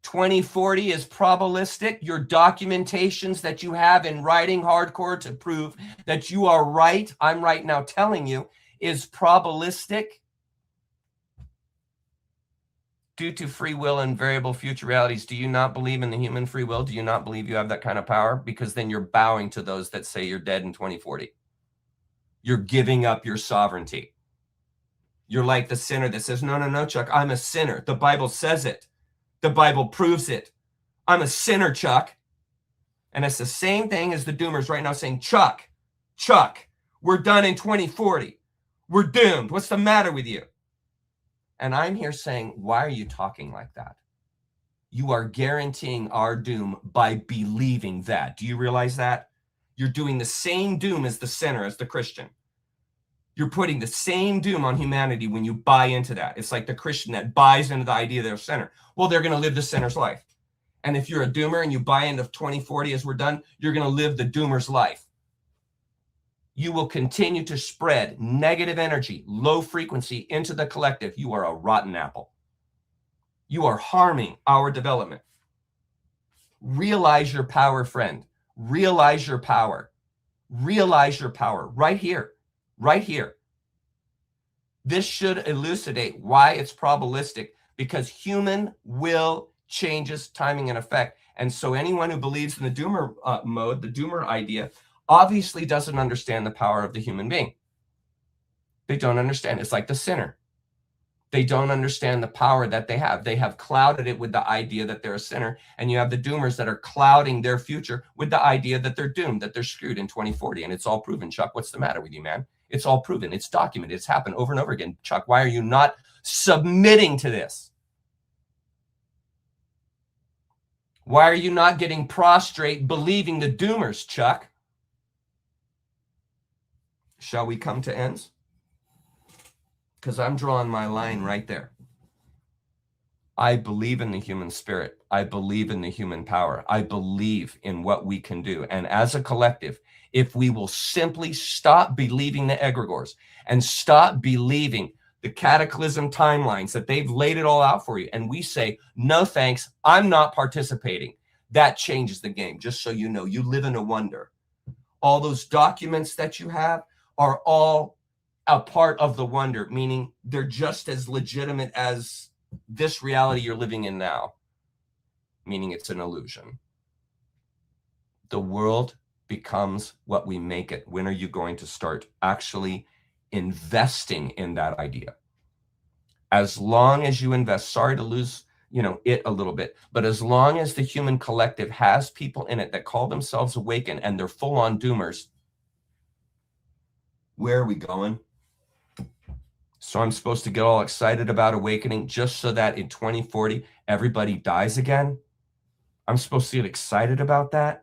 [SPEAKER 3] 2040 is probabilistic. Your documentations that you have in writing hardcore to prove that you are right, I'm right now telling you, is probabilistic. Due to free will and variable future realities, do you not believe in the human free will? Do you not believe you have that kind of power? Because then you're bowing to those that say you're dead in 2040. You're giving up your sovereignty. You're like the sinner that says, no, no, no, Chuck, I'm a sinner. The Bible says it. The Bible proves it. I'm a sinner, Chuck. And it's the same thing as the doomers right now saying, Chuck, we're done in 2040. We're doomed. What's the matter with you? And I'm here saying, why are you talking like that? You are guaranteeing our doom by believing that. Do you realize that? You're doing the same doom as the sinner, as the Christian. You're putting the same doom on humanity when you buy into that. It's like the Christian that buys into the idea they're a sinner. Well, they're going to live the sinner's life. And if you're a doomer and you buy into 2040 as we're done, you're going to live the doomer's life. You will continue to spread negative energy, low frequency into the collective. You are a rotten apple. You are harming our development. Realize your power, friend. Realize your power. Realize your power right here, right here. This should elucidate why it's probabilistic, because human will changes timing and effect. And so anyone who believes in the doomer mode, the doomer idea, obviously doesn't understand the power of the human being. They don't understand. It's like the sinner. They don't understand the power that they have. They have clouded it with the idea that they're a sinner. And you have the doomers that are clouding their future with the idea that they're doomed, that they're screwed in 2040. And it's all proven. Chuck, what's the matter with you, man? It's all proven. It's documented. It's happened over and over again. Chuck, why are you not submitting to this? Why are you not getting prostrate believing the doomers, Chuck? Shall we come to ends? Because I'm drawing my line right there. I believe in the human spirit. I believe in the human power. I believe in what we can do. And as a collective, if we will simply stop believing the egregores and stop believing the cataclysm timelines that they've laid it all out for you, and we say, no thanks, I'm not participating, that changes the game. Just so you know, you live in a wonder. All those documents that you have are all a part of the wonder, meaning they're just as legitimate as this reality you're living in now, meaning it's an illusion. The world becomes what we make it. When are you going to start actually investing in that idea? As long as you invest, sorry to lose, it a little bit, but as long as the human collective has people in it that call themselves awakened and they're full-on doomers, where are we going? So I'm supposed to get all excited about awakening just so that in 2040, everybody dies again? I'm supposed to get excited about that?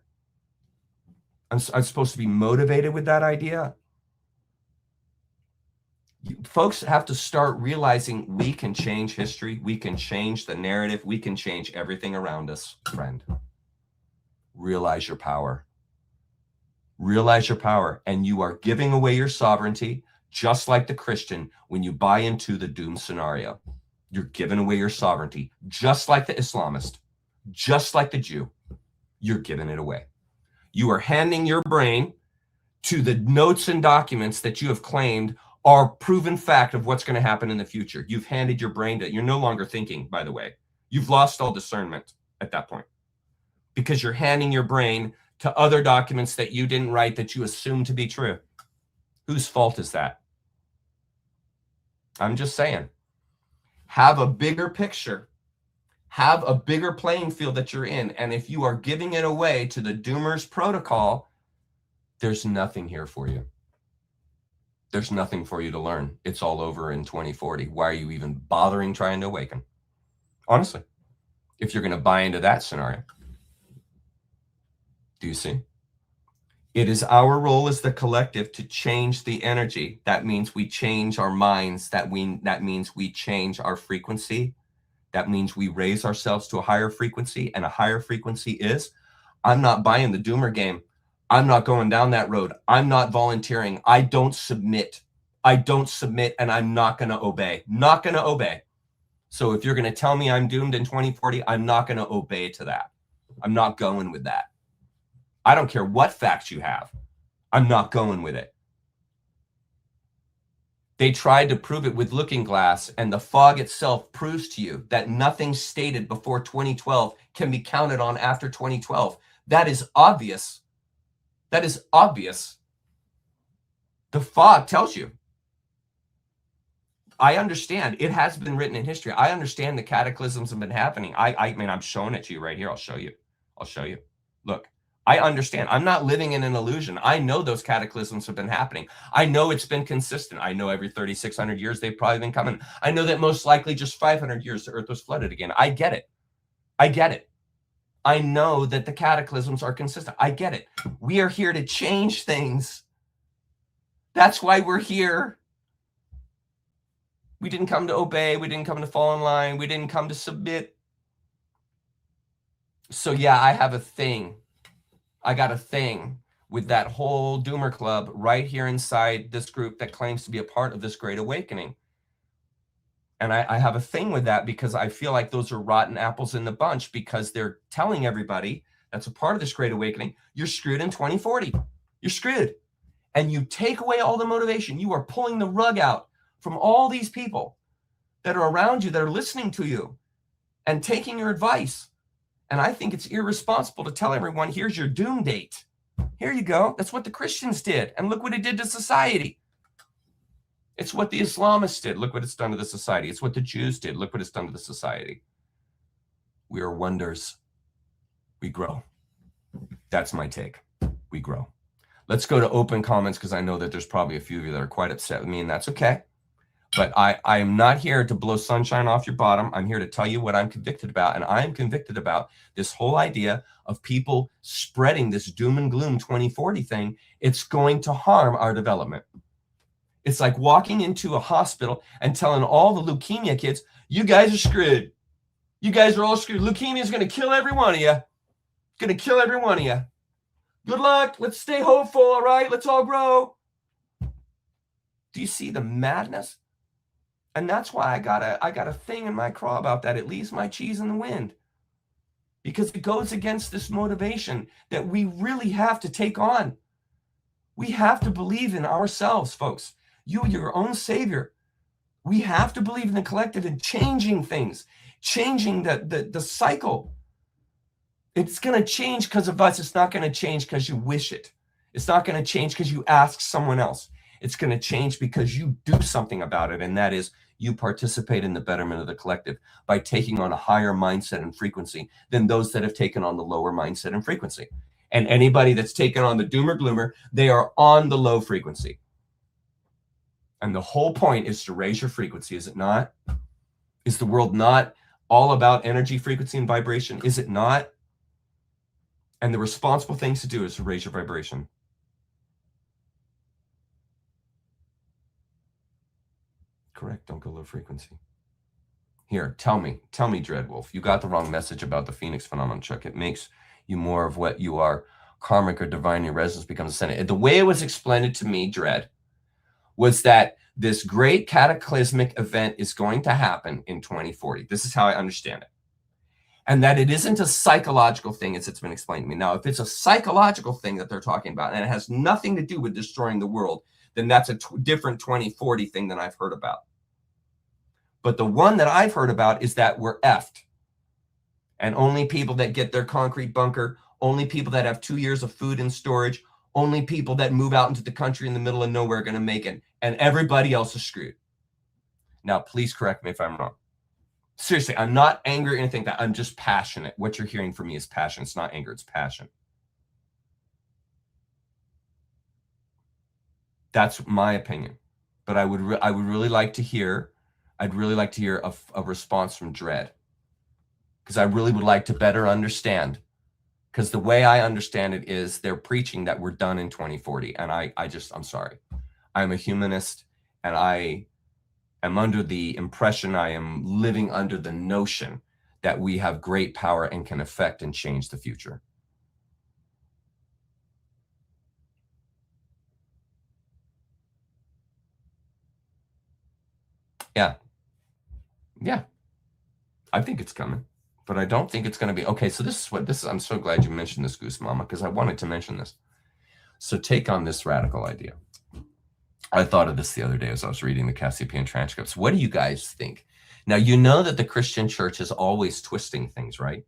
[SPEAKER 3] I'm supposed to be motivated with that idea. Folks have to start realizing we can change history. We can change the narrative. We can change everything around us, friend. Realize your power. Realize your power. And you are giving away your sovereignty, just like the Christian, when you buy into the doom scenario. You're giving away your sovereignty, just like the Islamist, just like the Jew. You're giving it away. You are handing your brain to the notes and documents that you have claimed are proven fact of what's going to happen in the future. You've handed your brain to, you're no longer thinking, by the way. You've lost all discernment at that point because you're handing your brain to other documents that you didn't write that you assume to be true. Whose fault is that? I'm just saying. Have a bigger picture. Have a bigger playing field that you're in. And if you are giving it away to the doomers protocol, there's nothing here for you. There's nothing for you to learn. It's all over in 2040. Why are you even bothering trying to awaken? Honestly, if you're going to buy into that scenario. Do you see? It is our role as the collective to change the energy. That means we change our minds. That means we change our frequency. That means we raise ourselves to a higher frequency. And a higher frequency is, I'm not buying the doomer game. I'm not going down that road. I'm not volunteering. I don't submit. I don't submit, and I'm not going to obey. Not going to obey. So if you're going to tell me I'm doomed in 2040, I'm not going to obey to that. I'm not going with that. I don't care what facts you have. I'm not going with it. They tried to prove it with Looking Glass, and the fog itself proves to you that nothing stated before 2012 can be counted on after 2012. That is obvious. That is obvious. The fog tells you. I understand. It has been written in history. I understand the cataclysms have been happening. I mean, I'm showing it to you right here. I'll show you. I'll show you. Look, I understand. I'm not living in an illusion. I know those cataclysms have been happening. I know it's been consistent. I know every 3,600 years they've probably been coming. I know that most likely just 500 years the earth was flooded again. I get it. I get it. I know that the cataclysms are consistent. I get it. We are here to change things. That's why we're here. We didn't come to obey. We didn't come to fall in line. We didn't come to submit. So yeah, I have a thing. I got a thing with that whole doomer club right here inside this group that claims to be a part of this great awakening. And I have a thing with that because I feel like those are rotten apples in the bunch because they're telling everybody that's a part of this great awakening, you're screwed in 2040. You're screwed. And you take away all the motivation. You are pulling the rug out from all these people that are around you, that are listening to you and taking your advice. And I think it's irresponsible to tell everyone, here's your doom date. Here you go. That's what the Christians did. And look what it did to society. It's what the Islamists did. Look what it's done to the society. It's what the Jews did. Look what it's done to the society. We are wonders. We grow. That's my take. We grow. Let's go to open comments because I know that there's probably a few of you that are quite upset with me, and that's okay. But I am not here to blow sunshine off your bottom. I'm here to tell you what I'm convicted about. And I am convicted about this whole idea of people spreading this doom and gloom 2040 thing. It's going to harm our development. It's like walking into a hospital and telling all the leukemia kids, you guys are screwed. You guys are all screwed. Leukemia is going to kill every one of you. It's going to kill every one of you. Good luck. Let's stay hopeful. All right. Let's all grow. Do you see the madness? And that's why I got a thing in my craw about that. It leaves my cheese in the wind. Because it goes against this motivation that we really have to take on. We have to believe in ourselves, folks. You, your own savior. We have to believe in the collective and changing things, changing the cycle. It's going to change because of us. It's not going to change because you wish it. It's not going to change because you ask someone else. It's going to change because you do something about it, and that is you participate in the betterment of the collective by taking on a higher mindset and frequency than those that have taken on the lower mindset and frequency. And anybody that's taken on the doomer gloomer, they are on the low frequency. And the whole point is to raise your frequency, is it not? Is the world not all about energy, frequency, and vibration? Is it not? And the responsible things to do is to raise your vibration. Correct. Don't go low frequency. Here, tell me, Dreadwolf, you got the wrong message about the Phoenix phenomenon, Chuck. It makes you more of what you are. Karmic or divine, your resonance becomes ascendant. The way it was explained to me, Dread, was that this great cataclysmic event is going to happen in 2040. This is how I understand it. And that it isn't a psychological thing, as it's been explained to me. Now, if it's a psychological thing that they're talking about, and it has nothing to do with destroying the world, then that's a different 2040 thing than I've heard about. But the one that I've heard about is that we're effed. And only people that get their concrete bunker, only people that have 2 years of food in storage, only people that move out into the country in the middle of nowhere are going to make it. And everybody else is screwed. Now, please correct me if I'm wrong. Seriously, I'm not angry or anything like that. I'm just passionate. What you're hearing from me is passion. It's not anger, it's passion. That's my opinion. But I would really like to hear, I'd really like to hear a response from Dread. Because I really would like to better understand. Because the way I understand it is they're preaching that we're done in 2040. And I'm sorry. I'm a humanist, and I am under the impression, I am living under the notion that we have great power and can affect and change the future. Yeah. I think it's coming, but I don't think it's going to be. Okay, so I'm so glad you mentioned this, Goose Mama, because I wanted to mention this. So take on this radical idea. I thought of this the other day as I was reading the Cassiopaean transcripts. What do you guys think? Now, you know that the Christian church is always twisting things, right?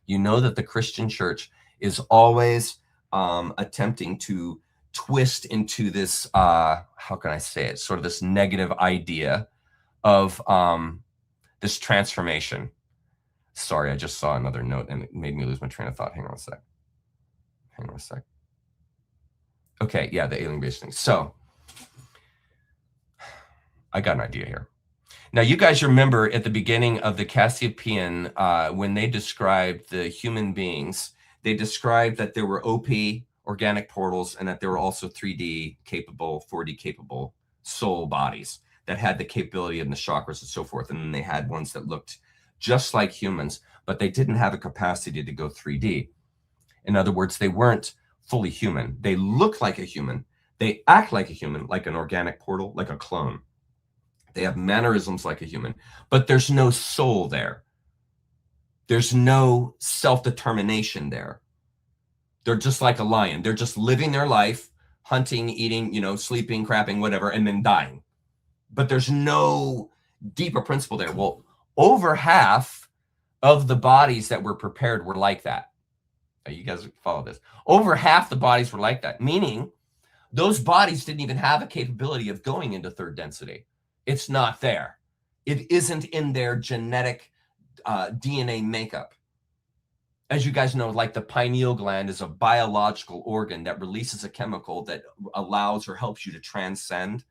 [SPEAKER 3] You know that the Christian church is always attempting to twist into this, how can I say it, sort of this negative idea of this transformation. Sorry, I just saw another note and it made me lose my train of thought. Hang on a sec. Okay, yeah, the alien-based thing. So, I got an idea here. Now, you guys remember at the beginning of the Cassiopaean, when they described the human beings, they described that there were OP, organic portals, and that there were also 3D capable, 4D capable soul bodies that had the capability of the chakras and so forth. And then they had ones that looked just like humans, but they didn't have a capacity to go 3D. In other words, they weren't fully human. They look like a human. They act like a human, like an organic portal, like a clone. They have mannerisms like a human, but there's no soul there. There's no self-determination there. They're just like a lion. They're just living their life, hunting, eating, sleeping, crapping, whatever, and then dying. But there's no deeper principle there. Well, over half of the bodies that were prepared were like that. Now, you guys follow this. Over half the bodies were like that, meaning those bodies didn't even have a capability of going into third density. It's not there. It isn't in their genetic DNA makeup. As you guys know, like the pineal gland is a biological organ that releases a chemical that allows or helps you to transcend.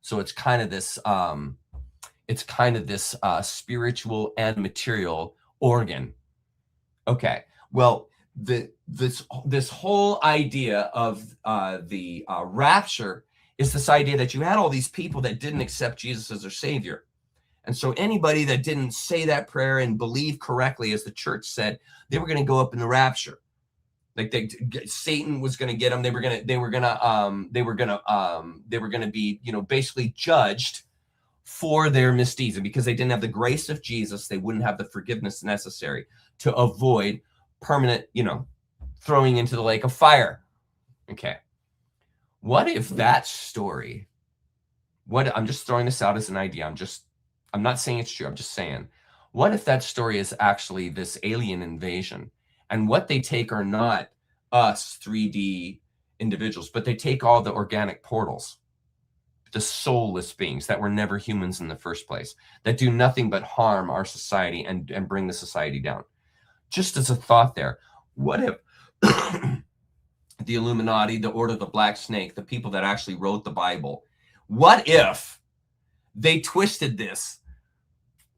[SPEAKER 3] So it's kind of this, spiritual and material organ. Okay, well, this whole idea of the rapture is this idea that you had all these people that didn't accept Jesus as their savior. And so anybody that didn't say that prayer and believe correctly, as the church said, they were going to go up in the rapture. Like Satan was going to get them. They were going to be, basically judged for their misdeeds. And because they didn't have the grace of Jesus, they wouldn't have the forgiveness necessary to avoid permanent, throwing into the lake of fire. Okay. What if that story, I'm just throwing this out as an idea. I'm not saying it's true. I'm just saying, what if that story is actually this alien invasion, and what they take are not us 3D individuals, but they take all the organic portals, the soulless beings that were never humans in the first place, that do nothing but harm our society and bring the society down. Just as a thought there, what if the Illuminati, the Order of the Black Snake, the people that actually wrote the Bible, what if they twisted this?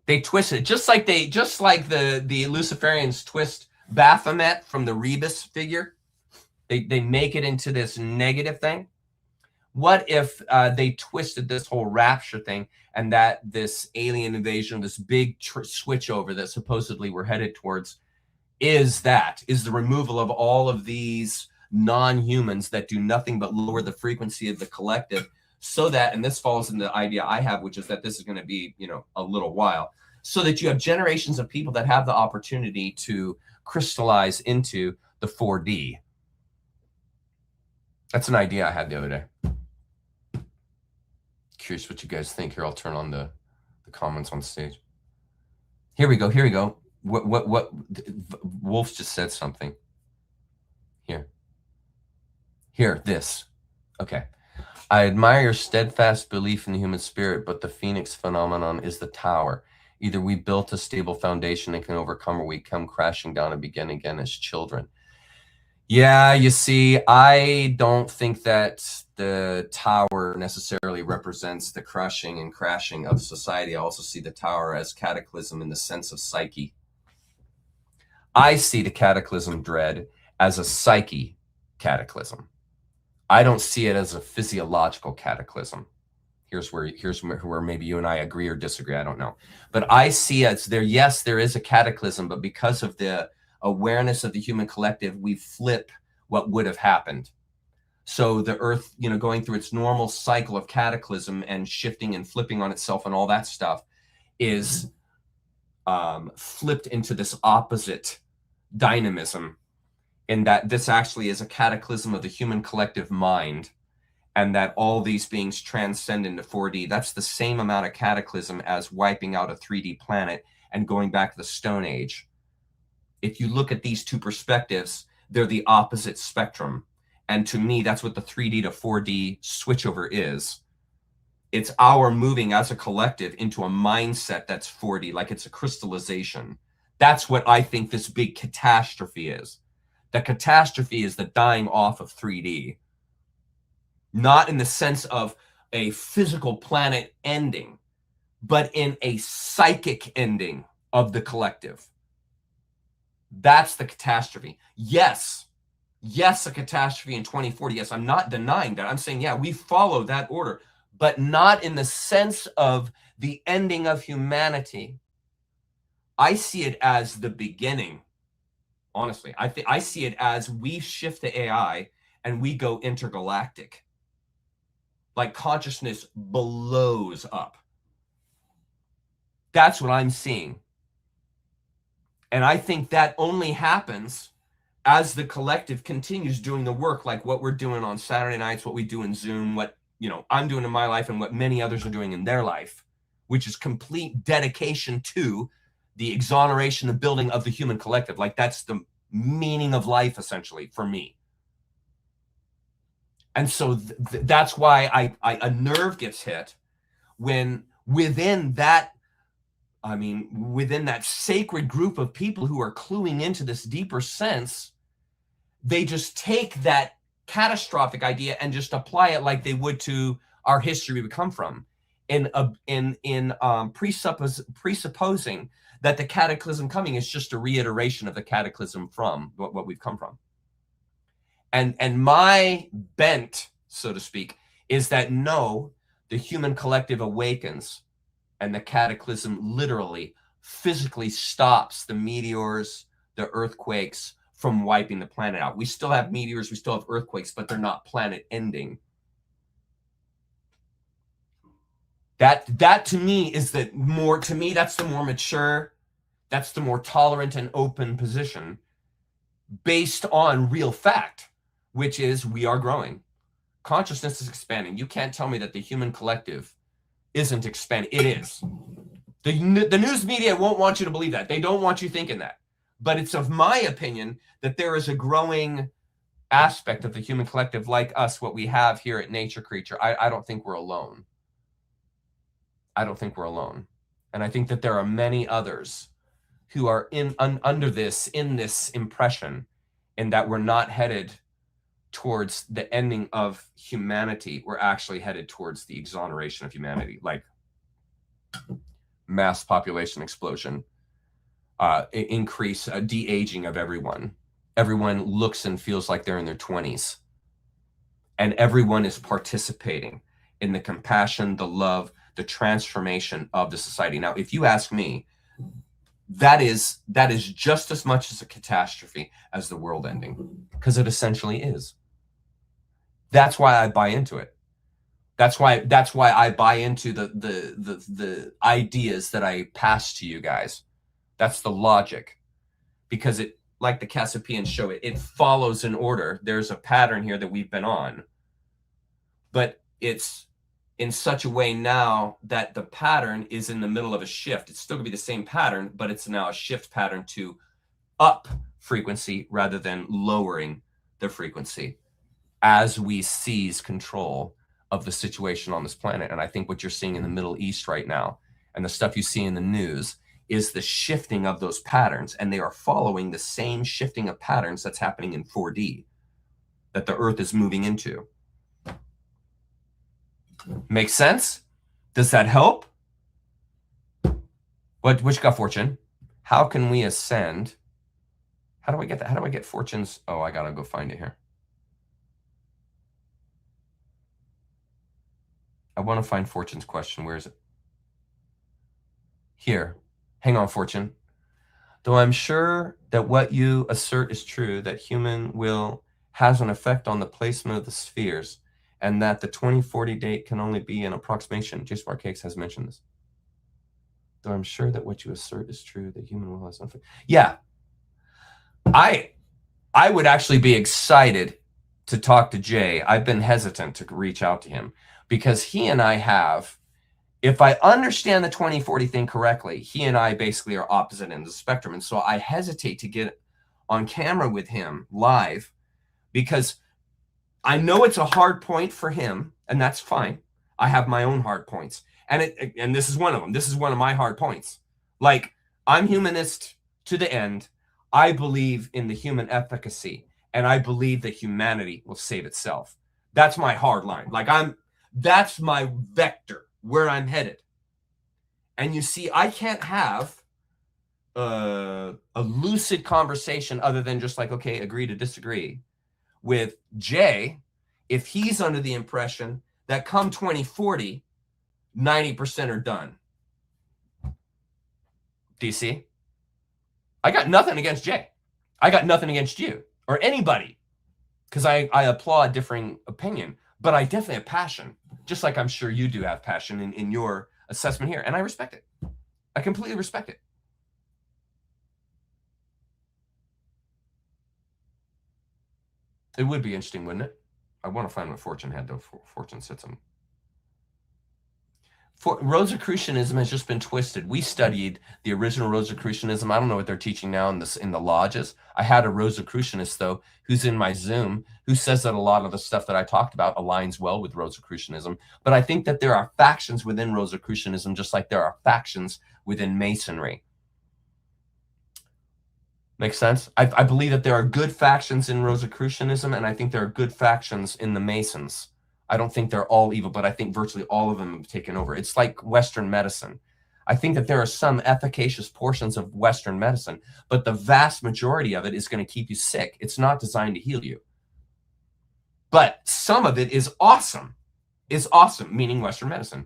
[SPEAKER 3] They twisted it just like the Luciferians twist Baphomet from the Rebus figure, they make it into this negative thing. What if they twisted this whole rapture thing, and that this alien invasion, this big switch over that supposedly we're headed towards, is the removal of all of these non-humans that do nothing but lower the frequency of the collective, so that, and this falls in the idea I have, which is that this is going to be, you know, a little while, so that you have generations of people that have the opportunity to crystallize into the 4D. That's an idea I had the other day. Curious what you guys think. Here, I'll turn on the comments on stage. Here we go. What Wolf just said something. Here, this. Okay. I admire your steadfast belief in the human spirit, but the phoenix phenomenon is the tower. Either we built a stable foundation and can overcome, or we come crashing down and begin again as children. Yeah, you see, I don't think that the tower necessarily represents the crushing and crashing of society. I also see the tower as cataclysm in the sense of psyche. I see the cataclysm dread as a psyche cataclysm. I don't see it as a physiological cataclysm. Here's where maybe you and I agree or disagree. I don't know. But I see it as there, yes, there is a cataclysm, but because of the awareness of the human collective, we flip what would have happened. So the earth, you know, going through its normal cycle of cataclysm and shifting and flipping on itself and all that stuff is flipped into this opposite dynamism, in that this actually is a cataclysm of the human collective mind, and that all these beings transcend into 4D. That's the same amount of cataclysm as wiping out a 3D planet and going back to the Stone Age. If you look at these two perspectives, they're the opposite spectrum. And to me, that's what the 3D to 4D switchover is. It's our moving as a collective into a mindset that's 4D, like it's a crystallization. That's what I think this big catastrophe is. The catastrophe is the dying off of 3D. Not in the sense of a physical planet ending, but in a psychic ending of the collective. That's the catastrophe. Yes, a catastrophe in 2040. Yes, I'm not denying that. I'm saying, yeah, we follow that order, but not in the sense of the ending of humanity. I see it as the beginning. Honestly, I see it as we shift the AI and we go intergalactic. Like consciousness blows up. That's what I'm seeing. And I think that only happens as the collective continues doing the work, like what we're doing on Saturday nights, what we do in Zoom, what, you know, I'm doing in my life, and what many others are doing in their life, which is complete dedication to the exoneration and building of the human collective. Like that's the meaning of life, essentially, for me. And so that's why a nerve gets hit when within that, within that sacred group of people who are cluing into this deeper sense, they just take that catastrophic idea and just apply it like they would to our history we come from, in presupposing that the cataclysm coming is just a reiteration of the cataclysm from what we've come from. And my bent, so to speak, is that no, the human collective awakens, and the cataclysm literally, physically stops the meteors, the earthquakes from wiping the planet out. We still have meteors, we still have earthquakes, but they're not planet ending. That to me is the more, to me, that's the more mature, that's the more tolerant and open position based on real fact, which is we are growing. Consciousness is expanding. You can't tell me that the human collective isn't expanding. It is. The news media won't want you to believe that. They don't want you thinking that. But it's of my opinion that there is a growing aspect of the human collective like us, what we have here at Nature Creature. I don't think we're alone. I don't think we're alone. And I think that there are many others who are under this impression, and that we're not headed towards the ending of humanity. We're actually headed towards the exoneration of humanity, like mass population explosion. increase de-aging of everyone. Everyone looks and feels like they're in their 20s. And everyone is participating in the compassion, the love, the transformation of the society. Now, if you ask me, that is just as much as a catastrophe as the world ending, because it essentially is. That's why I buy into it. That's why I buy into the ideas that I pass to you guys. That's the logic, because it, like the Cassiopaeans show it follows an order. There's a pattern here that we've been on, but it's in such a way now that the pattern is in the middle of a shift. It's still gonna be the same pattern, but it's now a shift pattern to up frequency rather than lowering the frequency as we seize control of the situation on this planet. And I think what you're seeing in the Middle East right now and the stuff you see in the news is the shifting of those patterns, and they are following the same shifting of patterns that's happening in 4D that the Earth is moving into. Makes sense? Does that help? Which got Fortune? How can we ascend? How do I get that? How do I get Fortune's? Oh, I gotta go find it here. I want to find Fortune's question. Where is it? Here. Hang on, Fortune. Though I'm sure that what you assert is true, that human will has an effect on the placement of the spheres, and that the 2040 date can only be an approximation. J. Smart Cakes has mentioned this. Though I'm sure that what you assert is true, that human will has an effect. Yeah. I would actually be excited to talk to Jay. I've been hesitant to reach out to him because he and I have, if I understand the 2040 thing correctly, he and I basically are opposite ends of the spectrum. And so I hesitate to get on camera with him live because I know it's a hard point for him, and that's fine. I have my own hard points. And this is one of them. This is one of my hard points. Like, I'm humanist to the end. I believe in the human efficacy, and I believe that humanity will save itself. That's my hard line. Like, that's my vector where I'm headed. And you see, I can't have a lucid conversation other than just like, okay, agree to disagree with Jay if he's under the impression that come 2040, 90% are done. Do you see? I got nothing against Jay. I got nothing against you or anybody, because I applaud differing opinion, but I definitely have passion, just like I'm sure you do have passion in your assessment here, and I respect it. I completely respect it. It would be interesting, wouldn't it? I want to find what Fortune had, though. Fortune said something. Rosicrucianism has just been twisted. We studied the original Rosicrucianism. I don't know what they're teaching now in the lodges. I had a Rosicrucianist, though, who's in my Zoom, who says that a lot of the stuff that I talked about aligns well with Rosicrucianism. But I think that there are factions within Rosicrucianism, just like there are factions within Masonry. Makes sense? I believe that there are good factions in Rosicrucianism, and I think there are good factions in the Masons. I don't think they're all evil, but I think virtually all of them have taken over. It's like Western medicine. I think that there are some efficacious portions of Western medicine, but the vast majority of it is going to keep you sick. It's not designed to heal you. But some of it is awesome, meaning Western medicine.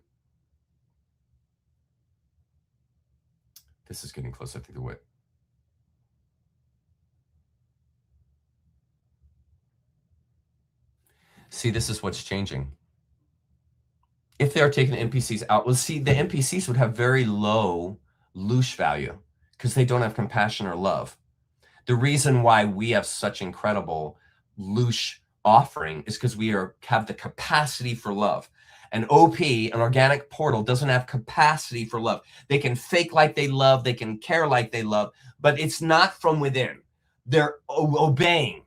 [SPEAKER 3] This is getting close, I think, to what? See, this is what's changing. If they are taking the NPCs out, well, see, the NPCs would have very low louch value because they don't have compassion or love. The reason why we have such incredible louch offering is because we have the capacity for love. An OP, an organic portal, doesn't have capacity for love. They can fake like they love, they can care like they love, but it's not from within. They're obeying.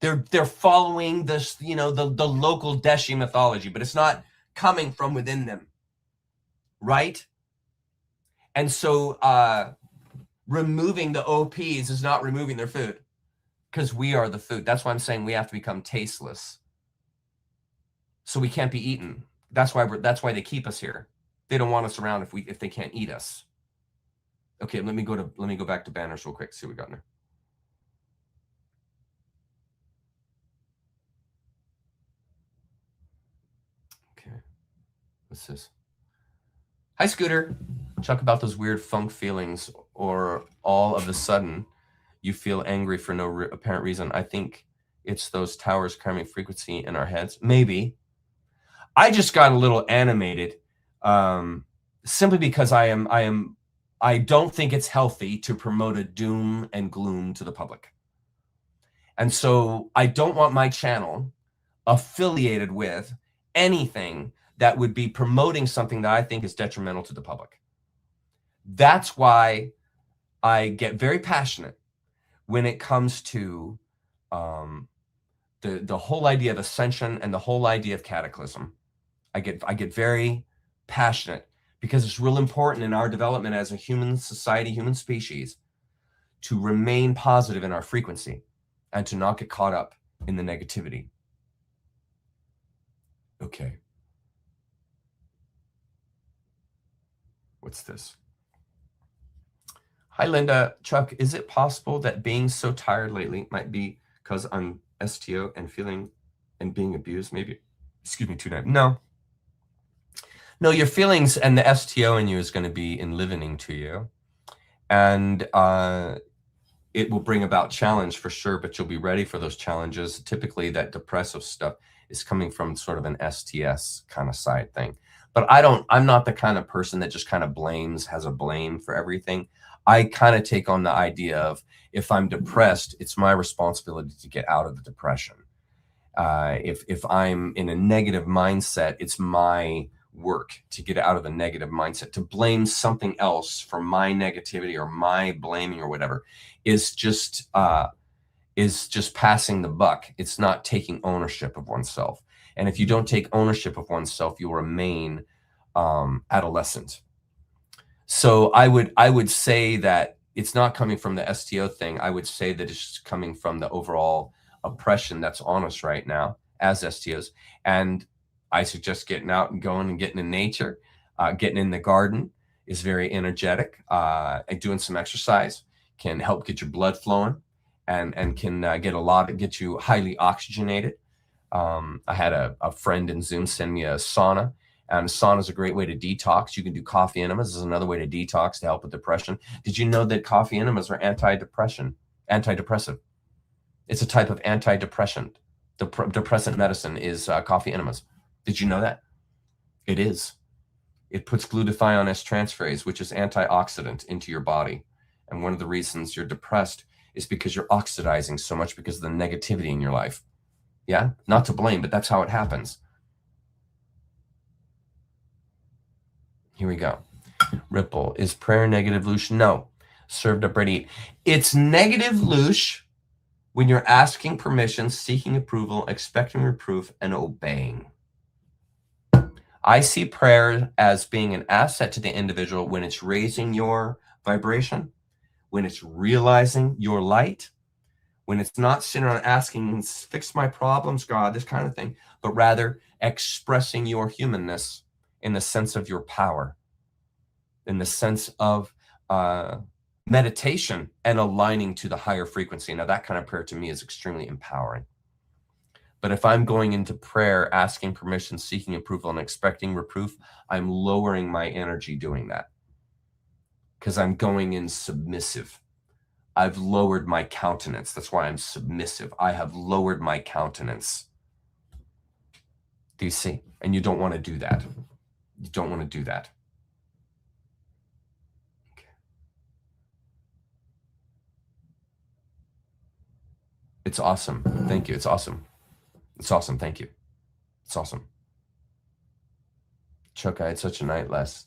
[SPEAKER 3] They're following this, the local Deshi mythology, but it's not coming from within them, right? And so removing the OPs is not removing their food, because we are the food. That's why I'm saying we have to become tasteless, so we can't be eaten. That's why they keep us here. They don't want us around if they can't eat us. Okay, let me go back to banners real quick. See what we got in there. Okay, what's this? Hi, Scooter. Talk about those weird funk feelings, or all of a sudden you feel angry for no apparent reason. I think it's those towers carrying frequency in our heads. Maybe. I just got a little animated, simply because I don't think it's healthy to promote a doom and gloom to the public. And so I don't want my channel affiliated with anything that would be promoting something that I think is detrimental to the public. That's why I get very passionate when it comes to the whole idea of ascension and the whole idea of cataclysm. I get very passionate because it's real important in our development as a human society, human species, to remain positive in our frequency and to not get caught up in the negativity. Okay. What's this? Hi, Linda. Chuck, is it possible that being so tired lately might be because I'm STO and feeling and being abused? Maybe, excuse me, too nice. No. No, your feelings and the STO in you is going to be enlivening to you. And it will bring about challenge for sure, but you'll be ready for those challenges. Typically, that depressive stuff is coming from sort of an STS kind of side thing. But I'm not the kind of person that just kind of has a blame for everything. I kind of take on the idea of, if I'm depressed, it's my responsibility to get out of the depression. If I'm in a negative mindset, it's my work to get out of the negative mindset. To blame something else for my negativity or my blaming or whatever is just passing the buck. It's not taking ownership of oneself. And if you don't take ownership of oneself, you'll remain adolescent. So I would say that it's not coming from the STO thing. I would say that it's just coming from the overall oppression that's on us right now as STOs. And I suggest getting out and going and getting in nature. Getting in the garden is very energetic. And doing some exercise can help get your blood flowing and can get you highly oxygenated. I had a friend in Zoom send me a sauna. And sauna is a great way to detox. You can do coffee enemas. This is another way to detox to help with depression. Did you know that coffee enemas are antidepressive? It's a type of antidepressant. Depressant medicine is coffee enemas. Did you know that? It is. It puts glutathione transferase, which is antioxidant, into your body. And one of the reasons you're depressed is because you're oxidizing so much because of the negativity in your life. Yeah, not to blame, but that's how it happens. Here we go. Ripple, is prayer negative, louch? No. Served up ready. It's negative, louch, when you're asking permission, seeking approval, expecting reproof, and obeying. I see prayer as being an asset to the individual when it's raising your vibration, when it's realizing your light, when it's not sitting around asking, fix my problems, God, this kind of thing, but rather expressing your humanness in the sense of your power, in the sense of meditation and aligning to the higher frequency. Now, that kind of prayer to me is extremely empowering. But if I'm going into prayer, asking permission, seeking approval, and expecting reproof, I'm lowering my energy doing that because I'm going in submissive. I've lowered my countenance. That's why I'm submissive. I have lowered my countenance. Do you see? And you don't want to do that. You don't want to do that. Okay. It's awesome. Thank you. It's awesome. It's awesome. Thank you. It's awesome. Chuck, I had such a night last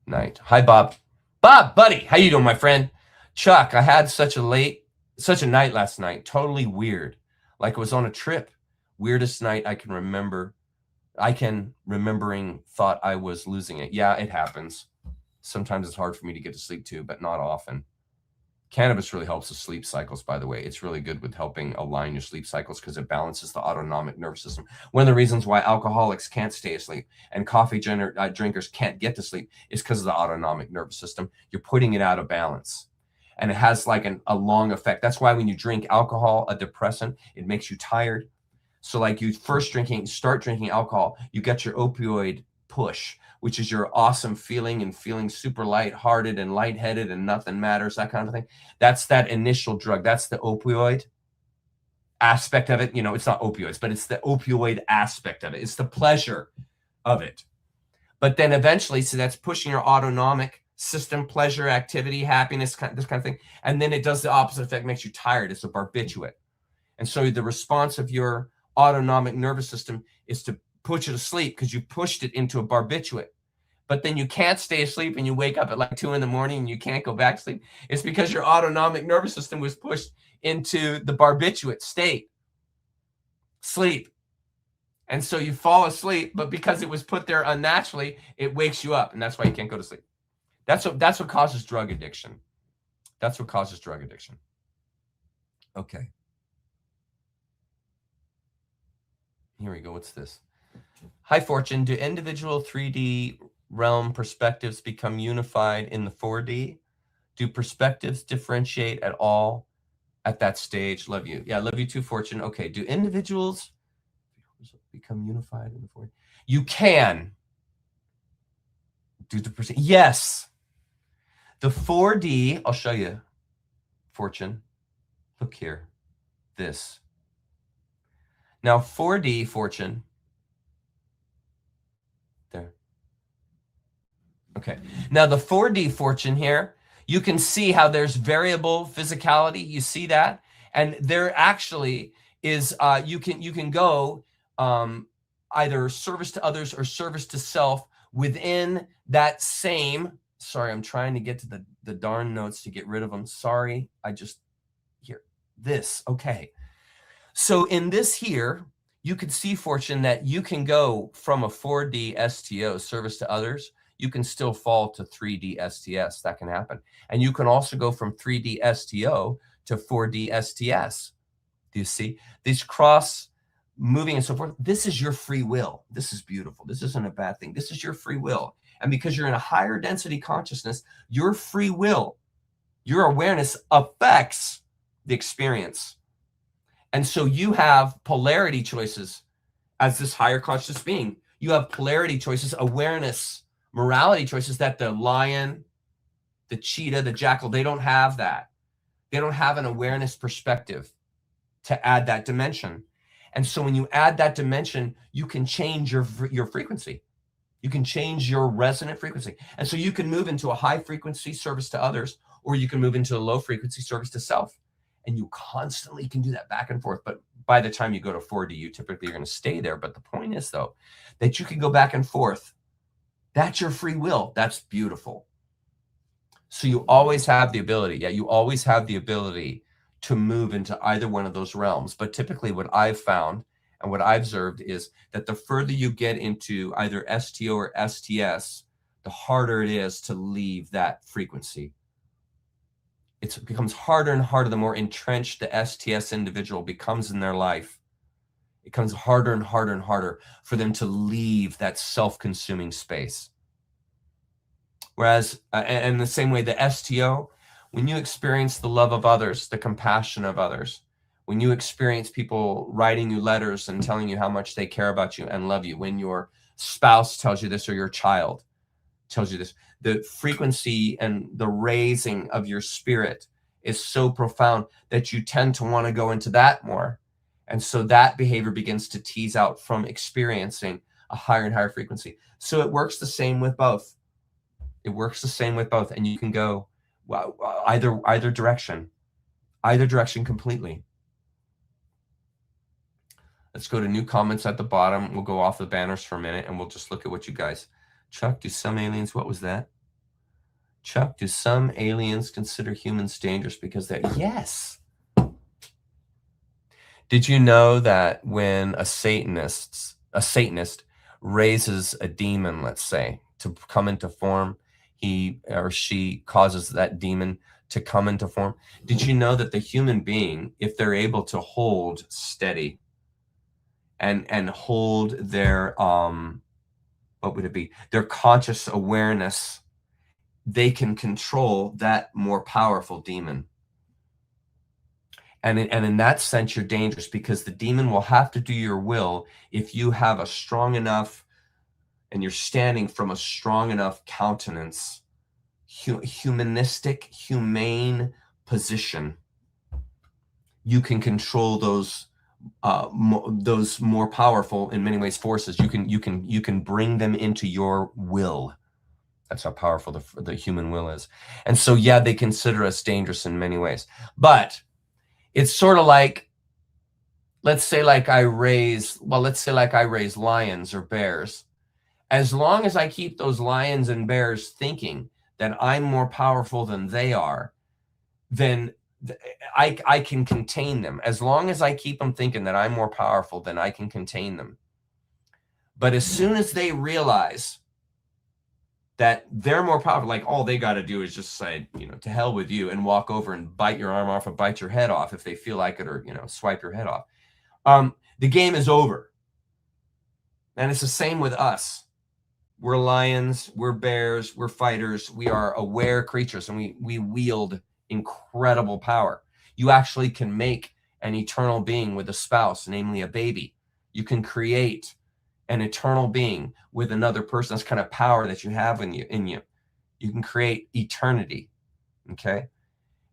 [SPEAKER 3] night. Hi, Bob. Bob, buddy, how you doing, my friend? Chuck, I had such a night last night. Totally weird. Like I was on a trip. Weirdest night I can remember. Remembering thought I was losing it. Yeah, it happens. Sometimes it's hard for me to get to sleep too, but not often. Cannabis really helps with sleep cycles, by the way. It's really good with helping align your sleep cycles because it balances the autonomic nervous system. One of the reasons why alcoholics can't stay asleep and coffee drinkers can't get to sleep is because of the autonomic nervous system. You're putting it out of balance. And it has like a long effect. That's why when you drink alcohol, a depressant, it makes you tired. So like you start drinking alcohol, you get your opioid push, which is your awesome feeling and feeling super lighthearted and lightheaded and nothing matters, that kind of thing. That's that initial drug. That's the opioid aspect of it. You know, it's not opioids, but it's the opioid aspect of it. It's the pleasure of it. But then eventually, so that's pushing your autonomic system, pleasure, activity, happiness, this kind of thing. And then it does the opposite effect, makes you tired. It's a barbiturate. And so the response of your autonomic nervous system is to put you to sleep because you pushed it into a barbiturate. But then you can't stay asleep and you wake up at like 2 a.m. and you can't go back to sleep. It's because your autonomic nervous system was pushed into the barbiturate state, sleep. And so you fall asleep, but because it was put there unnaturally, it wakes you up, and that's why you can't go to sleep. That's what causes drug addiction. That's what causes drug addiction. Okay. Here we go. What's this? Hi, Fortune. Do individual 3D realm perspectives become unified in the 4D? Do perspectives differentiate at all at that stage? Love you. Yeah, love you too, Fortune. Okay. Do individuals become unified in the 4D? You can. Do the yes. The 4D, I'll show you, Fortune. Look here. This. Now, 4D, Fortune. There. Okay. Now, the 4D, Fortune here, you can see how there's variable physicality. You see that? And there actually is, you can go either service to others or service to self within that same, sorry, I'm trying to get to the darn notes to get rid of them. Sorry, here, this, okay. So in this here, you could see, Fortune, that you can go from a 4D STO, service to others, you can still fall to 3D STS. That can happen. And you can also go from 3D STO to 4D STS. Do you see? These cross moving and so forth. This is your free will. This is beautiful. This isn't a bad thing. This is your free will. And because you're in a higher density consciousness, your free will, your awareness affects the experience. And so you have polarity choices as this higher conscious being. You have polarity choices, awareness, morality choices that the lion, the cheetah, the jackal, they don't have that. They don't have an awareness perspective to add that dimension. And so when you add that dimension, you can change your frequency. You can change your resonant frequency. And so you can move into a high frequency service to others, or you can move into a low frequency service to self. And you constantly can do that back and forth. But by the time you go to 4D, you typically are going to stay there. But the point is, though, that you can go back and forth. That's your free will. That's beautiful. So you always have the ability. Yeah, you always have the ability to move into either one of those realms. But typically what I've found and what I've observed is that the further you get into either STO or STS, the harder it is to leave that frequency. It becomes harder and harder the more entrenched the STS individual becomes in their life. It becomes harder and harder and harder for them to leave that self-consuming space. Whereas, and the same way, the STO, when you experience the love of others, the compassion of others, when you experience people writing you letters and telling you how much they care about you and love you, when your spouse tells you this or your child tells you this, the frequency and the raising of your spirit is so profound that you tend to want to go into that more. And so that behavior begins to tease out from experiencing a higher and higher frequency. So it works the same with both. It works the same with both. And you can go either direction completely. Let's go to new comments at the bottom. We'll go off the banners for a minute and we'll just look at what you guys. Chuck, do some aliens, what was that? Chuck, do some aliens consider humans dangerous because they're, yes. Did you know that when a Satanist raises a demon, let's say, to come into form, he or she causes that demon to come into form. Did you know that the human being, if they're able to hold steady and hold their what would it be, their conscious awareness, they can control that more powerful demon. And in that sense, you're dangerous, because the demon will have to do your will if you have a strong enough, and you're standing from a strong enough countenance, humanistic, humane position. You can control those more powerful, in many ways, forces. You can bring them into your will. That's how powerful the human will is. And so, yeah, they consider us dangerous in many ways. But it's sort of like, let's say like I raise lions or bears. As long as I keep those lions and bears thinking that I'm more powerful than they are, then I can contain them. As long as I keep them thinking that I'm more powerful, then I can contain them. But as soon as they realize that they're more powerful, like all they got to do is just say, to hell with you, and walk over and bite your arm off or bite your head off if they feel like it, or, swipe your head off. The game is over. And it's the same with us. We're lions, we're bears, we're fighters. We are aware creatures, and we wield incredible power. You actually can make an eternal being with a spouse, namely a baby. You can create an eternal being with another person. That's kind of power that you have in you. You can create eternity, okay?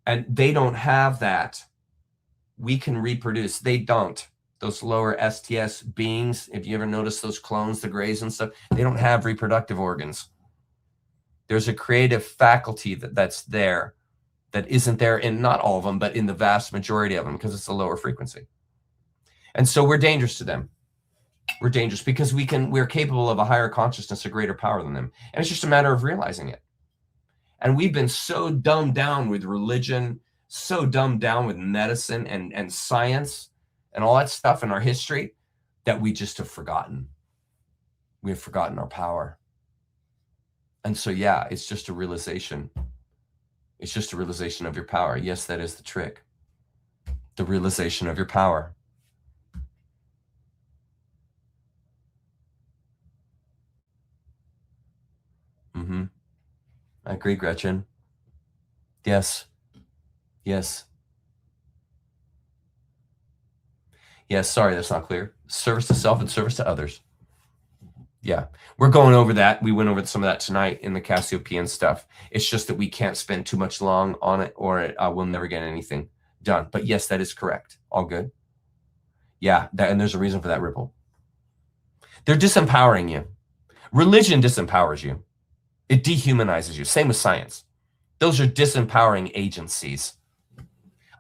[SPEAKER 3] And they don't have that. We can reproduce. They don't. Those lower STS beings, if you ever notice those clones, the grays and stuff, they don't have reproductive organs. There's a creative faculty that's there that isn't there in not all of them, but in the vast majority of them, because it's a lower frequency. And so we're dangerous to them. We're dangerous because we're capable of a higher consciousness, a greater power than them. And it's just a matter of realizing it. And we've been so dumbed down with religion, so dumbed down with medicine and science and all that stuff in our history, that we just have forgotten. We have forgotten our power. And so, yeah, it's just a realization. It's just a realization of your power. Yes, that is the trick. The realization of your power. I agree, Gretchen. Yes. Yes. Yes, sorry, that's not clear. Service to self and service to others. Yeah, we're going over that. We went over some of that tonight in the Cassiopaean stuff. It's just that we can't spend too much long on it, or we'll never get anything done. But yes, that is correct. All good. Yeah, and there's a reason for that, Ripple. They're disempowering you. Religion disempowers you. It dehumanizes you. Same with science. Those are disempowering agencies.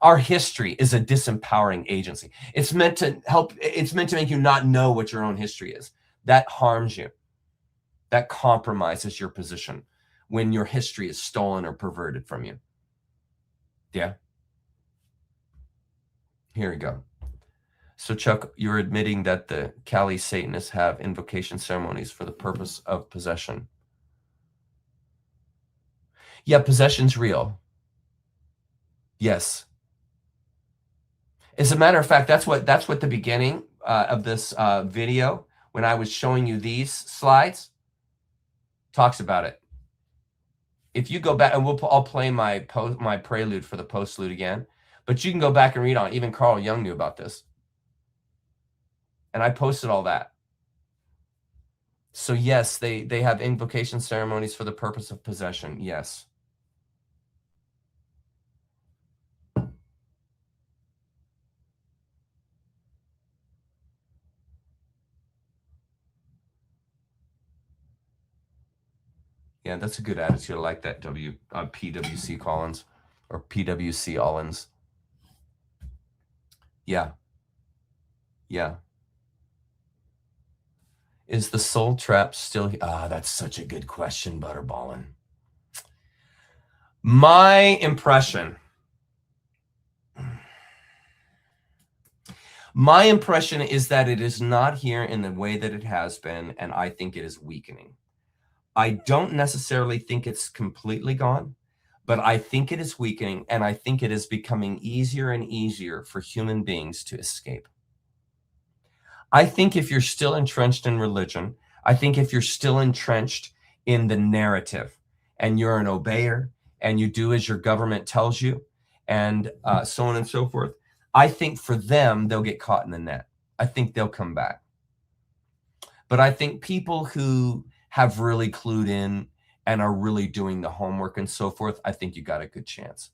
[SPEAKER 3] Our history is a disempowering agency. It's meant to help. It's meant to make you not know what your own history is. That harms you. That compromises your position when your history is stolen or perverted from you. Yeah. Here we go. So Chuck, you're admitting that the Kali Satanists have invocation ceremonies for the purpose of possession. Yeah, possession's real. Yes. As a matter of fact, that's what the beginning of this video, when I was showing you these slides, talks about it. If you go back, and I'll play my prelude for the postlude again, but you can go back and read on it. Even Carl Jung knew about this. And I posted all that. So yes, they have invocation ceremonies for the purpose of possession. Yes. Yeah, that's a good attitude. I like that, PWC Collins, or PWC Allens. Yeah. Yeah. Is the soul trap still? That's such a good question, Butterballin. My impression is that it is not here in the way that it has been, and I think it is weakening. I don't necessarily think it's completely gone, but I think it is weakening, and I think it is becoming easier and easier for human beings to escape. I think if you're still entrenched in religion, I think if you're still entrenched in the narrative and you're an obeyer and you do as your government tells you and so on and so forth, I think for them, they'll get caught in the net. I think they'll come back. But I think people who have really clued in and are really doing the homework and so forth, I think you got a good chance.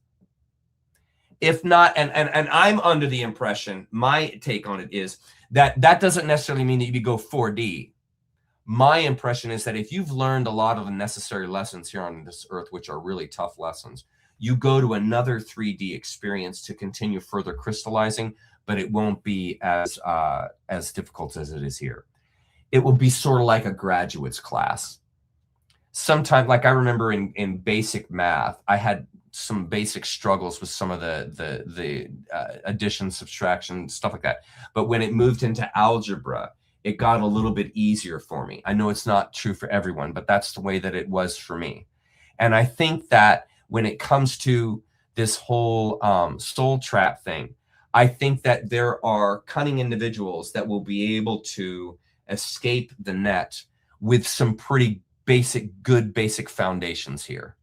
[SPEAKER 3] If not, and I'm under the impression, my take on it is that doesn't necessarily mean that you go 4D. My impression is that if you've learned a lot of the necessary lessons here on this earth, which are really tough lessons, you go to another 3D experience to continue further crystallizing, but it won't be as difficult as it is here. It will be sort of like a graduate's class. Sometimes, like I remember in basic math, I had some basic struggles with some of the addition, subtraction, stuff like that. But when it moved into algebra, it got a little bit easier for me. I know it's not true for everyone, but that's the way that it was for me. And I think that when it comes to this whole soul trap thing, I think that there are cunning individuals that will be able to escape the net with some pretty good basic foundations here.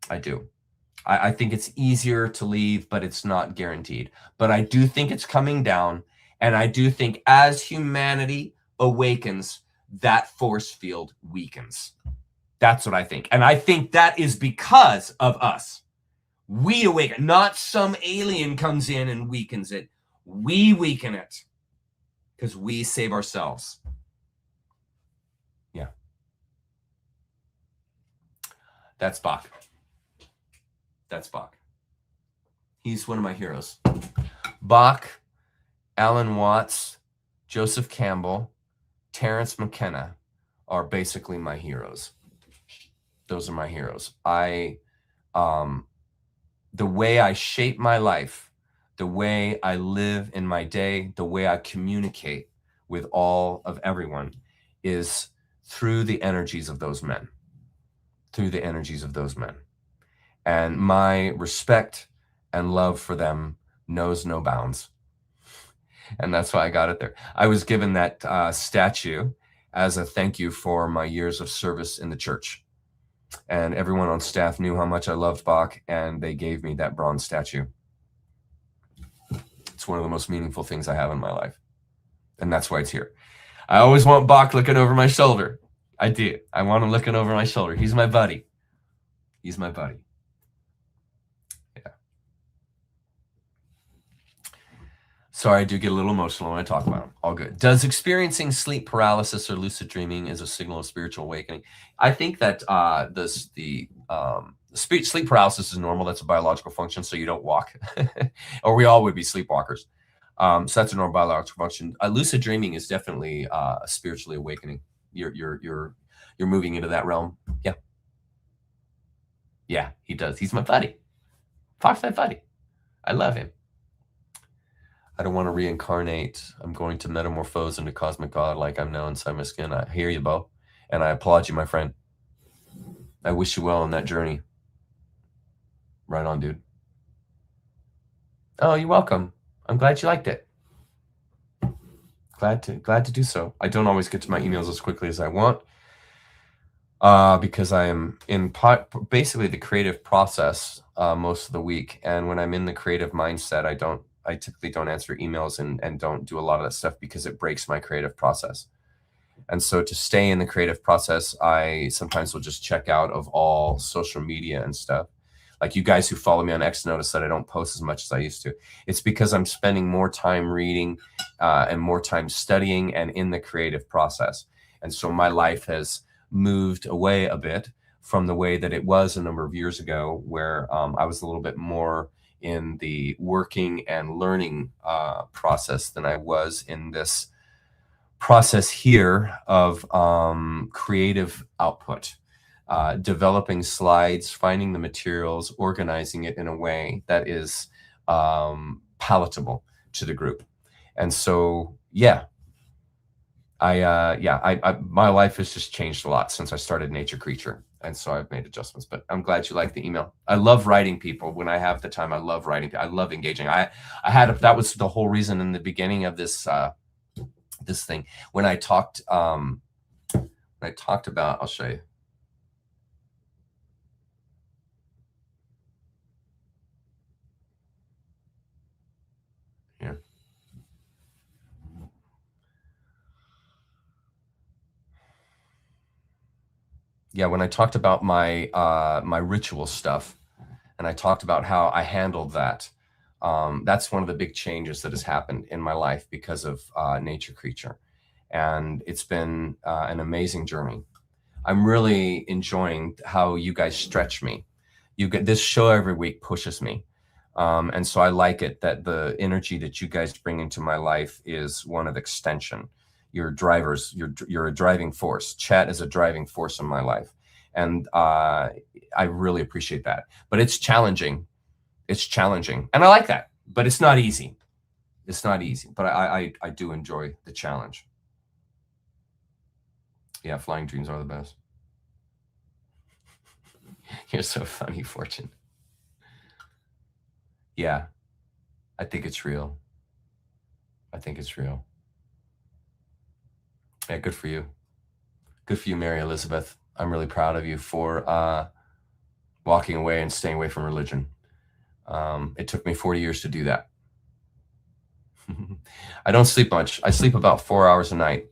[SPEAKER 3] I do. I think it's easier to leave, but it's not guaranteed. But I do think it's coming down. And I do think as humanity awakens, that force field weakens. That's what I think. And I think that is because of us. We awaken, not some alien comes in and weakens it. We weaken it because we save ourselves. Yeah. That's Bach. That's Bach. He's one of my heroes. Bach, Alan Watts, Joseph Campbell, Terence McKenna are basically my heroes. Those are my heroes. The way I shape my life, the way I live in my day, the way I communicate with all of everyone is through the energies of those men. Through the energies of those men. And my respect and love for them knows no bounds. And that's why I got it there. I was given that statue as a thank you for my years of service in the church. And everyone on staff knew how much I loved Bach, and they gave me that bronze statue. It's one of the most meaningful things I have in my life. And that's why it's here. I always want Bach looking over my shoulder. I do. I want him looking over my shoulder. He's my buddy. He's my buddy. Yeah. Sorry, I do get a little emotional when I talk about him. All good. Does experiencing sleep paralysis or lucid dreaming is a signal of spiritual awakening? I think that sleep paralysis is normal. That's a biological function, so you don't walk. Or we all would be sleepwalkers. So that's a normal biological function. Lucid dreaming is definitely spiritually awakening. You're moving into that realm. Yeah. Yeah, he does. He's my buddy. Fox, my buddy. I love him. I don't want to reincarnate. I'm going to metamorphose into cosmic God like I'm now inside my skin. I hear you, Bo. And I applaud you, my friend. I wish you well on that journey. Right on, dude. Oh, you're welcome. I'm glad you liked it. Glad to do so. I don't always get to my emails as quickly as I want because I am in basically the creative process most of the week. And when I'm in the creative mindset, I typically don't answer emails and don't do a lot of that stuff because it breaks my creative process. And so to stay in the creative process, I sometimes will just check out of all social media and stuff. Like you guys who follow me on X notice that I don't post as much as I used to. It's because I'm spending more time reading and more time studying and in the creative process. And so my life has moved away a bit from the way that it was a number of years ago, where I was a little bit more in the working and learning process than I was in this process here of creative output. Developing slides, finding the materials, organizing it in a way that is palatable to the group. And so, yeah, my life has just changed a lot since I started Nature Creature. And so I've made adjustments, but I'm glad you like the email. I love writing people when I have the time. I love writing. I love engaging. That was the whole reason in the beginning of this, this thing, when I talked about, I'll show you. Here. Yeah, when I talked about my my ritual stuff, and I talked about how I handled that, that's one of the big changes that has happened in my life because of Nature Creature, and it's been an amazing journey. I'm really enjoying how you guys stretch me. You get this show every week pushes me, and so I like it that the energy that you guys bring into my life is one of extension. You're drivers. You're a driving force. Chat is a driving force in my life, and I really appreciate that. But it's challenging. It's challenging, and I like that. But it's not easy. It's not easy. But I do enjoy the challenge. Yeah, flying dreams are the best. You're so funny, Fortune. Yeah, I think it's real. I think it's real. Yeah, good for you. Good for you, Mary Elizabeth. I'm really proud of you for walking away and staying away from religion. It took me 40 years to do that. I don't sleep much. I sleep about 4 hours a night.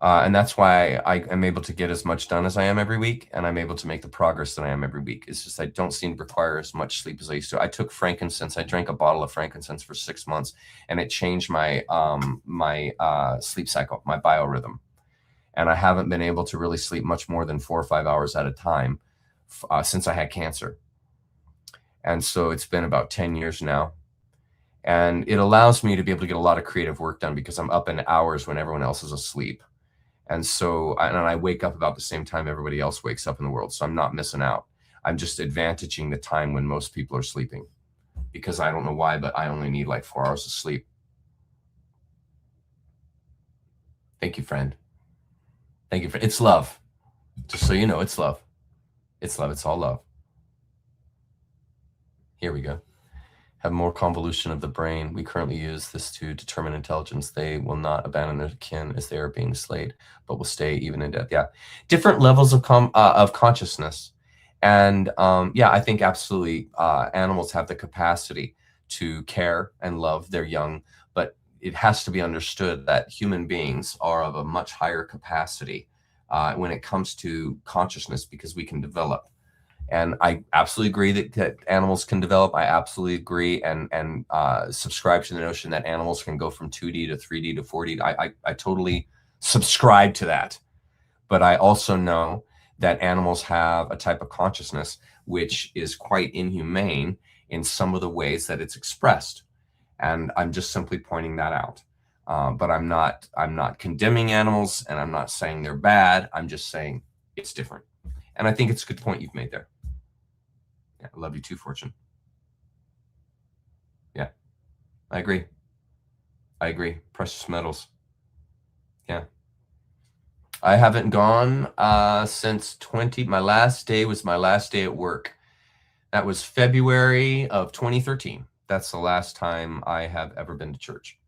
[SPEAKER 3] And that's why I am able to get as much done as I am every week, and I'm able to make the progress that I am every week. It's just I don't seem to require as much sleep as I used to. I took frankincense. I drank a bottle of frankincense for 6 months, and it changed my sleep cycle, my biorhythm. And I haven't been able to really sleep much more than 4 or 5 hours at a time since I had cancer. And so it's been about 10 years now. And it allows me to be able to get a lot of creative work done because I'm up in hours when everyone else is asleep. And so, and I wake up about the same time everybody else wakes up in the world. So I'm not missing out. I'm just advantaging the time when most people are sleeping, because I don't know why, but I only need like 4 hours of sleep. Thank you, friend. Thank you. It's love. Just so you know, it's love. It's love. It's all love. Here we go. Have more convolution of the brain. We currently use this to determine intelligence. They will not abandon their kin as they are being slayed, but will stay even in death. Yeah, different levels of consciousness, and yeah, I think absolutely animals have the capacity to care and love their young, but it has to be understood that human beings are of a much higher capacity when it comes to consciousness, because we can develop. And I absolutely agree that animals can develop. I absolutely agree and subscribe to the notion that animals can go from 2D to 3D to 4D. I totally subscribe to that. But I also know that animals have a type of consciousness which is quite inhumane in some of the ways that it's expressed. And I'm just simply pointing that out. But I'm not condemning animals, and I'm not saying they're bad. I'm just saying it's different. And I think it's a good point you've made there. Yeah, I love you too, Fortune. Yeah, I agree. I agree. Precious metals. Yeah. I haven't gone since my last day was my last day at work. That was February of 2013. That's the last time I have ever been to church.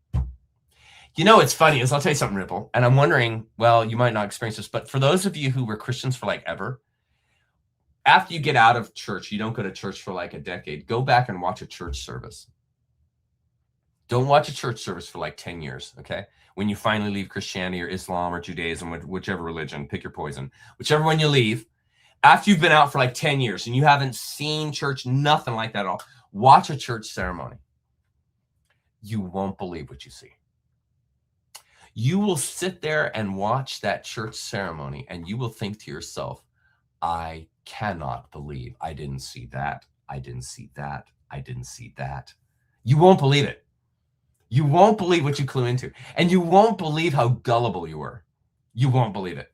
[SPEAKER 3] You know, what's funny is, I'll tell you something, Ripple, and I'm wondering, well, you might not experience this, but for those of you who were Christians for like ever, after you get out of church, you don't go to church for like a decade, go back and watch a church service. Don't watch a church service for like 10 years, okay? When you finally leave Christianity or Islam or Judaism, whichever religion, pick your poison, whichever one you leave, after you've been out for like 10 years and you haven't seen church, nothing like that at all, watch a church ceremony. You won't believe what you see. You will sit there and watch that church ceremony and you will think to yourself, I cannot believe I didn't see that. I didn't see that. I didn't see that. You won't believe it. You won't believe what you clue into. And you won't believe how gullible you were. You won't believe it.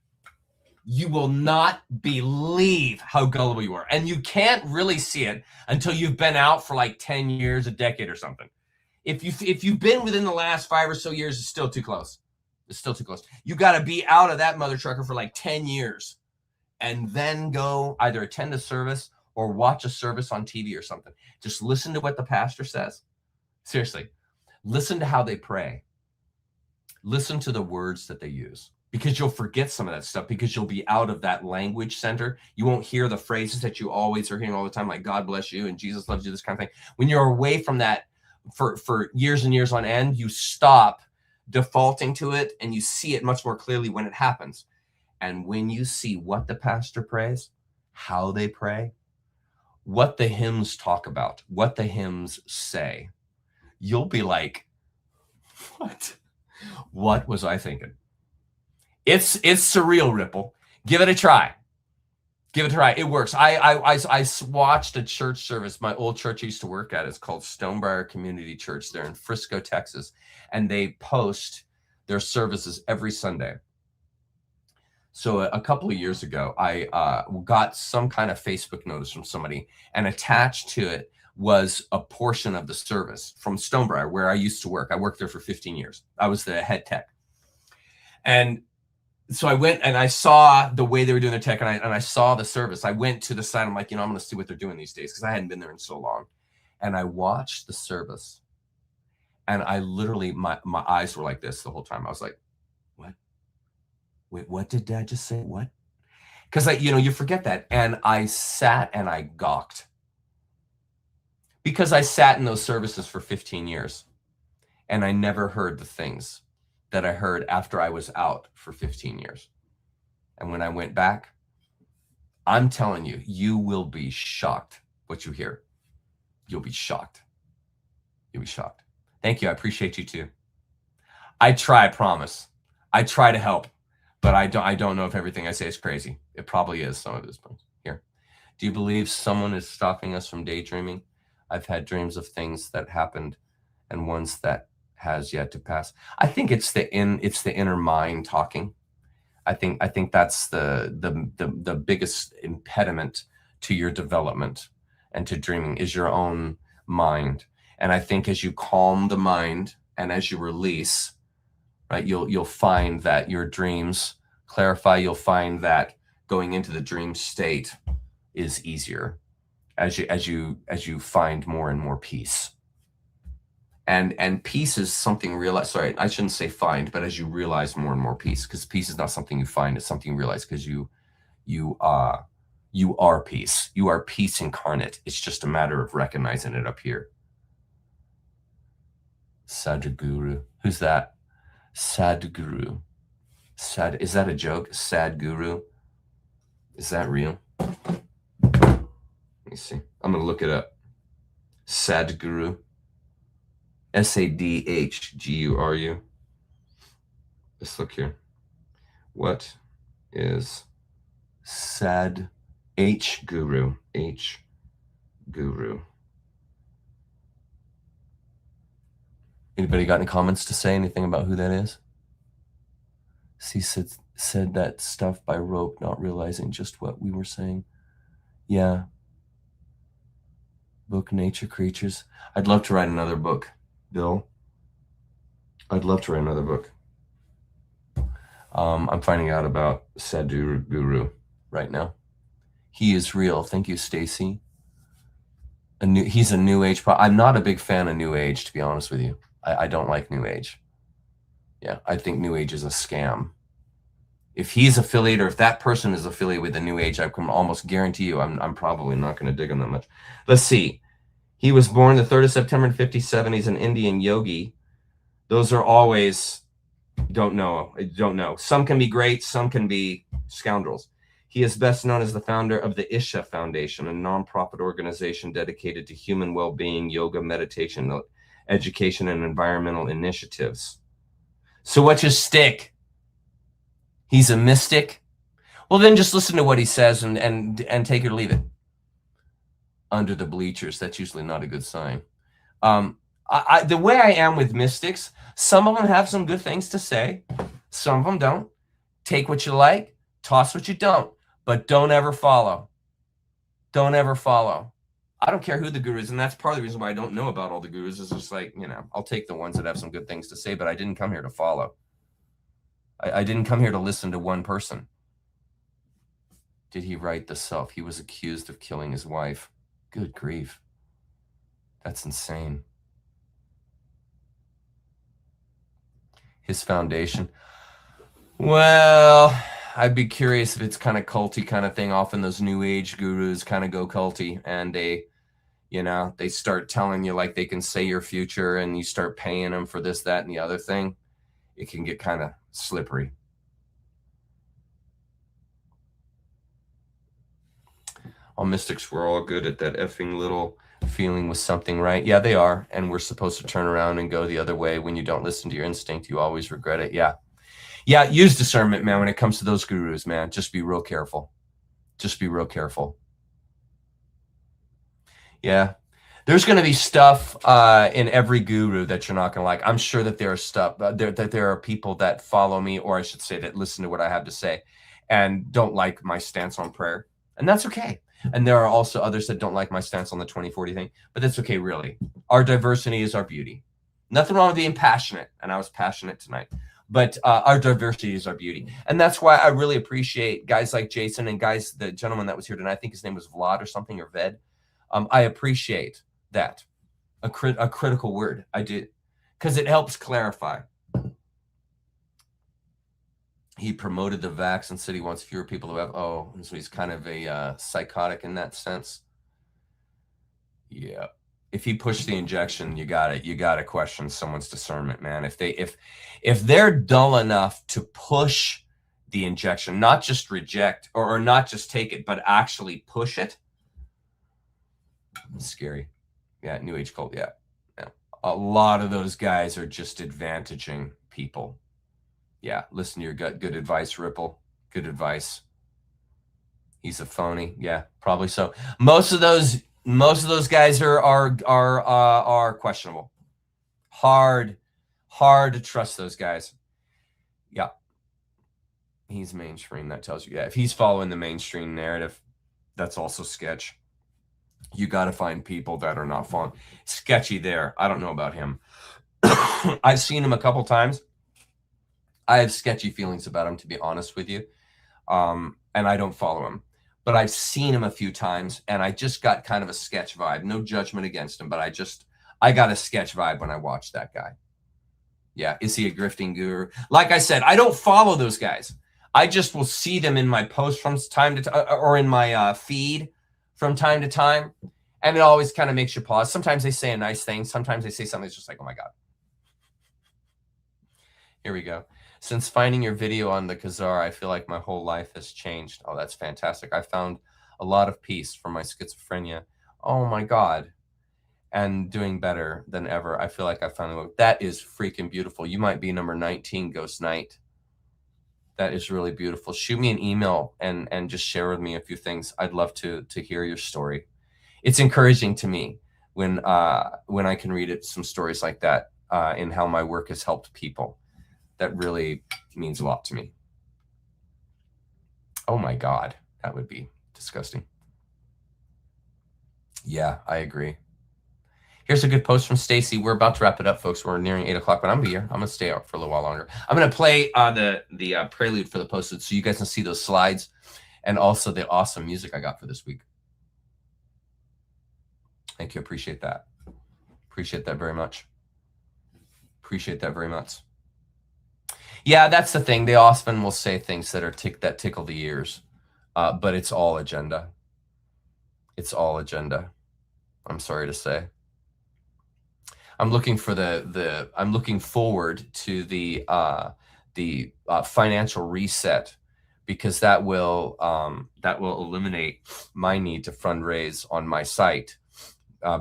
[SPEAKER 3] You will not believe how gullible you are. And you can't really see it until you've been out for like 10 years, a decade or something. If you've been within the last 5 or so years, it's still too close. It's still too close. You got to be out of that mother trucker for like 10 years. and then go either attend a service or watch a service on TV or something. Just listen to what the pastor says. Seriously, listen to how they pray. Listen to the words that they use, because you'll forget some of that stuff, because you'll be out of that language center. You won't hear the phrases that you always are hearing all the time, like God bless you and Jesus loves you, this kind of thing. When you're away from that for years and years on end, you stop defaulting to it and you see it much more clearly when it happens. And when you see what the pastor prays, how they pray, what the hymns talk about, what the hymns say, you'll be like, what was I thinking? It's surreal, Ripple. Give it a try. Give it a try. It works. I watched a church service. My old church I used to work at is called Stonebriar Community Church. They're in Frisco, Texas, and they post their services every Sunday. So a couple of years ago, I got some kind of Facebook notice from somebody, and attached to it was a portion of the service from Stonebriar, where I used to work. I worked there for 15 years. I was the head tech. And so I went and I saw the way they were doing their tech, and I saw the service. I went to the side. I'm like, I'm going to see what they're doing these days, because I hadn't been there in so long. And I watched the service, and I literally, my eyes were like this the whole time. I was like, what? Wait, what did Dad just say? What? Because you forget that. And I sat and I gawked, because I sat in those services for 15 years and I never heard the things that I heard after I was out for 15 years. And when I went back, I'm telling you, you will be shocked what you hear. You'll be shocked. You'll be shocked. Thank you. I appreciate you too. I try, I promise. I try to help, but I don't know if everything I say is crazy. It probably is some of this. Here. Do you believe someone is stopping us from daydreaming? I've had dreams of things that happened and ones that has yet to pass. I think it's the inner mind talking. I think that's the biggest impediment to your development and to dreaming is your own mind. And I think as you calm the mind and as you release, right, you'll find that your dreams clarify. You'll find that going into the dream state is easier as you find more and more peace. And peace is something realized. Sorry, I shouldn't say find, but as you realize more and more peace, because peace is not something you find, it's something you realize, because you are peace. You are peace incarnate. It's just a matter of recognizing it up here. Sadhguru. Who's that? Sadhguru. Is that a joke? Sadhguru. Is that real? Let me see. I'm gonna look it up. Sadhguru. Sadhguru. Let's look here. What is Guru? Guru. Anybody got any comments to say? Anything about who that is? She said that stuff by rote, not realizing just what we were saying. Yeah. Book Nature Creatures. I'd love to write another book, Bill. I'd love to write another book. I'm finding out about Sadhguru right now. He is real. Thank you, Stacy. He's a New Age. I'm not a big fan of New Age, to be honest with you. I don't like New Age. Yeah, I think New Age is a scam. If he's affiliated, or if that person is affiliated with the New Age, I can almost guarantee you I'm probably not going to dig him that much. Let's see. He was born the 3rd of September in 57. He's an Indian yogi. Those are always, don't know. Some can be great, some can be scoundrels. He is best known as the founder of the Isha Foundation, a nonprofit organization dedicated to human well-being, yoga, meditation, education, and environmental initiatives. So what's your stick? He's a mystic? Well, then just listen to what he says and take it or leave it. Under the bleachers, that's usually not a good sign. The way I am with mystics, some of them have some good things to say. Some of them don't. Take what you like, toss what you don't, but don't ever follow. Don't ever follow. I don't care who the guru is, and that's part of the reason why I don't know about all the gurus. Is just like, I'll take the ones that have some good things to say, but I didn't come here to follow. I didn't come here to listen to one person. Did he write the self? He was accused of killing his wife. Good grief. That's insane. His foundation. Well, I'd be curious if it's kind of culty kind of thing. Often those new age gurus kind of go culty, and they, you know, they start telling you like they can say your future, and you start paying them for this, that, and the other thing. It can get kind of slippery. All mystics were all good at that effing little feeling with something, right? Yeah, they are. And we're supposed to turn around and go the other way. When you don't listen to your instinct, you always regret it. Yeah. Yeah, use discernment, man, when it comes to those gurus, man. Just be real careful. Just be real careful. Yeah. There's going to be stuff in every guru that you're not going to like. I'm sure that there are stuff, that there are people that follow me, or I should say that listen to what I have to say and don't like my stance on prayer. And that's okay. And there are also others that don't like my stance on the 2040 thing, but that's okay, really. Our diversity is our beauty. Nothing wrong with being passionate, and I was passionate tonight. But our diversity is our beauty. And that's why I really appreciate guys like Jason and guys, the gentleman that was here tonight, I think his name was Vlad or something, or Ved. I appreciate that. A critical word. I do. Because it helps clarify. He promoted the vax and said he wants fewer people to have. Oh, so he's kind of a psychotic in that sense. Yeah. If he pushed the injection, you got it. You got to question someone's discernment, man. If they're dull enough to push the injection, not just reject or not just take it, but actually push it, it's scary. Yeah, New Age cult. Yeah. A lot of those guys are just advantaging people. Yeah, listen to your gut. Good advice, Ripple. Good advice. He's a phony. Yeah, probably so. Most of those guys are questionable. Hard to trust those guys. Yeah. He's mainstream. That tells you. Yeah, if he's following the mainstream narrative, that's also sketch. You got to find people that are not following. Sketchy there. I don't know about him. I've seen him a couple times. I have sketchy feelings about him, to be honest with you. And I don't follow him. But I've seen him a few times, and I just got kind of a sketch vibe. No judgment against him, but I got a sketch vibe when I watched that guy. Yeah, is he a grifting guru? Like I said, I don't follow those guys. I just will see them in my post from time to time, or in my feed from time to time, and it always kind of makes you pause. Sometimes they say a nice thing. Sometimes they say something that's just like, oh my God. Here we go. Since finding your video on the Khazar, I feel like my whole life has changed. Oh, that's fantastic. I found a lot of peace from my schizophrenia. Oh my God. And doing better than ever. I feel like I found that is freaking beautiful. You might be number 19, Ghost Knight. That is really beautiful. Shoot me an email and just share with me a few things. I'd love to hear your story. It's encouraging to me when I can read it, some stories like that, and how my work has helped people. That really means a lot to me. Oh my God, that would be disgusting. Yeah, I agree. Here's a good post from Stacy. We're about to wrap it up, folks. We're nearing 8 o'clock, but I'm gonna be here. I'm gonna stay out for a little while longer. I'm gonna play the prelude for the post so you guys can see those slides and also the awesome music I got for this week. Thank you. Appreciate that. Appreciate that very much. Appreciate that very much. Yeah, that's the thing. They often will say things that are that tickle the ears, but it's all agenda. It's all agenda. I'm sorry to say. I'm looking for I'm looking forward to the financial reset, because that will eliminate my need to fundraise on my site,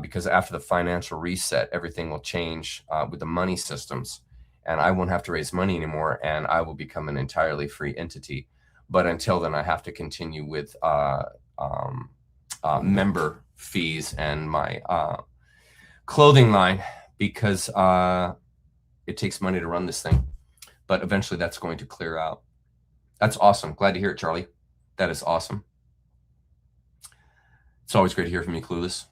[SPEAKER 3] because after the financial reset, everything will change with the money systems. And I won't have to raise money anymore, and I will become an entirely free entity. But until then, I have to continue with member fees and my clothing line, because it takes money to run this thing. But eventually, that's going to clear out. That's awesome. Glad to hear it, Charlie. That is awesome. It's always great to hear from you, Clueless.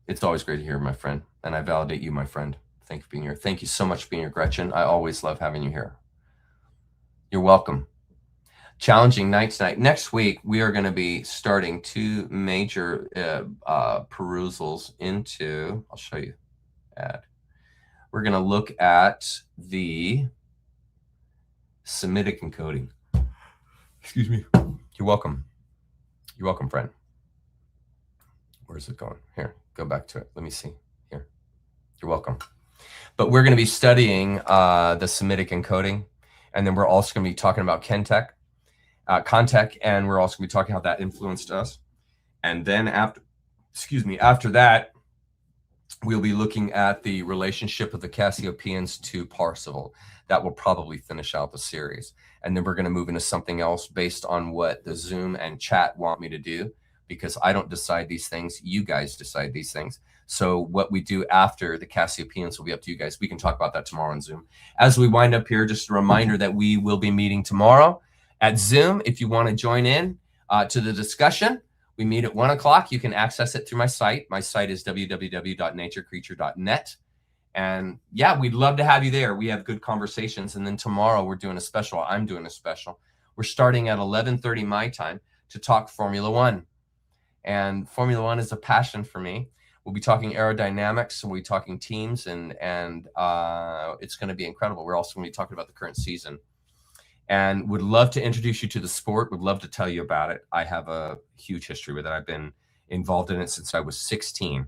[SPEAKER 3] It's always great to hear, my friend. And I validate you, my friend. Thank you for being here. Thank you so much for being here, Gretchen. I always love having you here. You're welcome. Challenging night tonight. Next week, we are going to be starting 2 major perusals into, I'll show you, we're going to look at the Semitic encoding. Excuse me. You're welcome. You're welcome, friend. Where's it going? Here, go back to it. Let me see. Here. You're welcome. But we're going to be studying the Semitic encoding, and then we're also going to be talking about Kentech. Contact, and we're also going to be talking how that influenced us. And then after that, we'll be looking at the relationship of the Cassiopaeans to Parzival. That will probably finish out the series. And then we're going to move into something else based on what the Zoom and chat want me to do, because I don't decide these things. You guys decide these things. So what we do after the Cassiopaeans will be up to you guys. We can talk about that tomorrow on Zoom. As we wind up here, just a reminder that we will be meeting tomorrow at Zoom. If you want to join in to the discussion, we meet at 1 o'clock. You can access it through my site. My site is www.naturecreature.net. And yeah, we'd love to have you there. We have good conversations. And then tomorrow we're doing a special. I'm doing a special. We're starting at 11:30 my time to talk Formula One. And Formula One is a passion for me. We'll be talking aerodynamics, and we'll be talking teams, and it's going to be incredible. We're also going to be talking about the current season. And would love to introduce you to the sport, would love to tell you about it. I have a huge history with it. I've been involved in it since I was 16.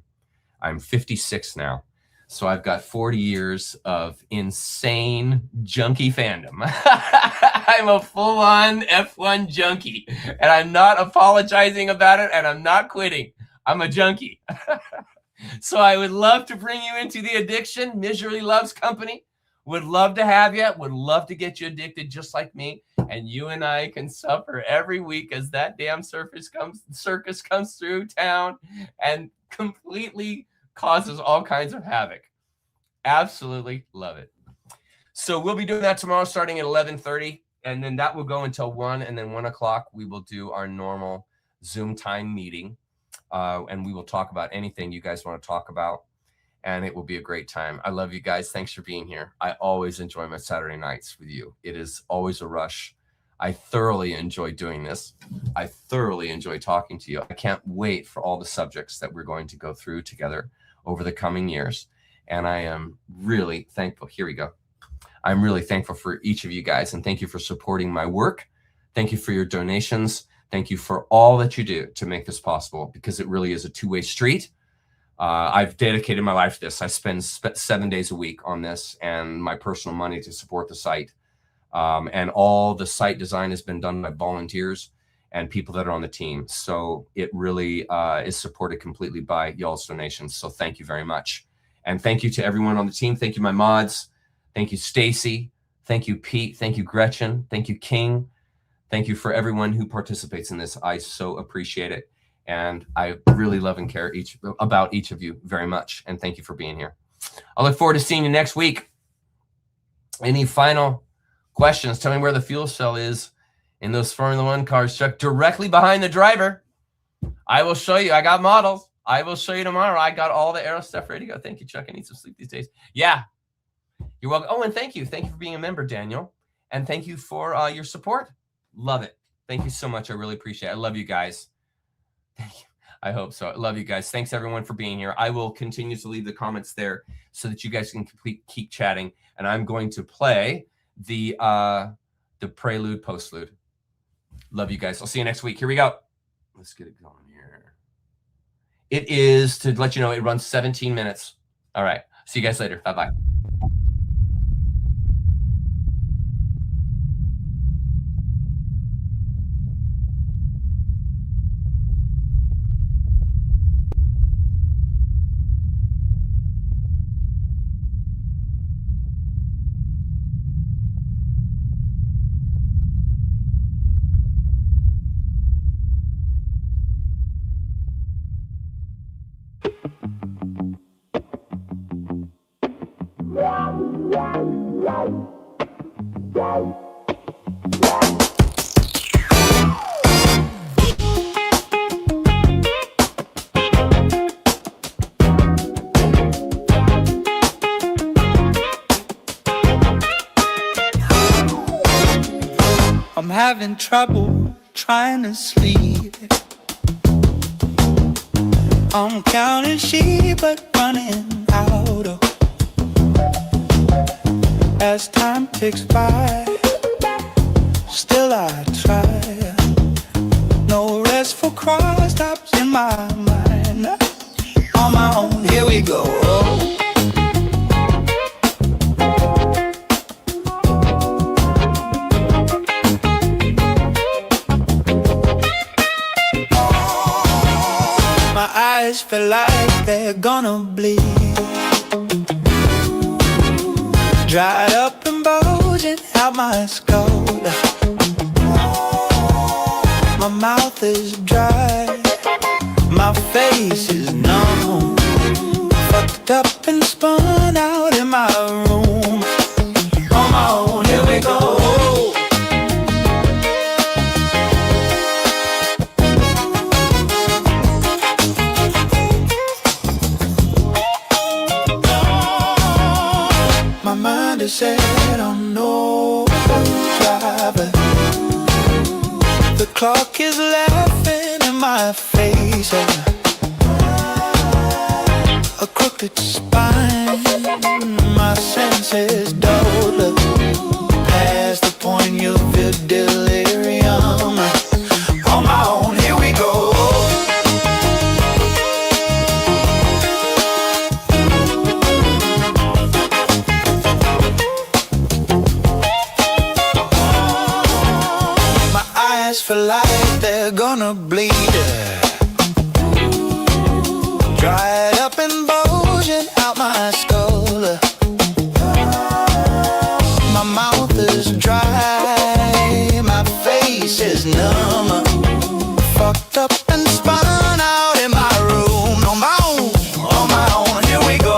[SPEAKER 3] I'm 56 now. So I've got 40 years of insane junkie fandom. I'm a full-on F1 junkie, and I'm not apologizing about it, and I'm not quitting. I'm a junkie. So I would love to bring you into the addiction. Misery loves company. Would love to have you. Would love to get you addicted just like me. And you and I can suffer every week as that damn circus comes through town and completely causes all kinds of havoc. Absolutely love it. So we'll be doing that tomorrow starting at 11:30. And then that will go until 1. And then 1 o'clock, we will do our normal Zoom time meeting. And we will talk about anything you guys want to talk about. And it will be a great time. I love you guys. Thanks for being here. I always enjoy my Saturday nights with you. It is always a rush. I thoroughly enjoy doing this. I thoroughly enjoy talking to you. I can't wait for all the subjects that we're going to go through together over the coming years. And I am really thankful. Here we go. I'm really thankful for each of you guys. And thank you for supporting my work. Thank you for your donations. Thank you for all that you do to make this possible, because it really is a two-way street. I've dedicated my life to this. I spend 7 days a week on this and my personal money to support the site. And all the site design has been done by volunteers and people that are on the team. So it really is supported completely by y'all's donations. So thank you very much. And thank you to everyone on the team. Thank you, my mods. Thank you, Stacy. Thank you, Pete. Thank you, Gretchen. Thank you, King. Thank you for everyone who participates in this. I so appreciate it. And I really love and care about each of you very much. And thank you for being here. I look forward to seeing you next week. Any final questions? Tell me where the fuel cell is in those Formula One cars, Chuck, directly behind the driver. I will show you. I got models. I will show you tomorrow. I got all the aero stuff ready to go. Thank you, Chuck. I need some sleep these days. Yeah. You're welcome. Oh, and thank you. Thank you for being a member, Daniel. And thank you for your support. Love it. Thank you so much. I really appreciate it. I love you guys. Thank you. I hope so. I love you guys. Thanks everyone for being here. I will continue to leave the comments there so that you guys can keep chatting. And I'm going to play the prelude, postlude. Love you guys. I'll see you next week. Here we go. Let's get it going here. It is, to let you know, it runs 17 minutes. All right. See you guys later. Bye-bye.
[SPEAKER 1] I'm having trouble trying to sleep. I'm counting sheep but running out of. As time ticks by, still I try. No restful cry stops in my mind. On my own, here we go. My eyes feel like they're gonna bleed. Dried up and bulging out my skull. My mouth is dry, my face is numb. Fucked up and spun out in my room. On my own, here we go. My mind is set on no driver. The clock is laughing in my face. A crooked spine, my senses dull. Past the point you feel delirium. On my own, here we go. My eyes feel like they're gonna bleed. Dried up and bulging out my skull. My mouth is dry, my face is numb. Fucked up and spun out in my room. On my own, here we go.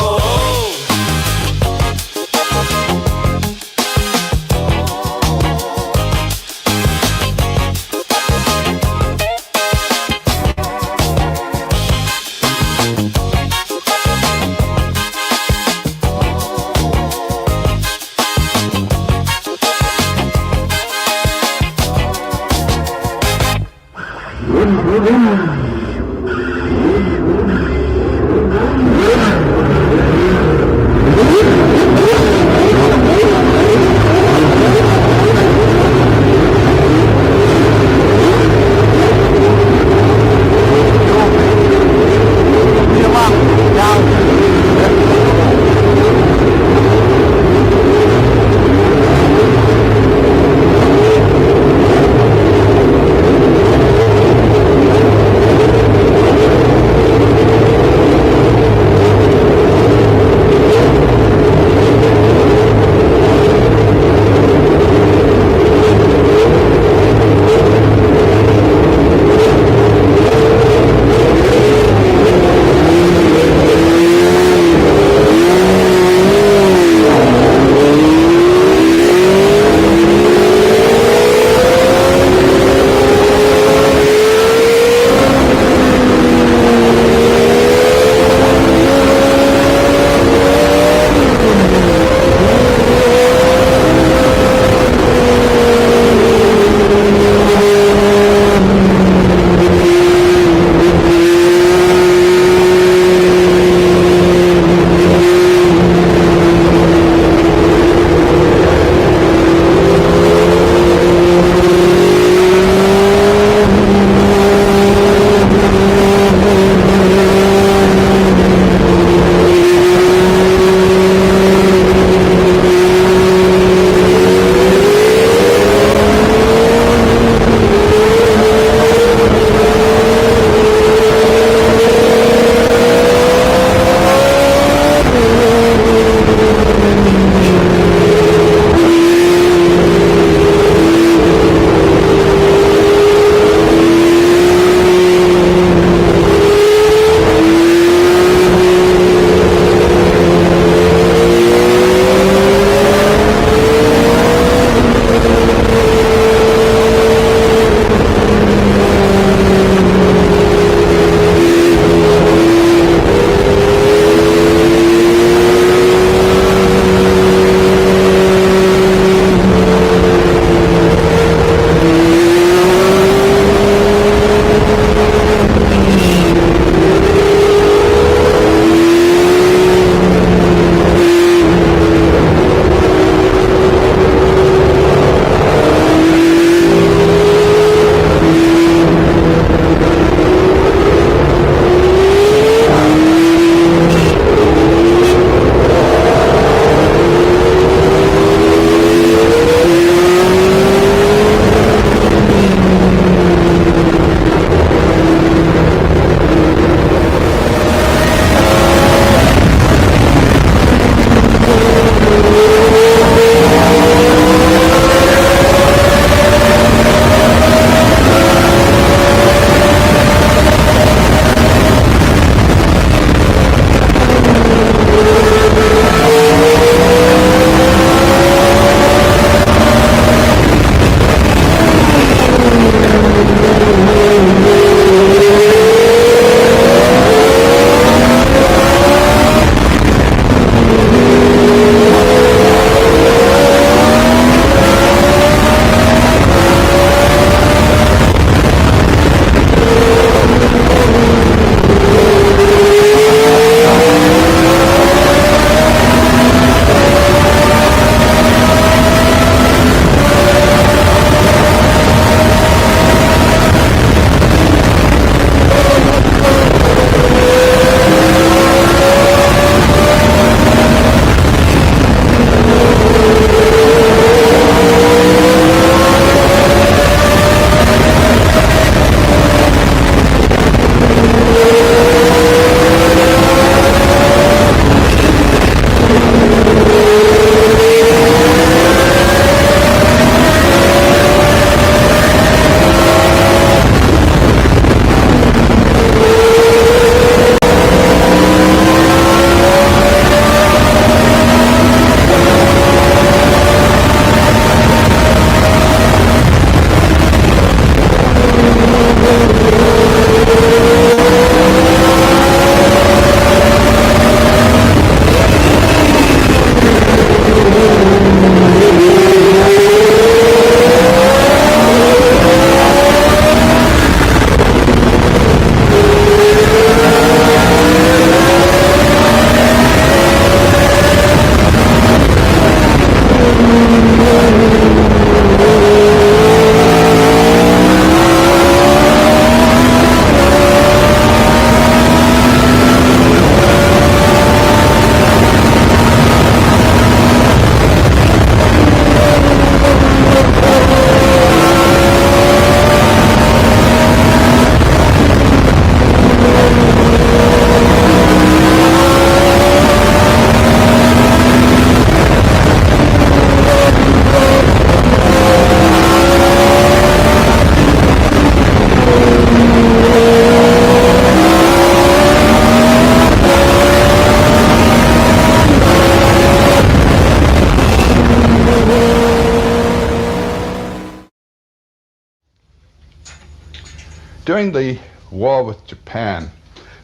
[SPEAKER 2] During the war with Japan,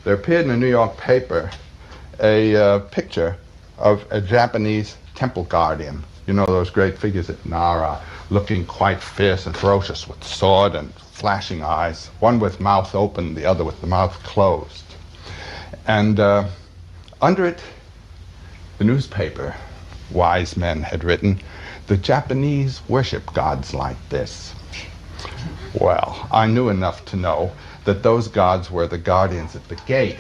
[SPEAKER 2] there appeared in a New York paper a picture of a Japanese temple guardian. You know those great figures at Nara, looking quite fierce and ferocious with sword and flashing eyes, one with mouth open, the other with the mouth closed. And under it, the newspaper wise men had written, "The Japanese worship gods like this." Well, I knew enough to know that those gods were the guardians at the gate,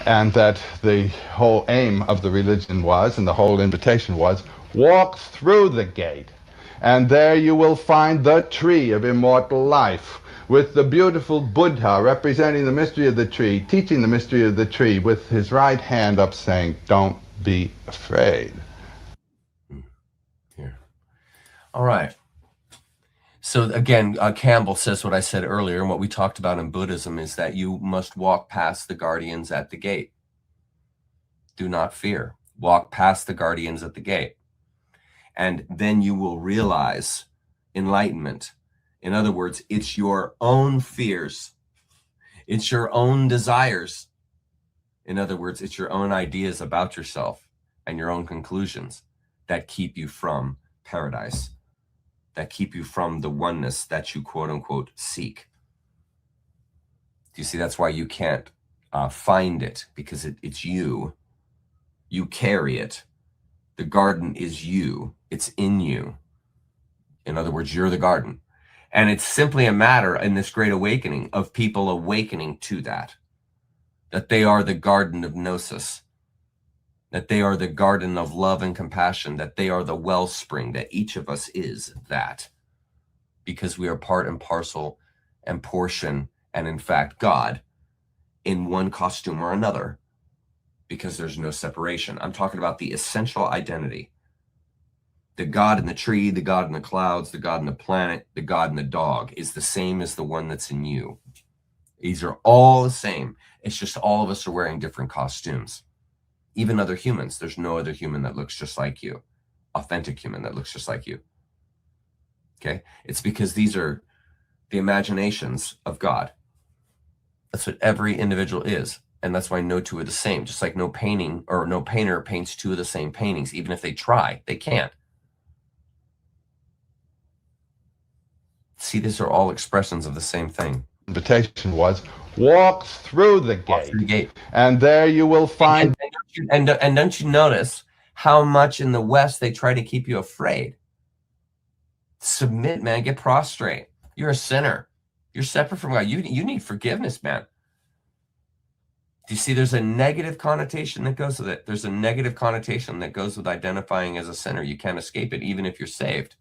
[SPEAKER 2] and that the whole aim of the religion was, and the whole invitation was, walk through the gate, and there you will find the tree of immortal life, with the beautiful Buddha representing the mystery of the tree, teaching the mystery of the tree with his right hand up saying, "Don't be afraid."
[SPEAKER 3] Here. All right. So again, Campbell says what I said earlier, and what we talked about in Buddhism is that you must walk past the guardians at the gate. Do not fear. Walk past the guardians at the gate. And then you will realize enlightenment. In other words, it's your own fears. It's your own desires. In other words, it's your own ideas about yourself and your own conclusions that keep you from paradise, that keep you from the oneness that you quote unquote seek. Do you see? That's why you can't find it, because it's you. You carry it. The garden is you. It's in you. In other words, you're the garden. And it's simply a matter in this great awakening of people awakening to that they are the garden of gnosis, that they are the garden of love and compassion, that they are the wellspring, that each of us is that, because we are part and parcel and portion, and in fact, God, in one costume or another, because there's no separation. I'm talking about the essential identity. The God in the tree, the God in the clouds, the God in the planet, the God in the dog is the same as the one that's in you. These are all the same. It's just all of us are wearing different costumes. Even other humans. There's no other human that looks just like you. Authentic human that looks just like you. Okay? It's because these are the imaginations of God. That's what every individual is. And that's why no two are the same. Just like no painting or no painter paints two of the same paintings. Even if they try, they can't. See, these are all expressions of the same thing.
[SPEAKER 2] Invitation was, walk through the gate,
[SPEAKER 3] Walk through the gate.
[SPEAKER 2] And there you will find...
[SPEAKER 3] And don't you notice how much in the West they try to keep you afraid? Submit, man. Get prostrate. You're a sinner. You're separate from God. You need forgiveness, man. Do you see there's a negative connotation that goes with it? There's a negative connotation that goes with identifying as a sinner. You can't escape it, even if you're saved.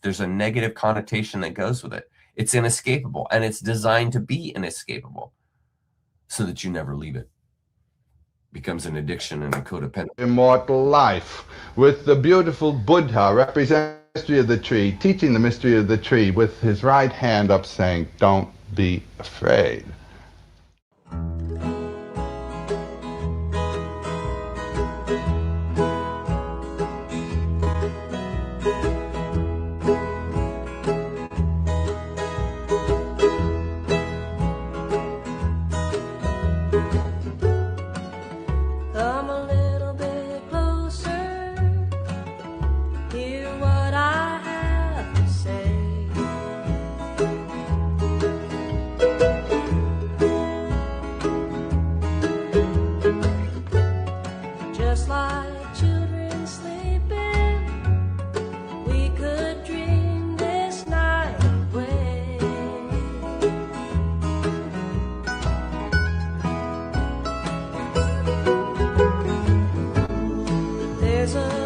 [SPEAKER 3] There's a negative connotation that goes with it. It's inescapable, and it's designed to be inescapable so that you never leave it. Becomes an addiction and a codependent.
[SPEAKER 2] Immortal life, with the beautiful Buddha representing the mystery of the tree, teaching the mystery of the tree with his right hand up saying, "Don't be afraid."
[SPEAKER 4] Come a little bit closer, hear what I have to say. Just like children sleeping, we could dream this night away. There's a